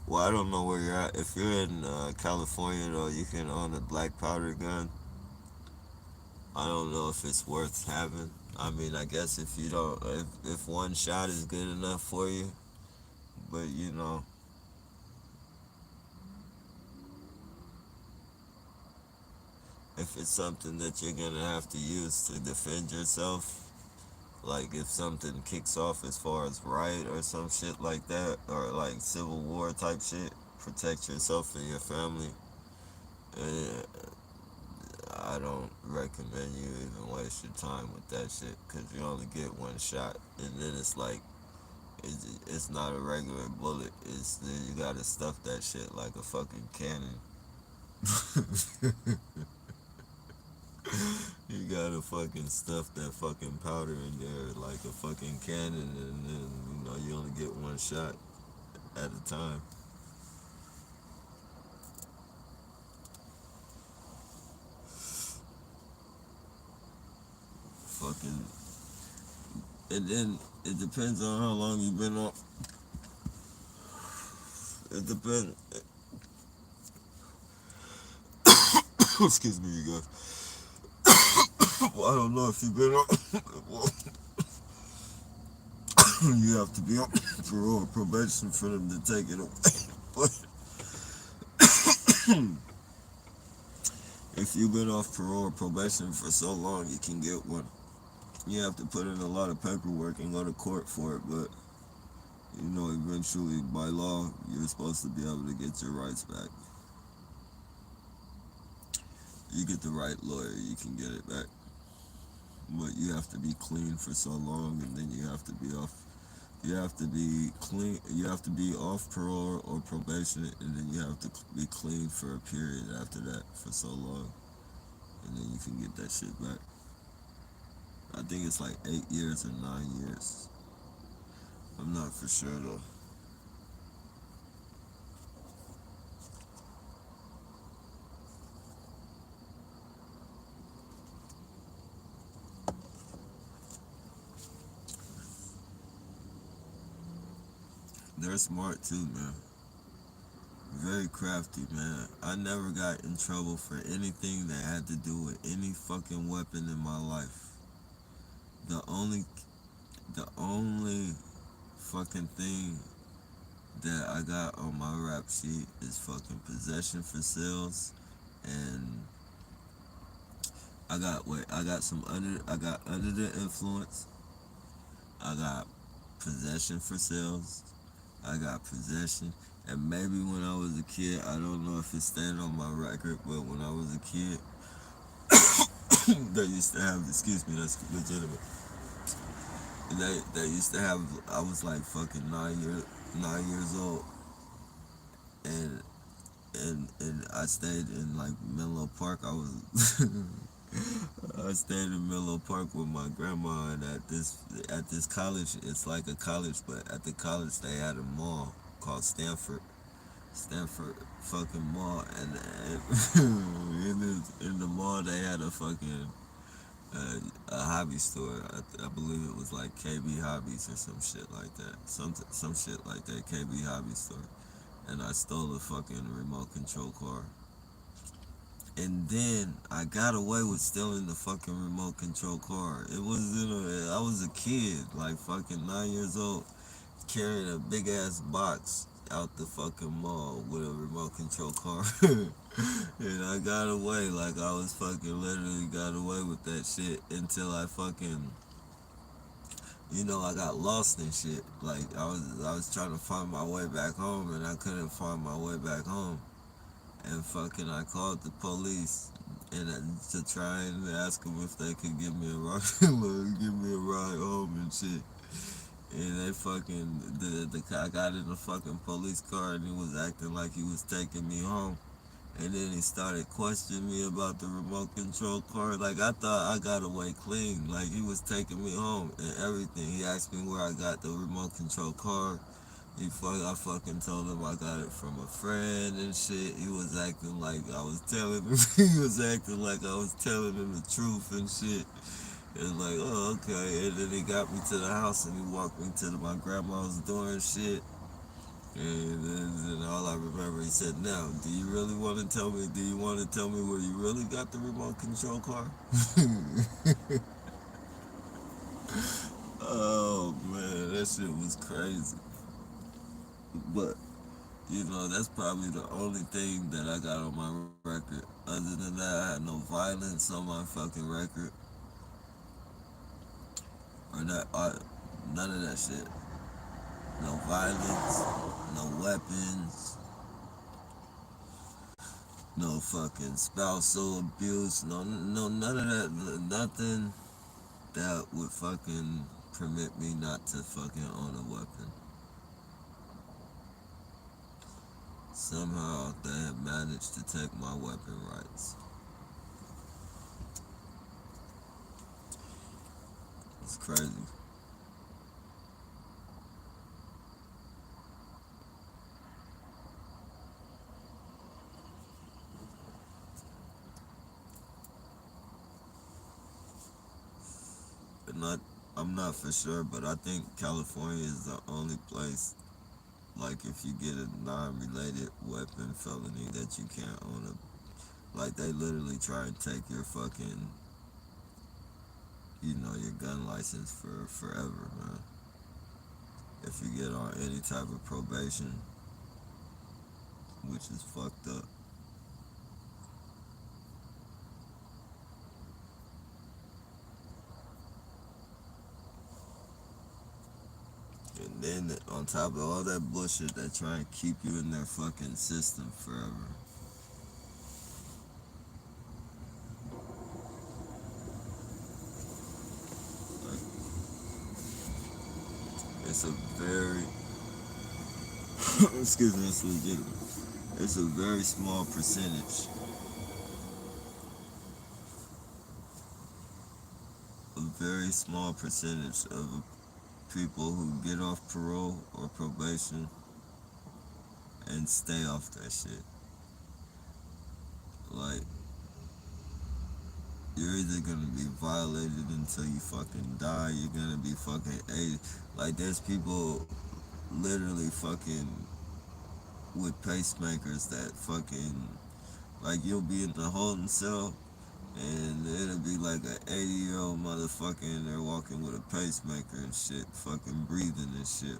Well, I don't know where you're at. If you're in California, though, you can own a black powder gun. I don't know if it's worth having. I mean, I guess if you don't, if one shot is good enough for you, but if it's something that you're gonna have to use to defend yourself, like if something kicks off as far as riot or some shit like that, or like civil war type shit, protect yourself and your family. Uh, I don't recommend you even waste your time with that shit because you only get one shot, and then it's like it's not a regular bullet. It's then you gotta stuff that shit like a fucking cannon. You gotta fucking stuff that fucking powder in there like a fucking cannon, and then you only get one shot at a time. Fucking, and then it depends on how long you've been on. It depends. Excuse me, you guys. Well, I don't know if you've been on. Well, you have to be on parole or probation for them to take it away. But if you've been off parole or probation for so long, you can get one. You have to put in a lot of paperwork and go to court for it, but eventually, by law, you're supposed to be able to get your rights back. You get the right lawyer, you can get it back. But you have to be clean for so long, and then you have to be off. You have to be clean. You have to be off parole or probation, and then you have to be clean for a period after that for so long, and then you can get that shit back. I think it's like 8 years or 9 years. I'm not for sure though. They're smart too, man. Very crafty, man. I never got in trouble for anything that had to do with any fucking weapon in my life. The only, the only fucking thing that I got on my rap sheet is fucking possession for sales, and I got under the influence. I got possession for sales. I got possession. And maybe when I was a kid, I don't know if it's staying on my record, but when I was a kid, they used to have, excuse me, that's legitimate. They used to have, I was like fucking 9 years old, and and I stayed in like Menlo Park. I stayed in Menlo Park with my grandma, and at this college, it's like a college, but at the college they had a mall called Stanford fucking mall, and in the mall they had a fucking a hobby store. I believe it was like KB Hobbies or some shit like that. Some shit like that. KB Hobby store, and I stole a fucking remote control car. And then I got away with stealing the fucking remote control car. I was a kid, like fucking 9 years old, carrying a big ass box out the fucking mall with a remote control car. And I got away, like I was fucking literally got away with that shit until I fucking, I got lost and shit. Like I was trying to find my way back home, and I couldn't find my way back home. And fucking I called the police, and to try and ask them if they could give me a ride, give me a ride home and shit. And they fucking I got in the fucking police car, and he was acting like he was taking me home. And then he started questioning me about the remote control car. Like I thought I got away clean. Like he was taking me home and everything. He asked me where I got the remote control car, I fucking told him I got it from a friend and shit. He was acting like I was telling him. He was acting like I was telling him the truth and shit. And like, oh, okay. And then he got me to the house and he walked me to my grandma's door and shit. And then all I remember, he said, "Now, do you really want to tell me? Do you want to tell me where you really got the remote control car?" Oh man, that shit was crazy. But that's probably the only thing that I got on my record. Other than that, I had no violence on my fucking record, or none of that shit. No violence, no weapons, no fucking spousal abuse, none of that, nothing that would fucking permit me not to fucking own a weapon. Somehow they have managed to take my weapon rights. It's crazy. But not, I'm not for sure, but I think California is the only place, like if you get a non-related weapon felony, that you can't own a, like they literally try and take your fucking, your gun license for forever, man. If you get on any type of probation, which is fucked up. And then on top of all that bullshit, they try and keep you in their fucking system forever. Like, it's a very, excuse me, it's legitimate. It's a very small percentage, a very small percentage of people who get off parole or probation and stay off that shit. Like, you're either gonna be violated until you fucking die, you're gonna be fucking 80. Like, there's people literally fucking with pacemakers that fucking, like, you'll be in the holding cell and it'll be like an 80-year-old motherfucker and they're walking with a pacemaker and shit, fucking breathing and shit,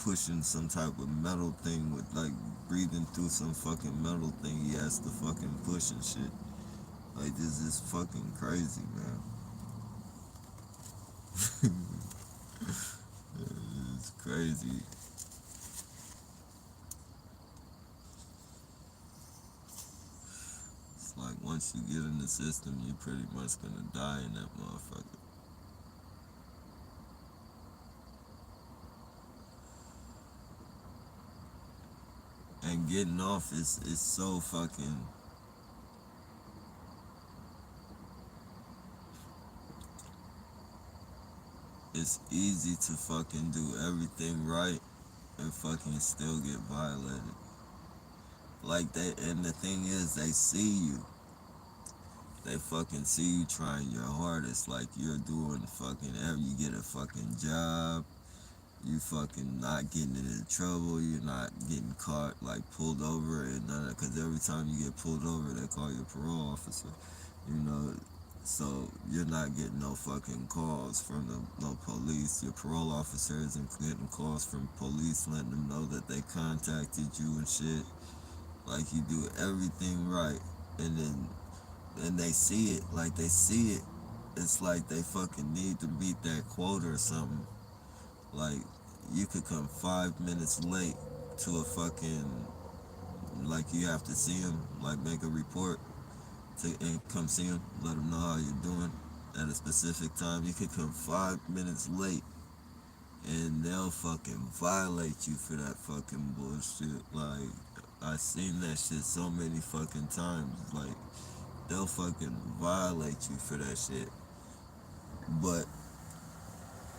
pushing some type of metal thing with like breathing through some fucking metal thing he has to fucking push and shit. Like this is fucking crazy, man. It's crazy. It's like once you get in the system, you're pretty much gonna die in that motherfucker. And getting off is so fucking. It's easy to fucking do everything right and fucking still get violated. Like and the thing is, they see you. They fucking see you trying your hardest. Like you're doing fucking you get a fucking job. You fucking not getting into trouble. You're not getting caught like pulled over and none of that. Cause every time you get pulled over, they call you a parole officer. You know, so you're not getting no fucking calls from no police. Your parole officer isn't getting calls from police letting them know that they contacted you and shit. Like you do everything right, and then they see it. Like they see it. It's like they fucking need to beat that quota or something. Like you could come 5 minutes late to a fucking, like you have to see him, like make a report and come see him, let him know how you're doing at a specific time. You could come 5 minutes late and they'll fucking violate you for that fucking bullshit. Like, I seen that shit so many fucking times. Like, they'll fucking violate you for that shit. But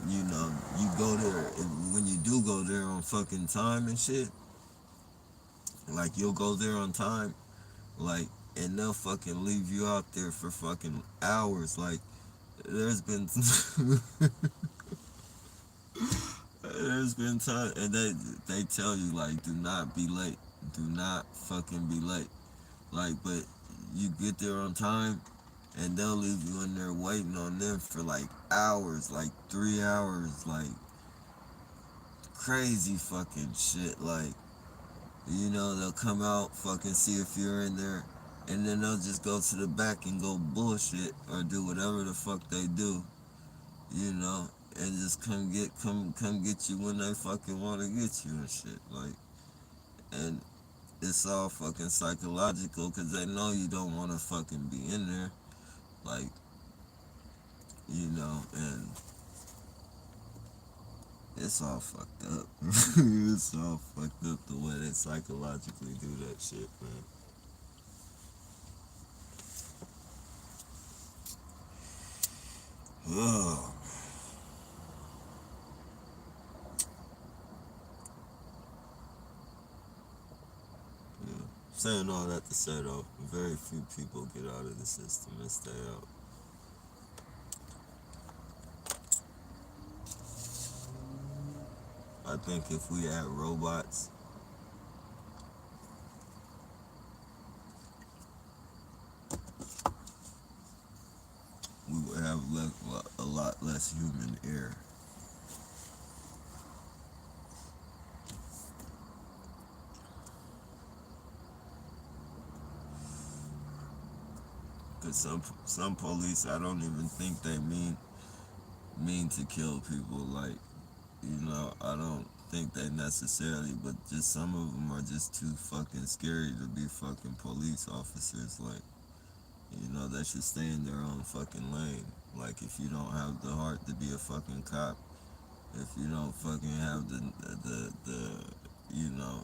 You know, you go there, and when you do go there on fucking time and shit, like you'll go there on time, like, and they'll fucking leave you out there for fucking hours. Like, there's been there's been time, and they tell you like, do not be late, do not fucking be late. Like, but you get there on time, and they'll leave you in there waiting on them for like hours, like 3 hours, like crazy fucking shit. Like, you know, they'll come out, fucking see if you're in there, and then they'll just go to the back and go bullshit or do whatever the fuck they do, you know, and just come get you when they fucking want to get you and shit. Like, and it's all fucking psychological because they know you don't want to fucking be in there, like, you know, and it's all fucked up. It's all fucked up the way they psychologically do that shit, man. Oh, yeah. Saying all that to say though, very few people get out of the system and stay out. I think if we had robots, we would have a lot less human error. Cause some police, I don't even think they mean to kill people. Like, you know, I don't think they necessarily, but just some of them are just too fucking scary to be fucking police officers. Like, you know, they should stay in their own fucking lane. Like, if you don't have the heart to be a fucking cop, if you don't fucking have the you know,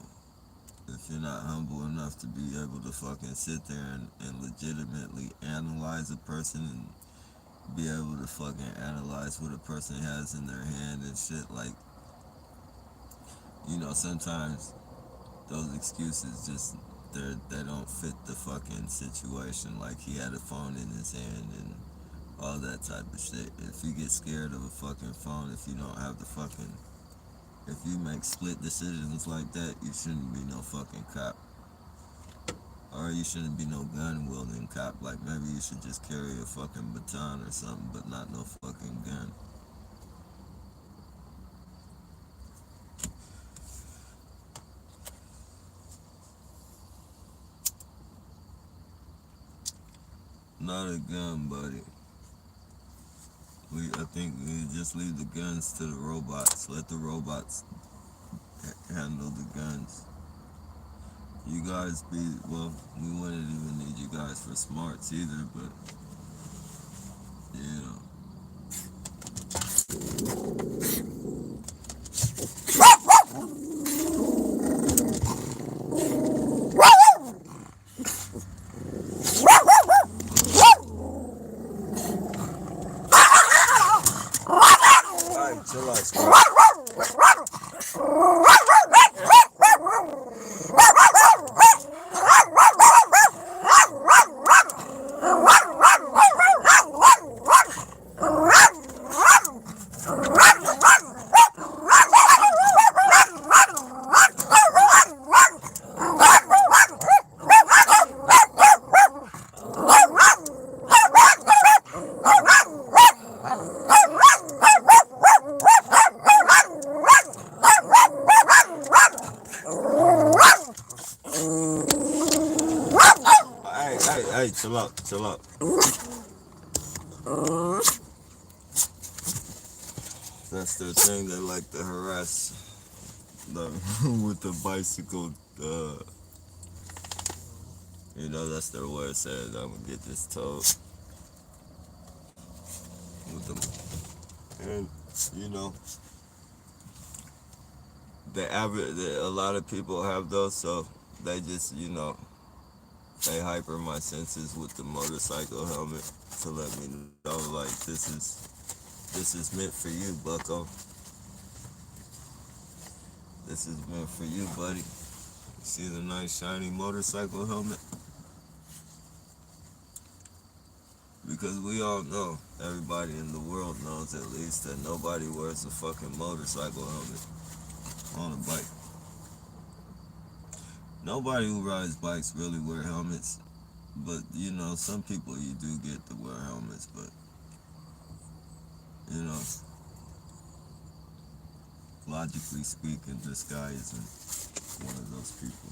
if you're not humble enough to be able to fucking sit there and legitimately analyze a person and be able to fucking analyze what a person has in their hand and shit, like, you know, sometimes those excuses just they don't fit the fucking situation. Like, he had a phone in his hand and all that type of shit. If you get scared of a fucking phone, if you don't have the fucking, if you make split decisions like that, you shouldn't be no fucking cop. Or you shouldn't be no gun wielding cop. Like, maybe you should just carry a fucking baton or something, but not no fucking gun. Not a gun, buddy. I think we just leave the guns to the robots. Let the robots handle the guns. You guys be, well, we wouldn't even need you guys for smarts either, but, you know. Alright, chill out, Scott. Hey, chill out, chill out. That's their thing. They like to harass the, with the bicycle. You know, that's their way of saying, I'm gonna get this towed with them. And you know, a lot of people have those, so they just, you know, they hyper my senses with the motorcycle helmet to let me know, like, this is This is meant for you, bucko. This is meant for you, buddy. You see the nice shiny motorcycle helmet? Because we all know, everybody in the world knows at least, that nobody wears a fucking motorcycle helmet on a bike. Nobody who rides bikes really wear helmets, but you know, some people you do get to wear helmets, but you know, logically speaking, this guy isn't one of those people.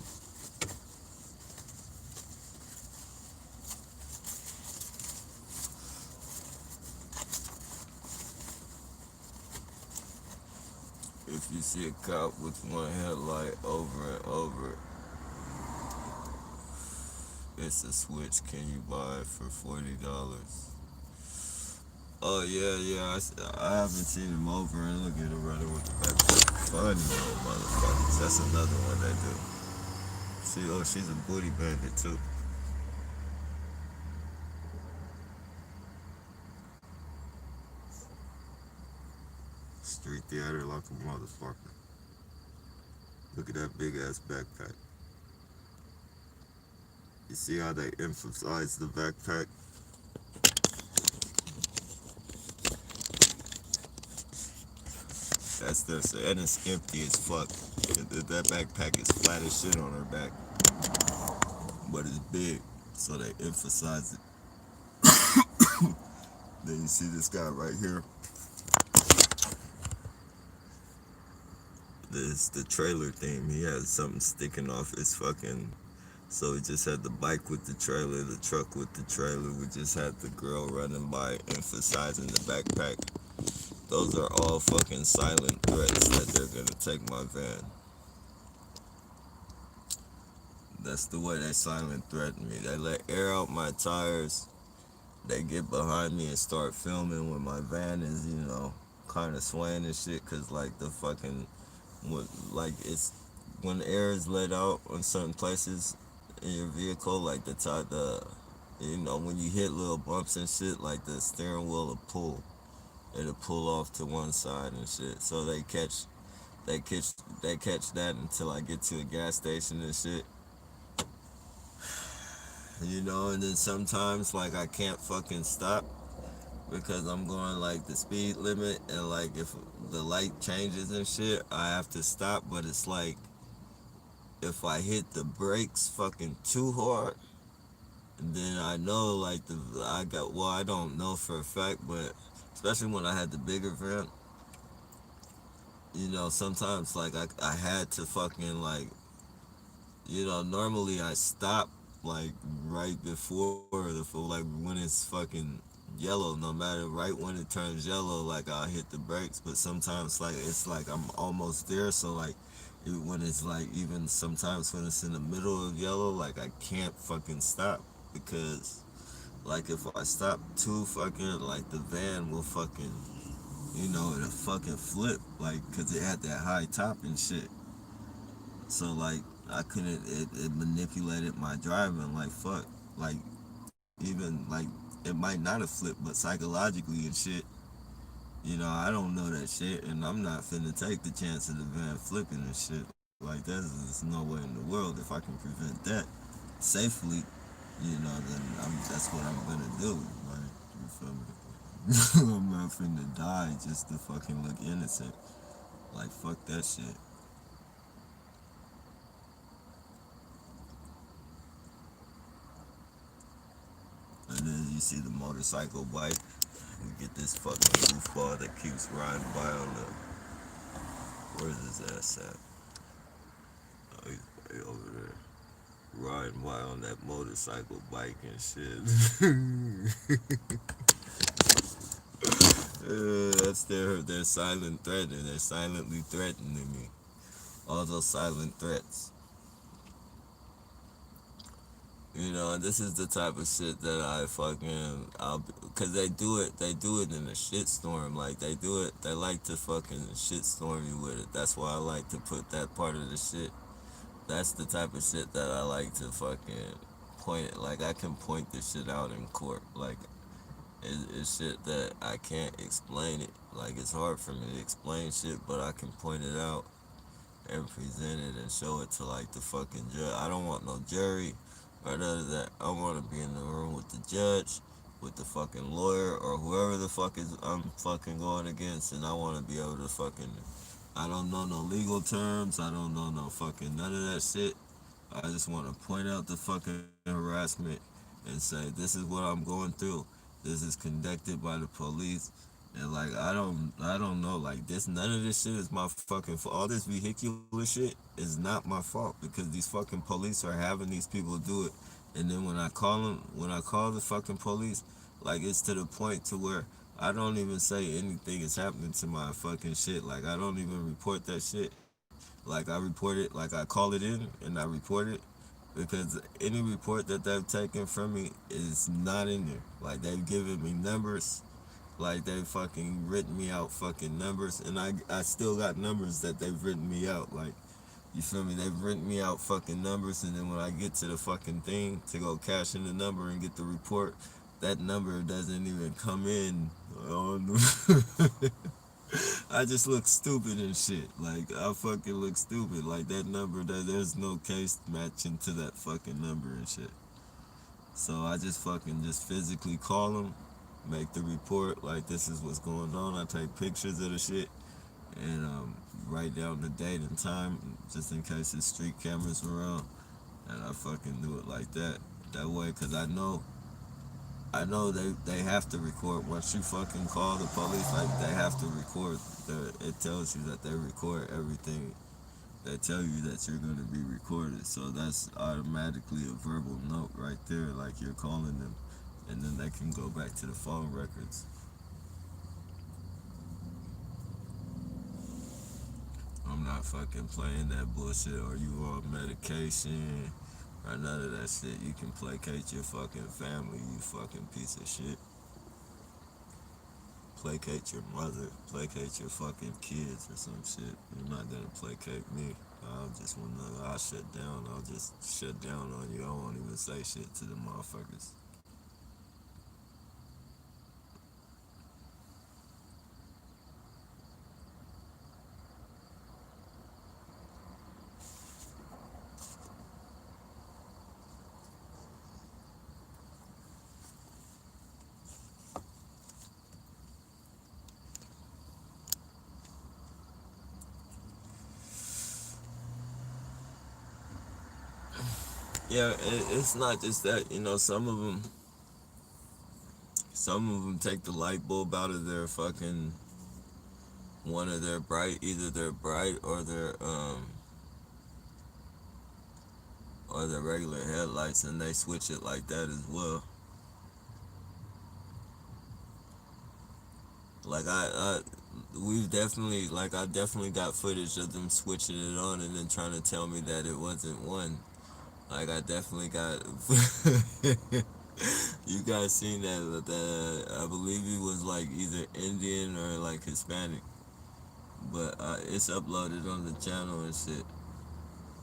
If you see a cop with one headlight over and over, it's a switch. Can you buy it for $40? Oh yeah, yeah. I haven't seen him over and look at him running with the backpack. Funny little motherfuckers. That's another one they do. See, oh, she's a booty bandit too. Street theater like a motherfucker. Look at that big ass backpack. You see how they emphasize the backpack? That's this, and it's empty as fuck. That backpack is flat as shit on her back, but it's big, so they emphasize it. Then you see this guy right here. This the trailer theme. He has something sticking off his fucking. So we just had the bike with the trailer, the truck with the trailer. We just had the girl running by, emphasizing the backpack. Those are all fucking silent threats that they're gonna take my van. That's the way they silent threaten me. They let air out my tires. They get behind me and start filming when my van is, you know, kind of swaying and shit. Cause like the fucking, like it's when air is let out in certain places in your vehicle, like you know, when you hit little bumps and shit, like the steering wheel will pull. It'll pull off to one side and shit. So they catch, they catch that until I get to a gas station and shit. You know, and then sometimes like I can't fucking stop because I'm going like the speed limit, and like if the light changes and shit, I have to stop. But it's like if I hit the brakes fucking too hard, then I know like I got, well, I don't know for a fact, but especially when I had the bigger van, you know, sometimes like I had to fucking like, you know, normally I stop like right before like when it's fucking yellow, no matter, right when it turns yellow, like I'll hit the brakes. But sometimes like it's like I'm almost there, so like when it's like, even sometimes when it's in the middle of yellow, like I can't fucking stop, because like if I stop too fucking, like the van will fucking, you know, it'll fucking flip, like because it had that high top and shit. So like I couldn't, it manipulated my driving like fuck. Like even like it might not have flipped, but psychologically and shit, you know, I don't know that shit, and I'm not finna take the chance of the van flipping and shit. Like there's no way in the world. If I can prevent that safely, you know, then that's what I'm gonna do. Like, you feel me? I'm not finna die just to fucking look innocent. Like fuck that shit. And then you see the motorcycle bike. You get this fucking goofball that keeps riding by on the. Where's his ass at? Oh, he's way over there. Riding by on that motorcycle bike and shit. That's their silent threatening. They're silently threatening me. All those silent threats. You know, and this is the type of shit that I fucking, cause they do it in a shitstorm. Like they like to fucking shitstorm you with it. That's why I like to put that part of the shit. That's the type of shit that I like to fucking point it. Like I can point this shit out in court. Like It's shit that I can't explain it. Like it's hard for me to explain shit, but I can point it out and present it and show it to like the fucking judge. I don't want no jury or none of that. I want to be in the room with the judge, with the fucking lawyer or whoever the fuck is I'm fucking going against, and I want to be able to fucking. I don't know no legal terms. I don't know no fucking none of that shit. I just want to point out the fucking harassment and say this is what I'm going through. This is conducted by the police, and like I don't know like this. None of this shit is my fucking fault. All this vehicular shit is not my fault because these fucking police are having these people do it. And then when I call the fucking police, like it's to the point to where I don't even say anything is happening to my fucking shit. Like I don't even report that shit. Like I report it, like I call it in and I report it because any report that they've taken from me is not in there. Like they've given me numbers, like they fucking written me out fucking numbers, and I still got numbers that they've written me out. Like you feel me? They've written me out fucking numbers, and then when I get to the fucking thing to go cash in the number and get the report, that number doesn't even come in. On I just look stupid and shit. Like I fucking look stupid. Like that number, that there's no case matching to that fucking number and shit. So I just fucking just physically call them, make the report. Like this is what's going on. I take pictures of the shit and write down the date and time just in case there's street cameras around. And I fucking do it like that. That way, cause I know they have to record once you fucking call the police. Like they have to record. It tells you that they record everything. They tell you that you're gonna be recorded. So that's automatically a verbal note right there. Like you're calling them, and then they can go back to the phone records. I'm not fucking playing that bullshit. Or you on medication? Or none of that shit. You can placate your fucking family. You fucking piece of shit. Placate your mother, placate your fucking kids or some shit. You're not gonna placate me. I'll shut down. I'll just shut down on you. I won't even say shit to the motherfuckers. Yeah, it's not just that. Some of them take the light bulb out of their fucking one of their bright, either their bright or their regular headlights, and they switch it like that as well. Like we've definitely like I definitely got footage of them switching it on and then trying to tell me that it wasn't one. Like I definitely got. You guys seen that I believe he was like either Indian or like Hispanic, but it's uploaded on the channel and shit.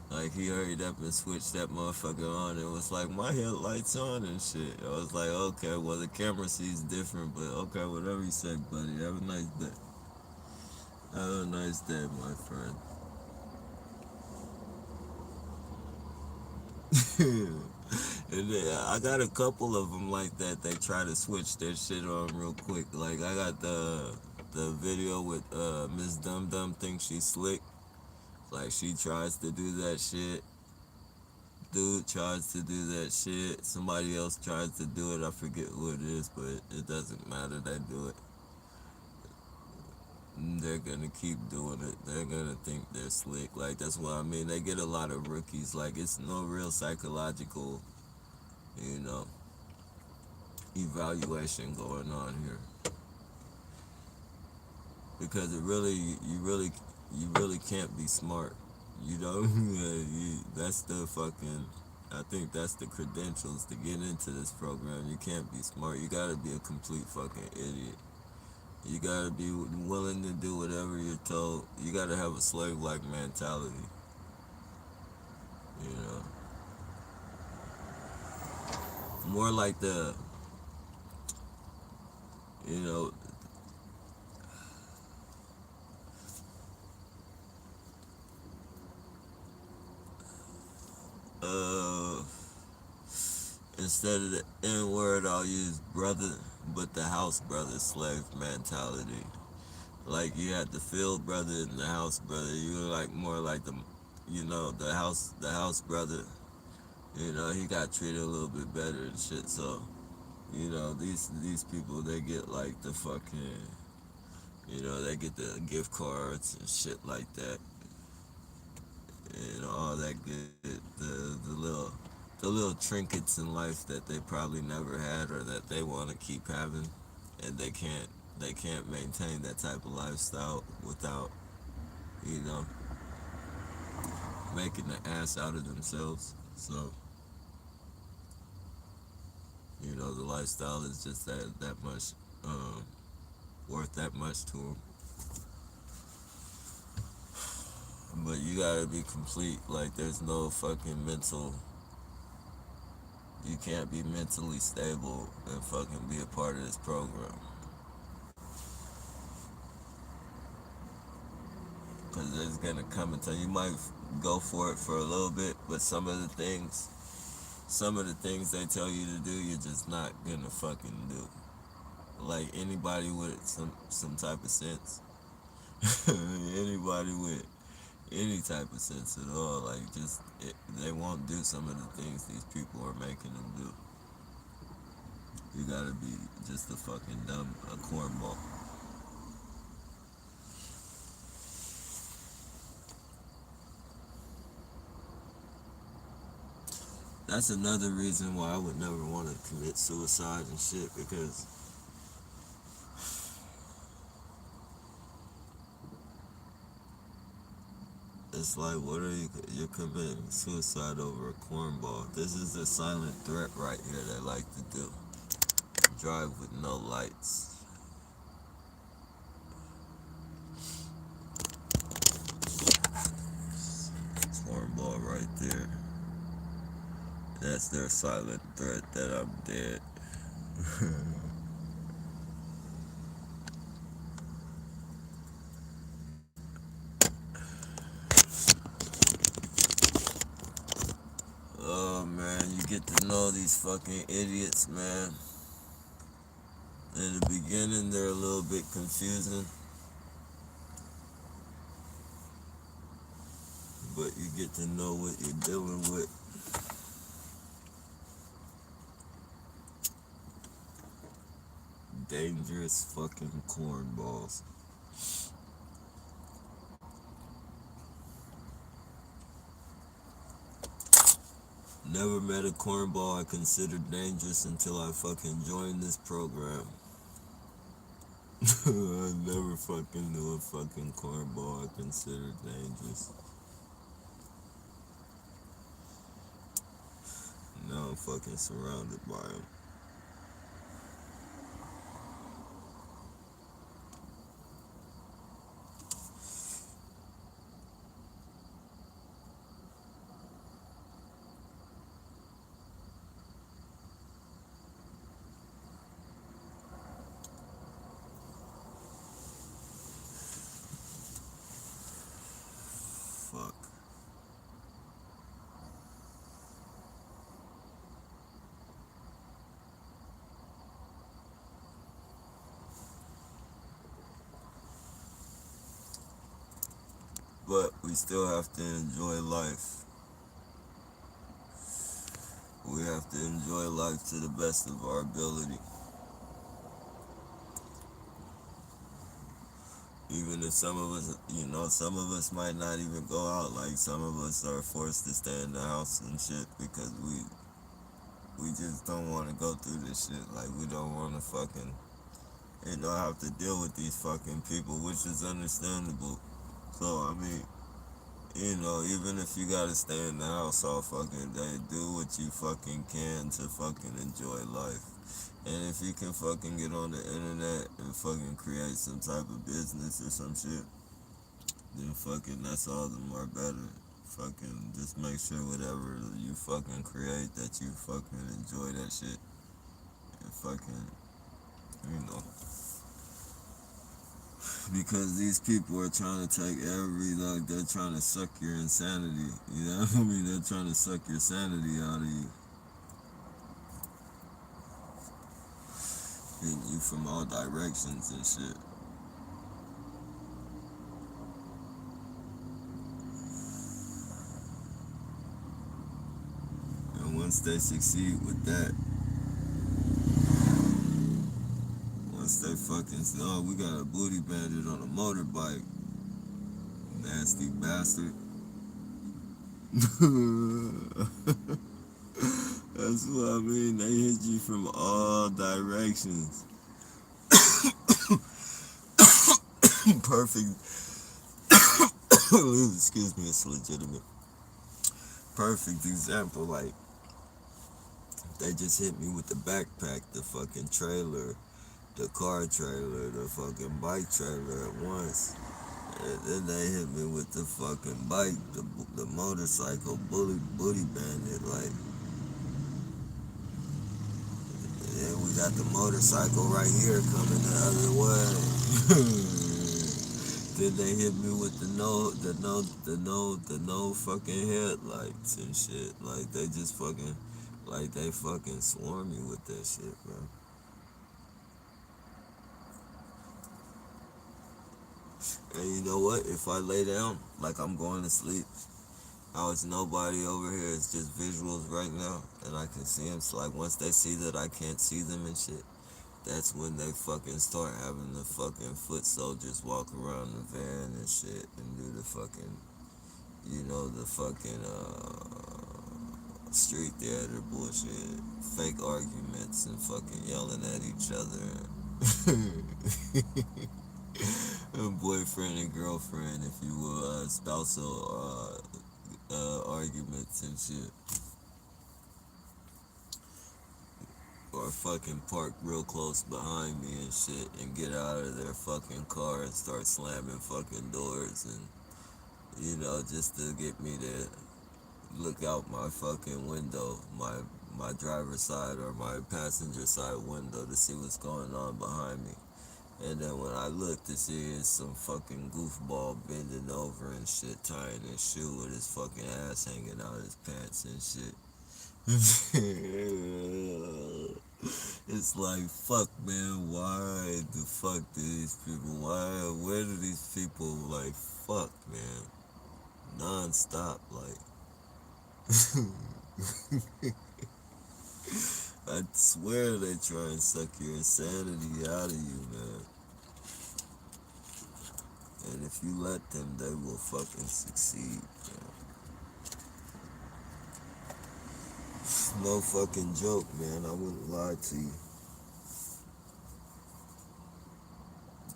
Like he hurried up and switched that motherfucker on and was like, my headlights on and shit. I was like, okay, well the camera sees different, but okay, whatever you say, buddy. Have a nice day. Have a nice day, my friend. And then I got a couple of them like that. They try to switch their shit on real quick. Like I got the video with Miss Dum Dum thinks she's slick. Like she tries to do that shit. Dude tries to do that shit. Somebody else tries to do it. I forget who it is, but it doesn't matter. They do it. They're gonna keep doing it. They're gonna think they're slick. Like that's what I mean. They get a lot of rookies. Like it's no real psychological, you know, evaluation going on here because you really can't be smart. You know, that's the fucking. I think that's the credentials to get into this program. You can't be smart. You gotta be a complete fucking idiot. You gotta be willing to do whatever you're told. You gotta have a slave-like mentality. You know, more like Instead of the N word, I'll use brother, but the house brother slave mentality. Like you had the field brother and the house brother. You were like more like the house brother. He got treated a little bit better and shit. So, these people they get like the fucking, they get the gift cards and shit like that. All that good, the little trinkets in life that they probably never had or that they want to keep having, and they can't maintain that type of lifestyle without, you know, making the ass out of themselves. So, the lifestyle is just that much, worth that much to them. But you gotta be complete. Like, there's no fucking mental. You can't be mentally stable and fucking be a part of this program. Because it's gonna come until you might go for it for a little bit, but some of the things they tell you to do, you're just not gonna fucking do. Like anybody with some type of sense, anybody with any type of sense at all, like they won't do some of the things these people are making them do. You gotta be just a fucking a cornball. That's another reason why I would never want to commit suicide and shit, because it's like, what are you're committing suicide over a cornball. This is the silent threat right here they like to do. Drive with no lights. Cornball right there. That's their silent threat that I'm dead. Oh man, you get to know these fucking idiots, man. In the beginning, they're a little bit confusing, but you get to know what you're dealing with. Dangerous fucking cornballs. Never met a cornball I considered dangerous until I fucking joined this program. I never fucking knew a fucking cornball I considered dangerous. Now I'm fucking surrounded by them. Fuck. But we still have to enjoy life. We have to enjoy life to the best of our ability. Even if some of us might not even go out. Like some of us are forced to stay in the house and shit because we just don't want to go through this shit. Like we don't want to fucking have to deal with these fucking people, which is understandable. So I mean, even if you gotta stay in the house all fucking day, do what you fucking can to fucking enjoy life. And if you can fucking get on the internet and fucking create some type of business or some shit, then fucking that's all the more better. Fucking just make sure whatever you fucking create that you fucking enjoy that shit. And fucking, you know. Because these people are trying to take they're trying to suck your insanity. You know what I mean? They're trying to suck your sanity out of you. hitting you from all directions and shit. And once they succeed with that, once they fucking say, oh, we got a booty bandit on a motorbike, nasty bastard. That's what I mean. They hit you from all directions. Perfect. Excuse me, it's legitimate. Perfect example. Like, they just hit me with the backpack, the fucking trailer, the car trailer, the fucking bike trailer at once. And then they hit me with the fucking bike, the motorcycle, booty bandit. Like, yeah, we got the motorcycle right here coming the other way. Then they hit me with the no fucking headlights and shit. Like they just fucking, like they fucking swarm me with that shit, bro. And you know what? If I lay down like I'm going to sleep, how it's nobody over here. It's just visuals right now, and I can see them. So like once they see that I can't see them and shit, that's when they fucking start having the fucking foot soldiers walk around the van and shit and do the fucking, you know, the fucking street theater bullshit, fake arguments and fucking yelling at each other. Boyfriend and girlfriend, if you will, spousal arguments and shit. Or fucking park real close behind me and shit and get out of their fucking car and start slamming fucking doors and, you know, just to get me to look out my fucking window, my driver's side or my passenger side window to see what's going on behind me. And then when I look to see it's some fucking goofball bending over and shit, tying his shoe with his fucking ass hanging out his pants and shit. It's like, fuck, man, why the fuck do these people, where do these people, like, fuck, man, non-stop, like, I swear they try and suck your insanity out of you, man. And if you let them, they will fucking succeed, man. No fucking joke, man. I wouldn't lie to you.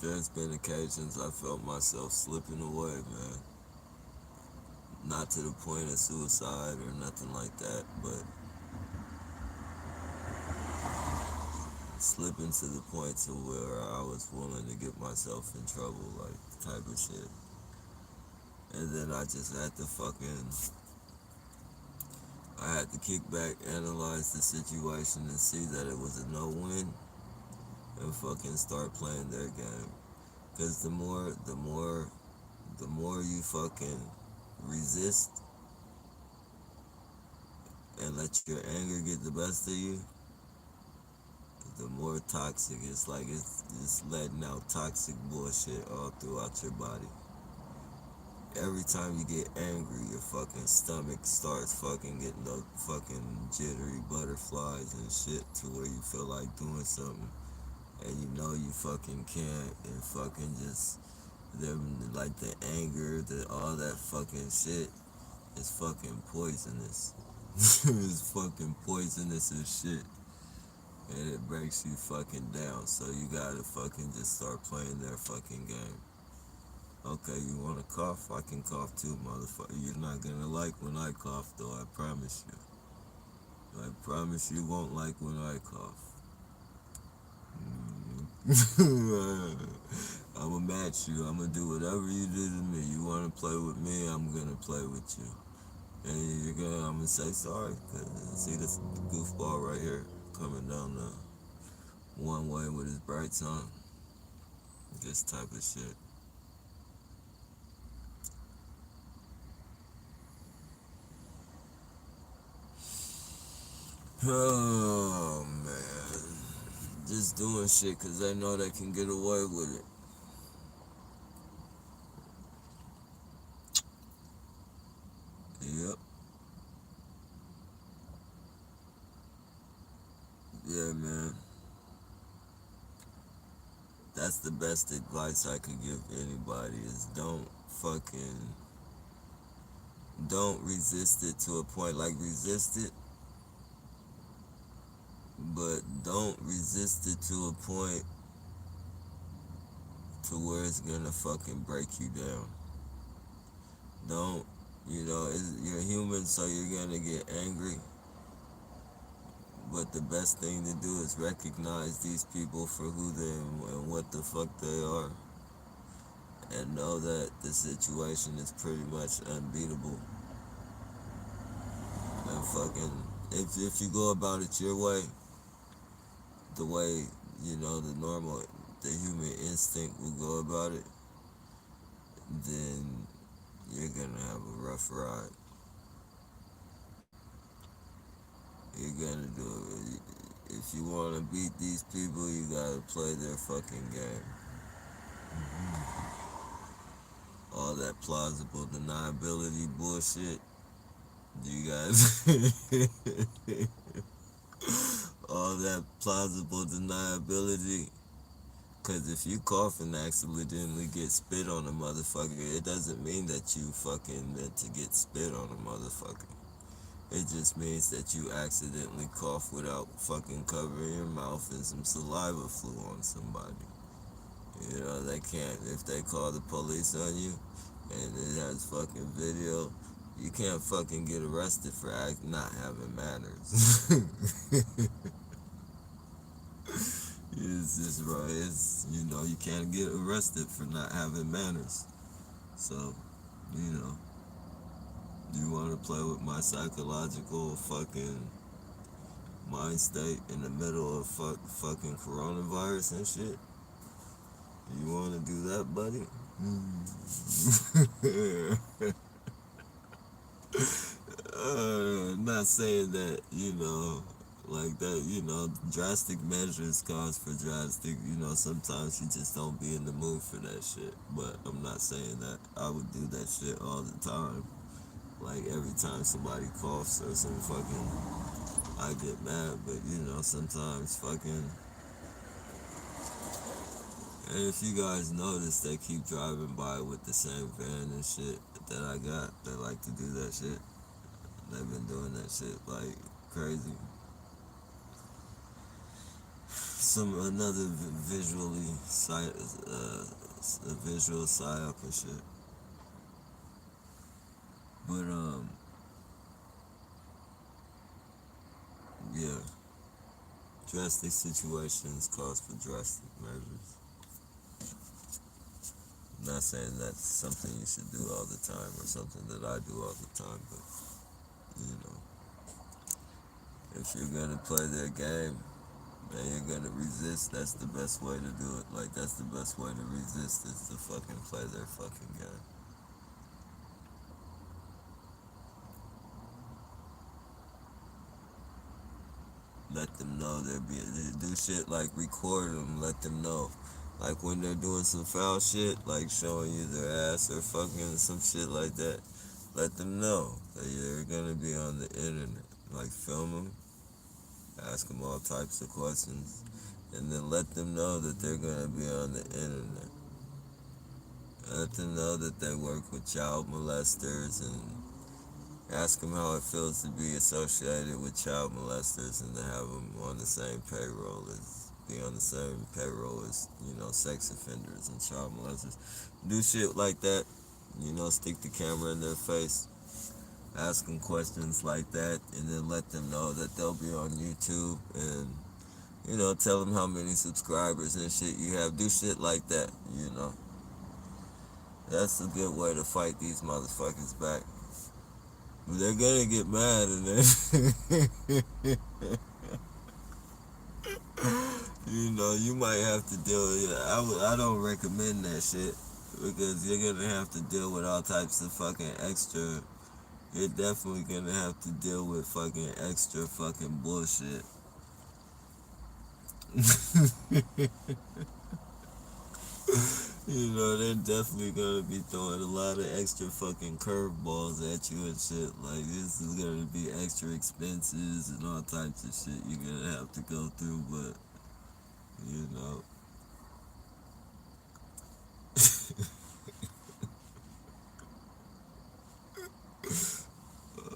There's been occasions I felt myself slipping away, man. Not to the point of suicide or nothing like that, but slipping to the point to where I was willing to get myself in trouble, like, type of shit. And then I just had to I had to kick back, analyze the situation, and see that it was a no-win, and fucking start playing their game. Cause the more you fucking resist and let your anger get the best of you, the more toxic it's like it's letting out toxic bullshit all throughout your body. Every time you get angry, your fucking stomach starts fucking getting the fucking jittery butterflies and shit to where you feel like doing something and you know you fucking can't, and fucking just them, like the anger, all that fucking shit is fucking poisonous. It's fucking poisonous as shit. And it breaks you fucking down. So you gotta fucking just start playing their fucking game. Okay, you wanna cough? I can cough too, motherfucker. You're not gonna like when I cough, though, I promise you. I promise you won't like when I cough. I'ma match you. I'ma do whatever you do to me. You wanna play with me, I'm gonna play with you. And I'm gonna say sorry. Cause see this goofball right here coming down the one way with his brights on. This type of shit. Oh man. just doing shit because they know they can get away with it. Yep. Yeah, man. That's the best advice I could give anybody is don't resist it to a point, like resist it, but don't resist it to a point to where it's gonna fucking break you down. Don't, you're human, so you're gonna get angry. But the best thing to do is recognize these people for who they and what the fuck they are, and know that the situation is pretty much unbeatable. And fucking, if you go about it your way, the way the normal, the human instinct will go about it, then you're gonna have a rough ride. You're gonna do it. If you wanna beat these people, you gotta play their fucking game. All that plausible deniability bullshit, you guys. All that plausible deniability. Cause if you cough and accidentally get spit on a motherfucker, it doesn't mean that you fucking meant to get spit on a motherfucker. It just means that you accidentally cough without fucking covering your mouth and some saliva flew on somebody. They can't, if they call the police on you and it has fucking video, you can't fucking get arrested for not having manners. It's just right. You can't get arrested for not having manners. So, you know, you want to play with my psychological fucking mind state in the middle of fucking coronavirus and shit? You want to do that, buddy? Not saying that, like that, drastic measures cause for drastic, sometimes you just don't be in the mood for that shit. But I'm not saying that I would do that shit all the time. Like every time somebody coughs or some fucking, I get mad, but sometimes fucking, and if you guys notice, they keep driving by with the same van and shit that I got. They like to do that shit. They've been doing that shit like crazy. Another visual psyop and shit. But yeah, drastic situations cause for drastic measures. I'm not saying that's something you should do all the time or something that I do all the time, but if you're gonna play their game and you're gonna resist, that's the best way to do it. Like that's the best way to resist is to fucking play their fucking game. Let them know do shit like record them, let them know. Like when they're doing some foul shit, like showing you their ass or fucking some shit like that, let them know that you're gonna be on the internet. Like film them, ask them all types of questions, and then let them know that they're gonna be on the internet. Let them know that they work with child molesters and ask them how it feels to be associated with child molesters and to have them on the same payroll as sex offenders and child molesters. Do shit like that. Stick the camera in their face. Ask them questions like that, and then let them know that they'll be on YouTube and tell them how many subscribers and shit you have. Do shit like that. That's a good way to fight these motherfuckers back. They're gonna get mad and then you might have to deal with it. I don't recommend that shit because you're gonna have to deal with all types of fucking extra. You're definitely gonna have to deal with fucking extra fucking bullshit. You know, they're definitely gonna be throwing a lot of extra fucking curveballs at you and shit. Like, this is gonna be extra expenses and all types of shit you're gonna have to go through, but, you know.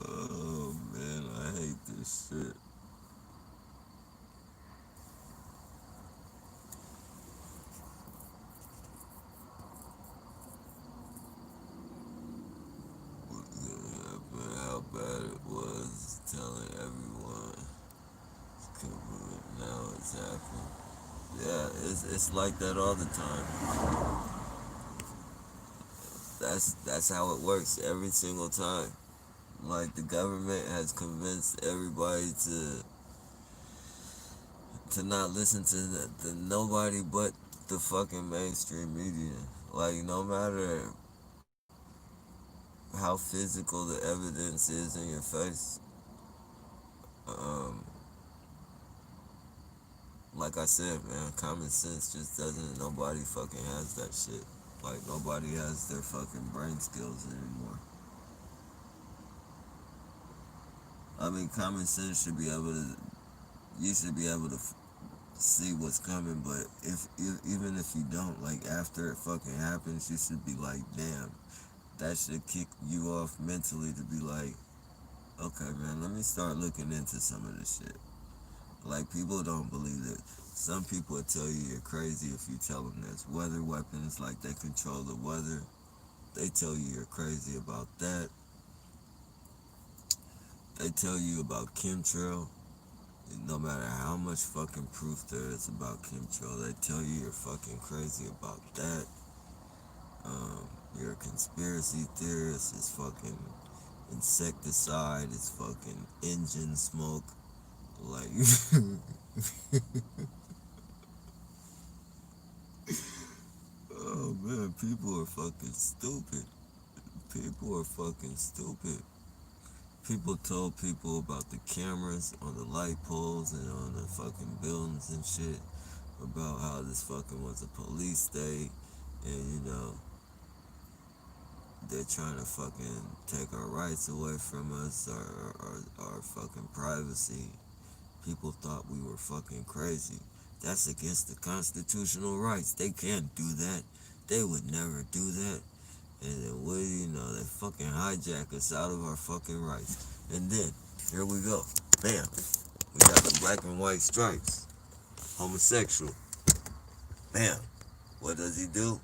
Oh, man, I hate this shit. Yeah, but how bad it was telling everyone. Now it's happening. Yeah, it's like that all the time. That's how it works every single time. Like the government has convinced everybody to not listen to nobody but the fucking mainstream media. Like no matter how physical the evidence is in your face, um, like I said, man, common sense just doesn't. Nobody fucking has that shit. Like nobody has their fucking brain skills anymore. I mean, common sense should be able to. You should be able to see what's coming, but if even if you don't, like after it fucking happens, you should be like, damn, that should kick you off mentally to be like, okay, man, let me start looking into some of this shit. Like people don't believe it. Some people will tell you you're crazy if you tell them there's weather weapons, like they control the weather. They tell you you're crazy about that. They tell you about chemtrail. No matter how much fucking proof there is about chemtrail, they tell you you're fucking crazy about that. You're a conspiracy theorist. It's fucking insecticide. It's fucking engine smoke. Like, oh man, people are fucking stupid. People are fucking stupid. People told people about the cameras on the light poles and on the fucking buildings and shit. About how this fucking was a police state. And you know, they're trying to fucking take our rights away from us, our fucking privacy. People thought we were fucking crazy. That's against the constitutional rights. They can't do that. They would never do that. And then what do you know? They fucking hijack us out of our fucking rights. And then, here we go. Bam. We got the black and white stripes. Homosexual. Bam. What does he do?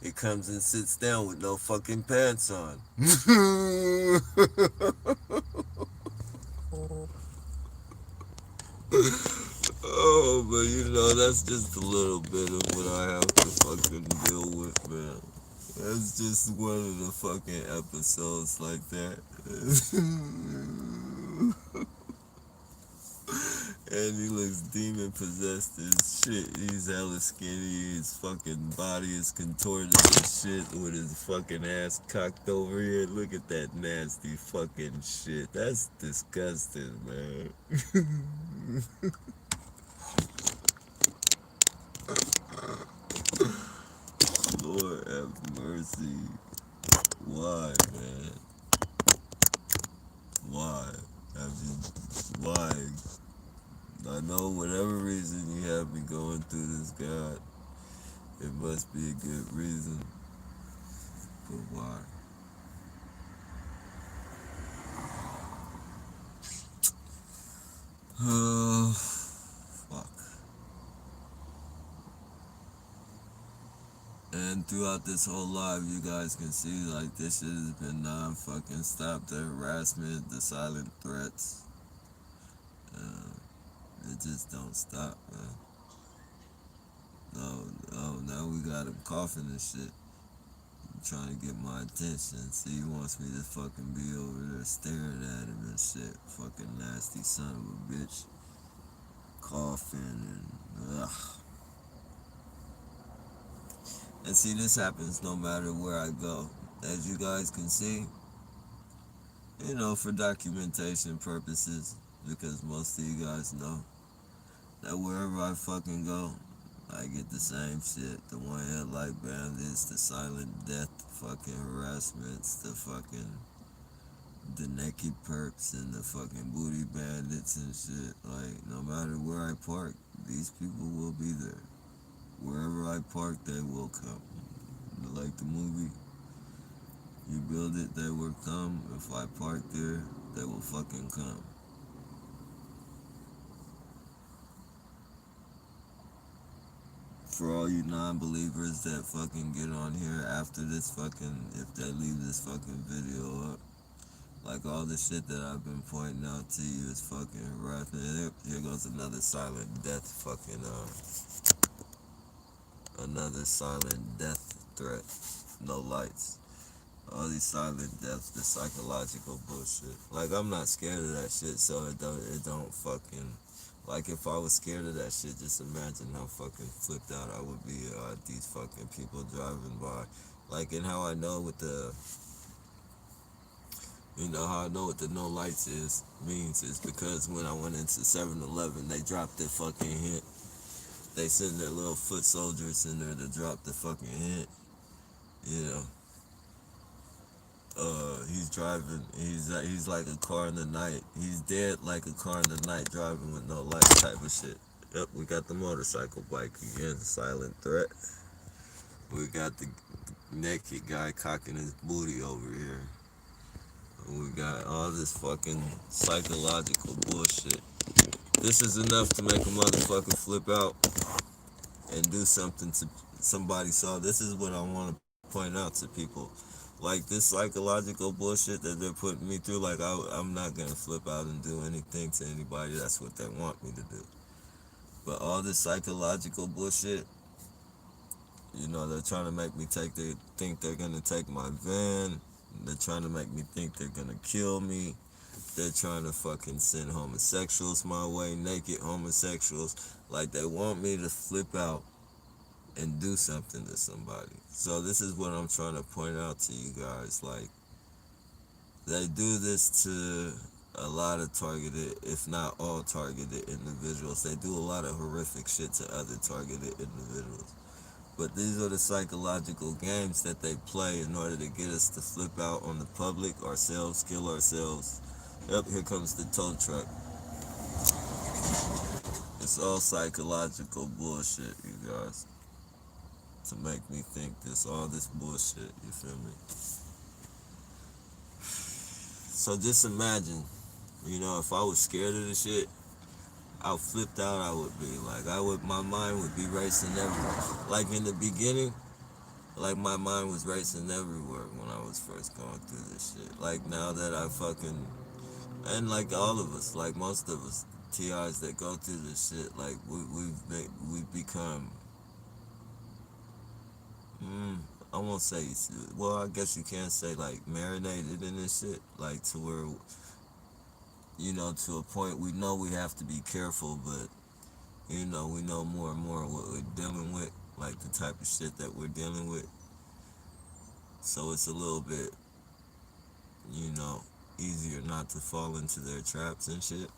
He comes and sits down with no fucking pants on. Oh, but you know, that's just a little bit of what I have to fucking deal with, man. That's just one of the fucking episodes like that. And he looks demon possessed as shit. He's hella skinny. His fucking body is contorted as shit with his fucking ass cocked over here. Look at that nasty fucking shit. That's disgusting, man. Lord have mercy. Why, man? Why? Have you? Why? I know whatever reason you have me going through this, God, it must be a good reason. But why? Oh, fuck. And throughout this whole live, you guys can see, like, this shit has been non-fucking stop. The harassment, the silent threats. Uh, it just don't stop, man. Oh, now we got him coughing and shit. Trying to get my attention. See, he wants me to fucking be over there staring at him and shit. Fucking nasty son of a bitch. Coughing and ugh. And see, this happens no matter where I go. As you guys can see, you know, for documentation purposes, because most of you guys know that wherever I fucking go, I get the same shit. The one hit like bandits, the silent death fucking harassments, the naked perps and the fucking booty bandits and shit. Like, no matter where I park, these people will be there. Wherever I park, they will come. Like the movie, you build it, they will come. If I park there, they will fucking come. For all you non-believers that fucking get on here after this fucking, if they leave this fucking video up, like all the shit that I've been pointing out to you is fucking harassment. Here goes another silent death fucking, another silent death threat. No lights. All these silent deaths, the psychological bullshit. Like, I'm not scared of that shit, so it don't fucking, like, if I was scared of that shit, just imagine how fucking flipped out I would be at these fucking people driving by. Like, and how I know what the, how I know what the no lights means is because when I went into 7-Eleven, they dropped their fucking hint. They send their little foot soldiers in there to drop the fucking hint. You know, he's driving. He's like a car in the night. He's dead like a car in the night, driving with no lights, type of shit. Yep, we got the motorcycle bike again, silent threat. We got the naked guy cocking his booty over here. We got all this fucking psychological bullshit. This is enough to make a motherfucker flip out and do something to somebody. So this is what I want to point out to people. Like, this psychological bullshit that they're putting me through, like, I'm not going to flip out and do anything to anybody. That's what they want me to do. But all this psychological bullshit, they're trying to make me think they're going to take my van. They're trying to make me think they're going to kill me. They're trying to fucking send homosexuals my way, naked homosexuals. Like, they want me to flip out and do something to somebody. So this is what I'm trying to point out to you guys. Like, they do this to a lot of targeted, if not all targeted individuals. They do a lot of horrific shit to other targeted individuals. But these are the psychological games that they play in order to get us to flip out on the public, ourselves, kill ourselves. Yep, here comes the tow truck. It's all psychological bullshit, you guys. To make me think all this bullshit, you feel me? So just imagine, if I was scared of the shit, how flipped out I would be. Like, my mind would be racing everywhere. Like, in the beginning, like, my mind was racing everywhere when I was first going through this shit. Like, now that I fucking, and like all of us, like most of us, TIs that go through this shit, like, we've become, I won't say, well, I guess you can say, like, marinated in this shit, like, to where, to a point we know we have to be careful, but, we know more and more what we're dealing with, like, the type of shit that we're dealing with. So it's a little bit, easier not to fall into their traps and shit.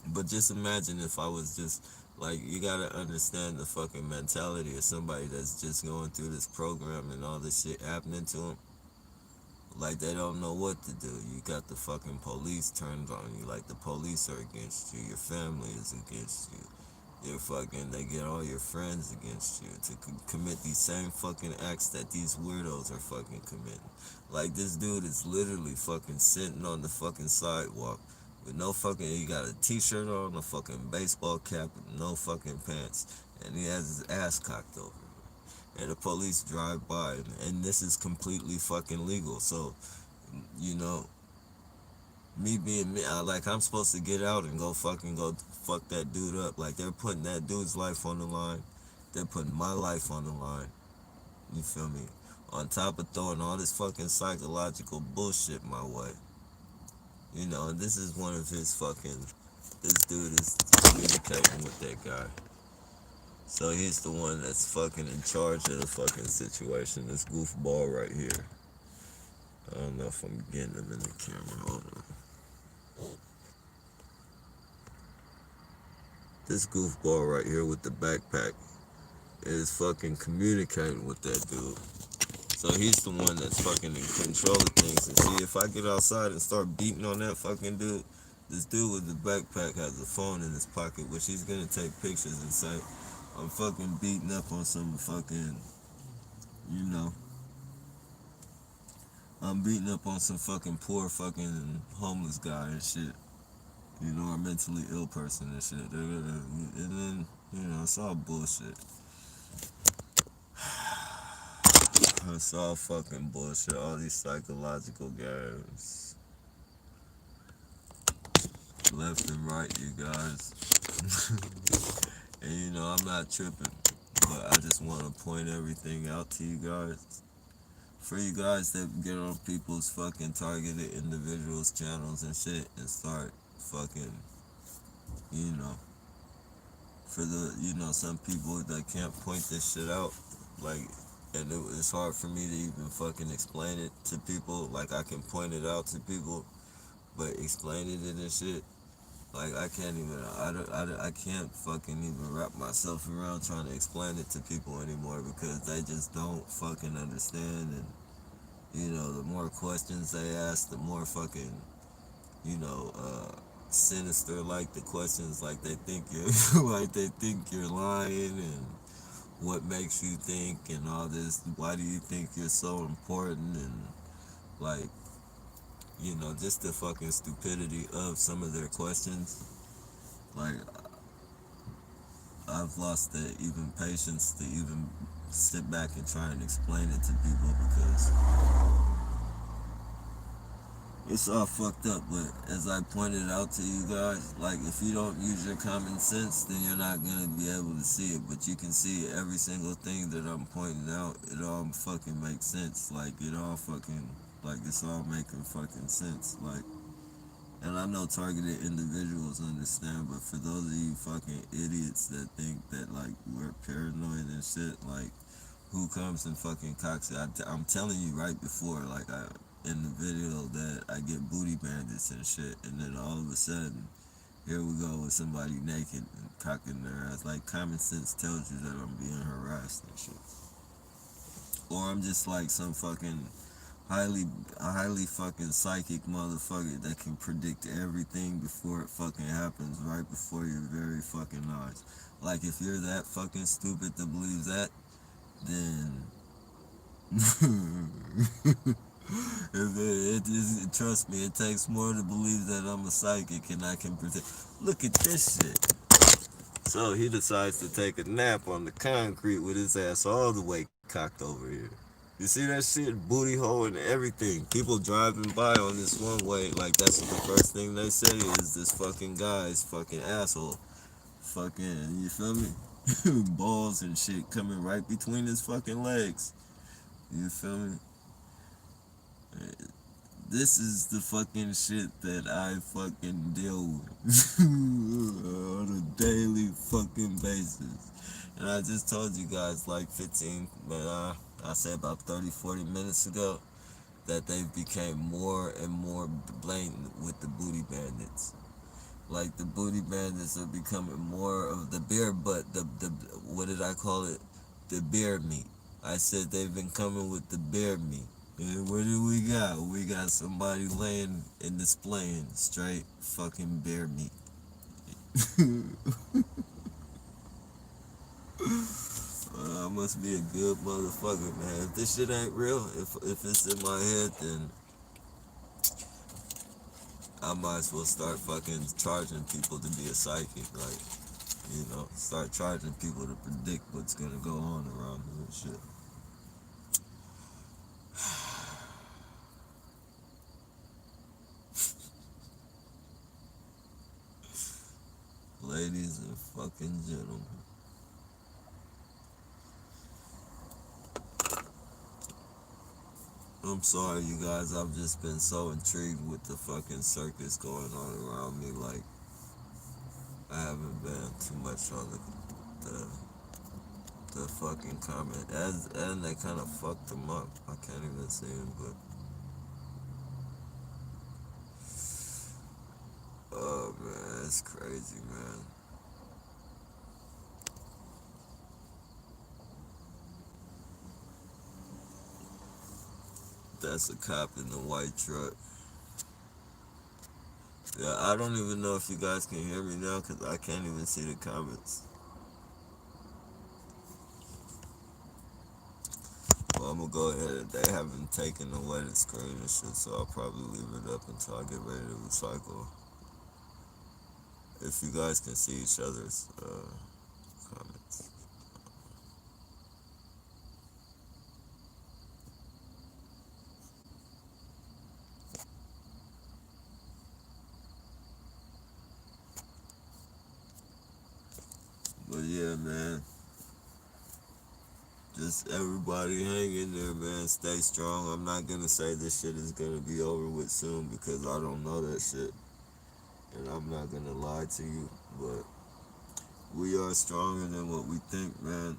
But just imagine if I was just, like, you gotta understand the fucking mentality of somebody that's just going through this program and all this shit happening to them. Like, they don't know what to do. You got the fucking police turned on you. Like, the police are against you. Your family is against you. They get all your friends against you to commit these same fucking acts that these weirdos are fucking committing. Like, this dude is literally fucking sitting on the fucking sidewalk with no fucking, he got a t-shirt on, a fucking baseball cap, no fucking pants, and he has his ass cocked over. And the police drive by, and this is completely fucking legal. So, me being me, I'm supposed to get out and go fuck that dude up. Like, they're putting that dude's life on the line. They're putting my life on the line. You feel me? On top of throwing all this fucking psychological bullshit my way. And this is one of his fucking, this dude is communicating with that guy. So he's the one that's fucking in charge of the fucking situation. This goofball right here. I don't know if I'm getting him in the camera. Hold on. This goofball right here with the backpack is fucking communicating with that dude. So he's the one that's fucking in control of things. And see, if I get outside and start beating on that fucking dude, this dude with the backpack has a phone in his pocket, which he's gonna take pictures and say, I'm fucking beating up on some fucking, you know, I'm beating up on some fucking poor fucking homeless guy and shit. You know, or mentally ill person and shit. And then, you know, it's all bullshit. It's all fucking bullshit. All these psychological games. Left and right, you guys. And you know, I'm not tripping. But I just want to point everything out to you guys. For you guys that get on people's fucking targeted individuals' channels and shit and start fucking, you know, for the, you know, some people that can't point this shit out, like, and it's hard for me to even fucking explain it to people. Like, I can point it out to people, but explaining it and shit, like, I can't even, I can't fucking even wrap myself around trying to explain it to people anymore because they just don't fucking understand. And, you know, the more questions they ask, the more fucking, you know, sinister like the questions, like they think you're, like they think you're lying and what makes you think and all this, why do you think you're so important and, like, you know, just the fucking stupidity of some of their questions. Like, I've lost the even patience to even sit back and try and explain it to people because it's all fucked up. But as I pointed out to you guys, like, if you don't use your common sense, then you're not gonna be able to see it. But you can see every single thing that I'm pointing out. It all fucking makes sense. Like, it all fucking, like, it's all making fucking sense. Like, and I know targeted individuals understand, but for those of you fucking idiots that think that, like, we're paranoid and shit, like, who comes and fucking cocks it? I'm telling you right before, like, in the video that I get booty bandits and shit, and then all of a sudden, here we go with somebody naked and cocking their ass. Like, common sense tells you that I'm being harassed and shit. Or I'm just like some fucking highly highly fucking psychic motherfucker that can predict everything before it fucking happens, right before your very fucking eyes. Like, if you're that fucking stupid to believe that, then trust me, it takes more to believe that I'm a psychic and I can predict. Look at this shit. So he decides to take a nap on the concrete with his ass all the way cocked over here. You see that shit? Booty hole and everything. People driving by on this one way, like, that's the first thing they say is this fucking guy's fucking asshole. Fucking, you feel me? Balls and shit coming right between his fucking legs. You feel me? This is the fucking shit that I fucking deal with on a daily fucking basis. And I just told you guys like 15, but I said about 30, 40 minutes ago that they became more and more blatant with the booty bandits. Like, the booty bandits are becoming more of the bear butt, the what did I call it? The bear meat. I said they've been coming with the bear meat. And what do we got? We got somebody laying and displaying straight fucking bear meat. I must be a good motherfucker, man. If this shit ain't real, if it's in my head, then I might as well start fucking charging people to be a psychic. Like, you know, start charging people to predict what's gonna go on around me and shit. Ladies and fucking gentlemen. I'm sorry, you guys. I've just been so intrigued with the fucking circus going on around me. Like, I haven't been too much on the, the fucking comment. And they kind of fucked them up. I can't even see them, but oh man, it's crazy, man. That's a cop in the white truck. Yeah, I don't even know if you guys can hear me now because I can't even see the comments. Well, I'm gonna go ahead. They haven't taken away the screen and shit, so I'll probably leave it up until I get ready to recycle. If you guys can see each other's comments. But yeah, man. Just everybody hang in there, man. Stay strong. I'm not gonna say this shit is gonna be over with soon because I don't know that shit. And I'm not gonna lie to you. But we are stronger than what we think, man.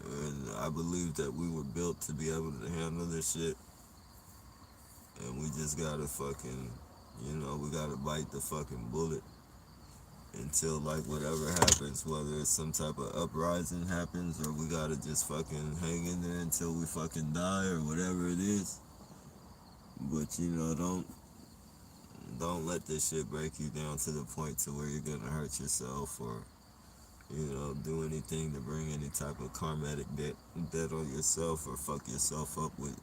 And I believe that we were built to be able to handle this shit. And we just gotta fucking, we gotta bite the fucking bullet until like whatever happens, whether it's some type of uprising happens or we gotta just fucking hang in there until we fucking die or whatever it is. But don't let this shit break you down to the point to where you're gonna hurt yourself or do anything to bring any type of karmatic debt on yourself or fuck yourself up with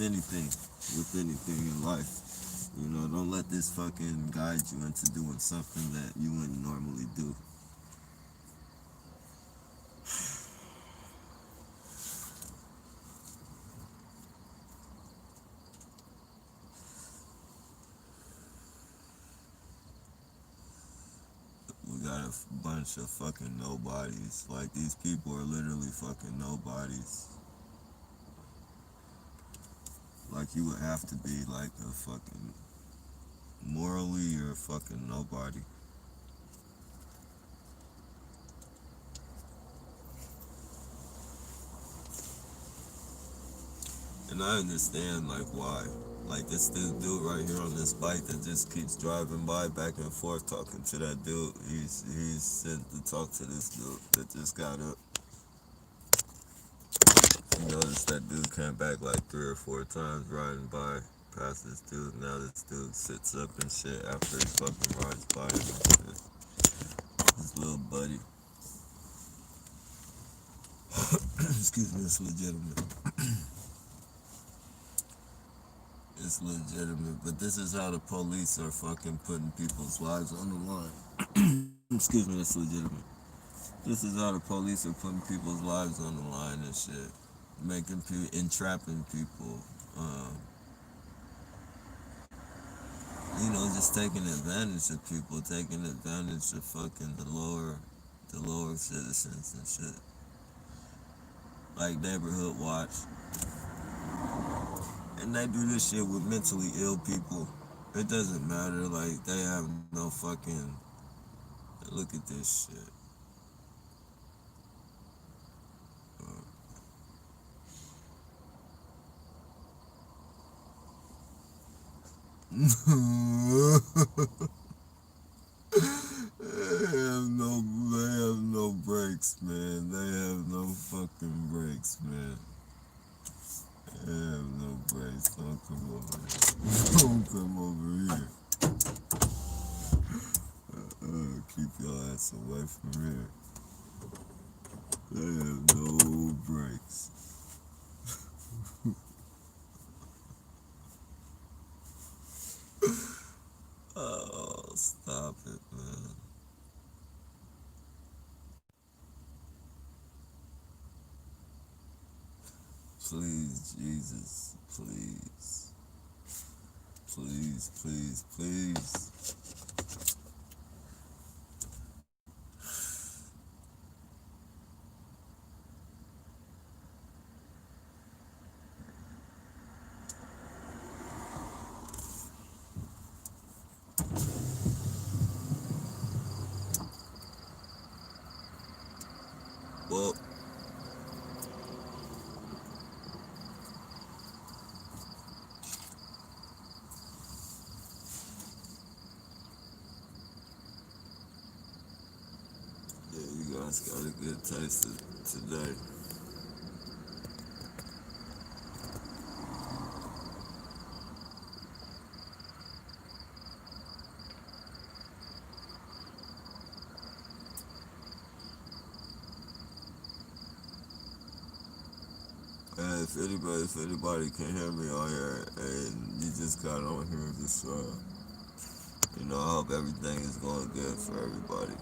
anything in life. Don't let this fucking guide you into doing something that you wouldn't normally do. We got a bunch of fucking nobodies. Like, these people are literally fucking nobodies. Like, you would have to be like a fucking morally, you're a fucking nobody. And I understand, like, why. Like, this dude right here on this bike that just keeps driving by back and forth talking to that dude. He's sent to talk to this dude that just got up. You notice that dude came back like 3 or 4 times riding by past this dude. Now this dude sits up and shit after he fucking rides by him and shit. His little buddy. Excuse me, it's legitimate. It's legitimate, but this is how the police are fucking putting people's lives on the line. Excuse me, it's legitimate. This is how the police are putting people's lives on the line and shit. Making people, entrapping people. Just taking advantage of people, taking advantage of fucking the lower citizens and shit. Like Neighborhood Watch. And they do this shit with mentally ill people. It doesn't matter, like, they have no fucking, look at this shit. They have no brakes, man. They have no fucking brakes, man. They have no brakes. Don't come over here. Don't come over here. Keep your ass away from here. They have no brakes. Oh, stop it, man. Please, Jesus, please. Please, please, please. Well, yeah, you guys got a good taste of today. if anybody can hear me on here and you just got on here, just I hope everything is going good for everybody.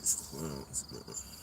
these clowns, man.